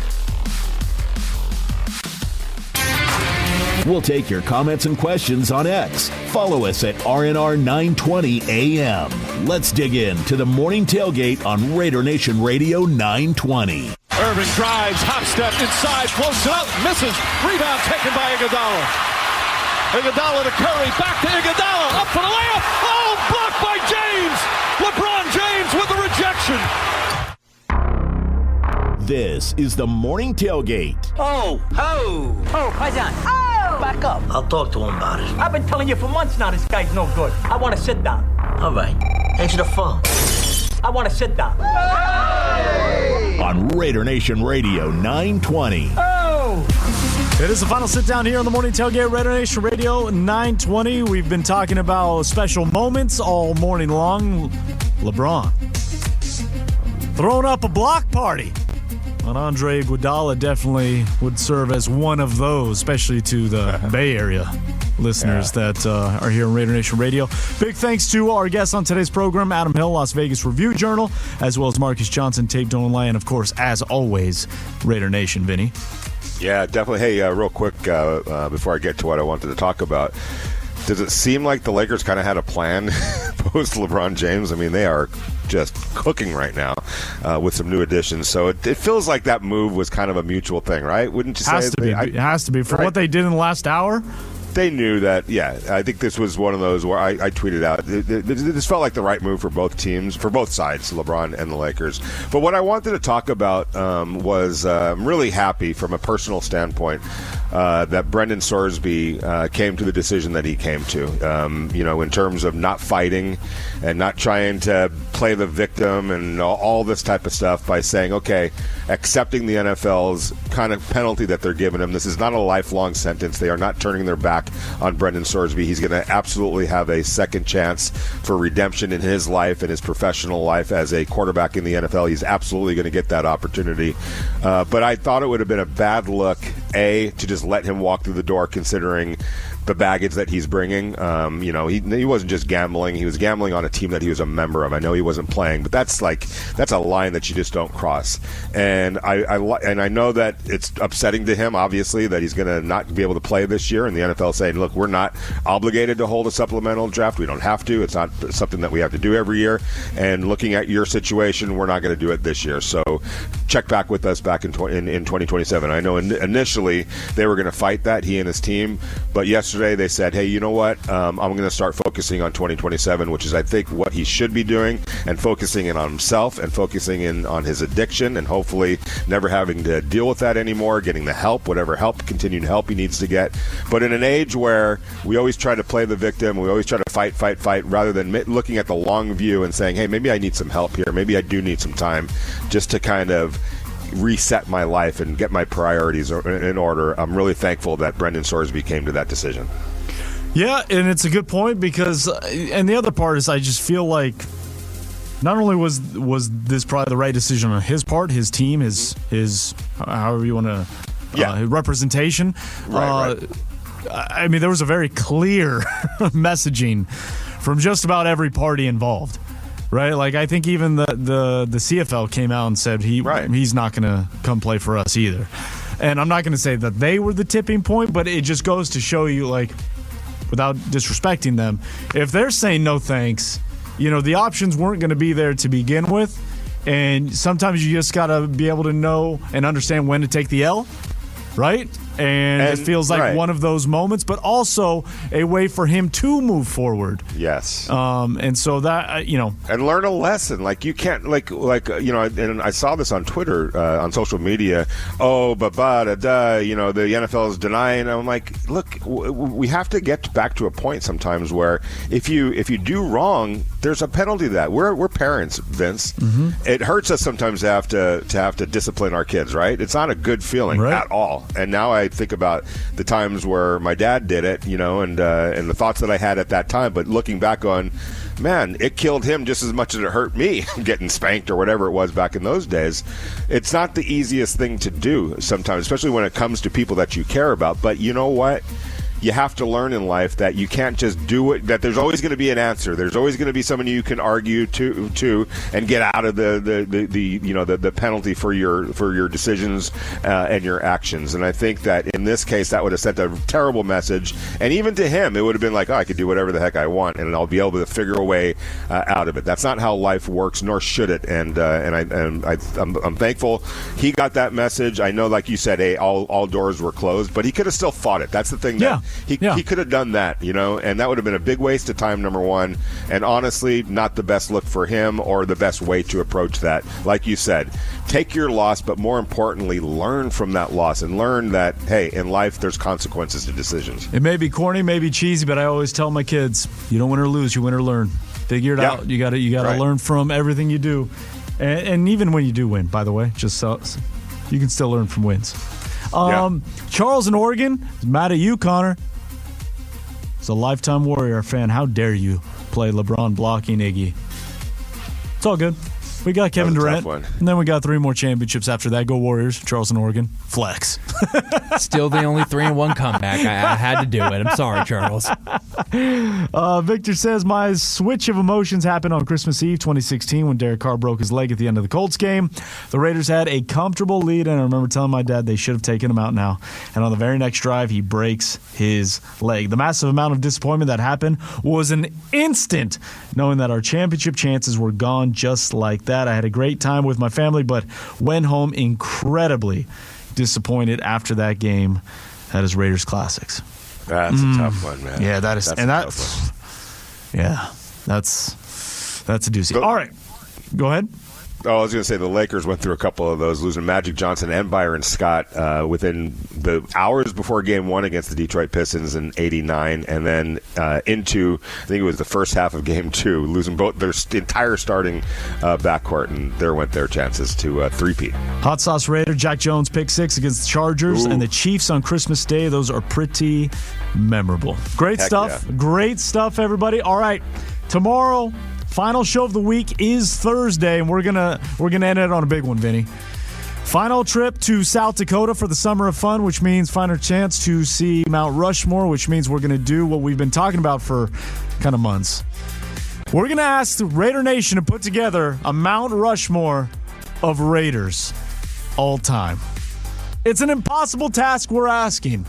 We'll take your comments and questions on X. Follow us at RNR920AM. Let's dig in to the Morning Tailgate on Raider Nation Radio 920. Irving drives, hop step inside, floats it up, misses. Rebound taken by Iguodala. Iguodala to Curry, back to Iguodala, up for the layup. Oh, blocked by James. LeBron James with the rejection. This is the Morning Tailgate. Oh, Paisan. Oh! Back up. I'll talk to him about it. I've been telling you for months now this guy's no good. I want to sit down. All right. Answer the phone. I want to sit down. Hey! On Raider Nation Radio 920. Oh! It is the final sit down here on the Morning Tailgate, Raider Nation Radio 920. We've been talking about special moments all morning long. LeBron throwing up a block party. And Andre Iguodala definitely would serve as one of those, especially to the Bay Area listeners that are here on Raider Nation Radio. Big thanks to our guests on today's program, Adam Hill, Las Vegas Review-Journal, as well as Marcus Johnson, Tape Don't Lie, and, of course, as always, Raider Nation. Vinny? Yeah, definitely. Hey, real quick, before I get to what I wanted to talk about, Does it seem like the Lakers kind of had a plan post LeBron James? I mean, they are just cooking right now with some new additions. So it feels like that move was kind of a mutual thing, right? Wouldn't you say? It has to be. For what they did in the last hour? They knew that, yeah. I think this was one of those where I tweeted out, this felt like the right move for both teams, for both sides, LeBron and the Lakers. But what I wanted to talk about was I'm really happy from a personal standpoint that Brendan Sorsby came to the decision that he came to, in terms of not fighting and not trying to play the victim and all this type of stuff by saying, okay, accepting the NFL's kind of penalty that they're giving him. This is not a lifelong sentence. They are not turning their back on Brendan Sorsby. He's going to absolutely have a second chance for redemption in his life and his professional life as a quarterback in the NFL. He's absolutely going to get that opportunity. But I thought it would have been a bad look, to just let him walk through the door, considering the baggage that he's bringing. He wasn't just gambling. He was gambling on a team that he was a member of. I know he wasn't playing, but that's a line that you just don't cross. And I know that it's upsetting to him, obviously, that he's going to not be able to play this year. And the NFL saying, look, we're not obligated to hold a supplemental draft. We don't have to. It's not something that we have to do every year. And looking at your situation, we're not going to do it this year. So check back with us back in 2027. I know initially they were going to fight that, he and his team, but yesterday they said, hey, you know what? I'm going to start focusing on 2027, which is, I think, what he should be doing, and focusing in on himself and focusing in on his addiction, and hopefully never having to deal with that anymore, getting the help, whatever help, continued help he needs to get. But in an age where we always try to play the victim, we always try to fight, rather than looking at the long view and saying, hey, maybe I need some help here. Maybe I do need some time just to kind of reset my life and get my priorities in order. I'm really thankful that Brendan Sorsby came to that decision. Yeah, and it's a good point because, and the other part is, I just feel like not only was this probably the right decision on his part, his team, his however you want to, representation. Right. I mean, there was a very clear messaging from just about every party involved. Right, like I think even the CFL came out and said he's not going to come play for us either. And I'm not going to say that they were the tipping point, but it just goes to show you, like, without disrespecting them, if they're saying no thanks, the options weren't going to be there to begin with. And sometimes you just got to be able to know and understand when to take the L, right? And it feels like one of those moments, but also a way for him to move forward. Yes. And so that, and learn a lesson. Like, you can't, and I saw this on Twitter, on social media. Oh, the NFL is denying. I'm like, look, we have to get back to a point sometimes where if you do wrong, there's a penalty to that. We're parents, Vince. Mm-hmm. It hurts us sometimes to have to discipline our kids, right? It's not a good feeling at all. And now I think about the times where my dad did it, and the thoughts that I had at that time. But looking back on, man, it killed him just as much as it hurt me getting spanked or whatever it was back in those days. It's not the easiest thing to do sometimes, especially when it comes to people that you care about. But you know what? You have to learn in life that you can't just do it, that there's always going to be an answer. There's always going to be someone you can argue to and get out of the penalty for your decisions and your actions. And I think that in this case, that would have sent a terrible message. And even to him, it would have been like, I could do whatever the heck I want, and I'll be able to figure a way out of it. That's not how life works, nor should it. And I'm thankful he got that message. I know, like you said, all doors were closed, but he could have still fought it. That's the thing. He could have done that, and that would have been a big waste of time, number one, and honestly, not the best look for him or the best way to approach that. Like you said, take your loss, but more importantly, learn from that loss and learn that, hey, in life, there's consequences to decisions. It may be corny, may be cheesy, but I always tell my kids, you don't win or lose, you win or learn. Figure it out. You got to learn from everything you do, and even when you do win, by the way, just so you can still learn from wins. Charles in Oregon is mad at you, Connor. He's a lifetime Warrior fan. How dare you play LeBron blocking Iggy? It's all good. We got Kevin Durant. One. And then we got 3 more championships after that. Go Warriors, Charleston, Oregon. Flex. Still the only 3-1 comeback. I had to do it. I'm sorry, Charles. Victor says, my switch of emotions happened on Christmas Eve 2016 when Derek Carr broke his leg at the end of the Colts game. The Raiders had a comfortable lead, and I remember telling my dad they should have taken him out now. And on the very next drive, he breaks his leg. The massive amount of disappointment that happened was an instant, knowing that our championship chances were gone just like that. I had a great time with my family, but went home incredibly disappointed after that game. That is Raiders Classics. That's a tough one, man. Yeah, that is. That's a doozy. All right. Go ahead. Oh, I was going to say the Lakers went through a couple of those, losing Magic Johnson and Byron Scott within the hours before Game 1 against the Detroit Pistons in '89, and then into, I think it was the first half of Game 2, losing both their entire starting backcourt, and there went their chances to three-peat. Hot Sauce Raider, Jack Jones pick 6 against the Chargers, and the Chiefs on Christmas Day. Those are pretty memorable. Great stuff. Yeah. Great stuff, everybody. All right, tomorrow, final show of the week is Thursday, and we're gonna end it on a big one, Vinny. Final trip to South Dakota for the Summer of Fun, which means final chance to see Mount Rushmore, which means we're gonna do what we've been talking about for kind of months. We're gonna ask the Raider Nation to put together a Mount Rushmore of Raiders all time. It's an impossible task we're asking,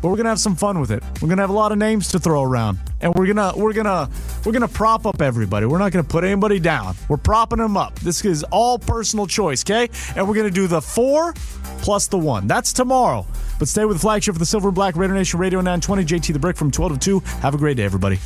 but we're gonna have some fun with it. We're gonna have a lot of names to throw around, and we're gonna prop up everybody. We're not gonna put anybody down. We're propping them up. This is all personal choice, okay? And we're gonna do the 4 plus the 1. That's tomorrow. But stay with the flagship of the Silver and Black Raider Nation Radio 920. JT the Brick from 12 to 2. Have a great day, everybody.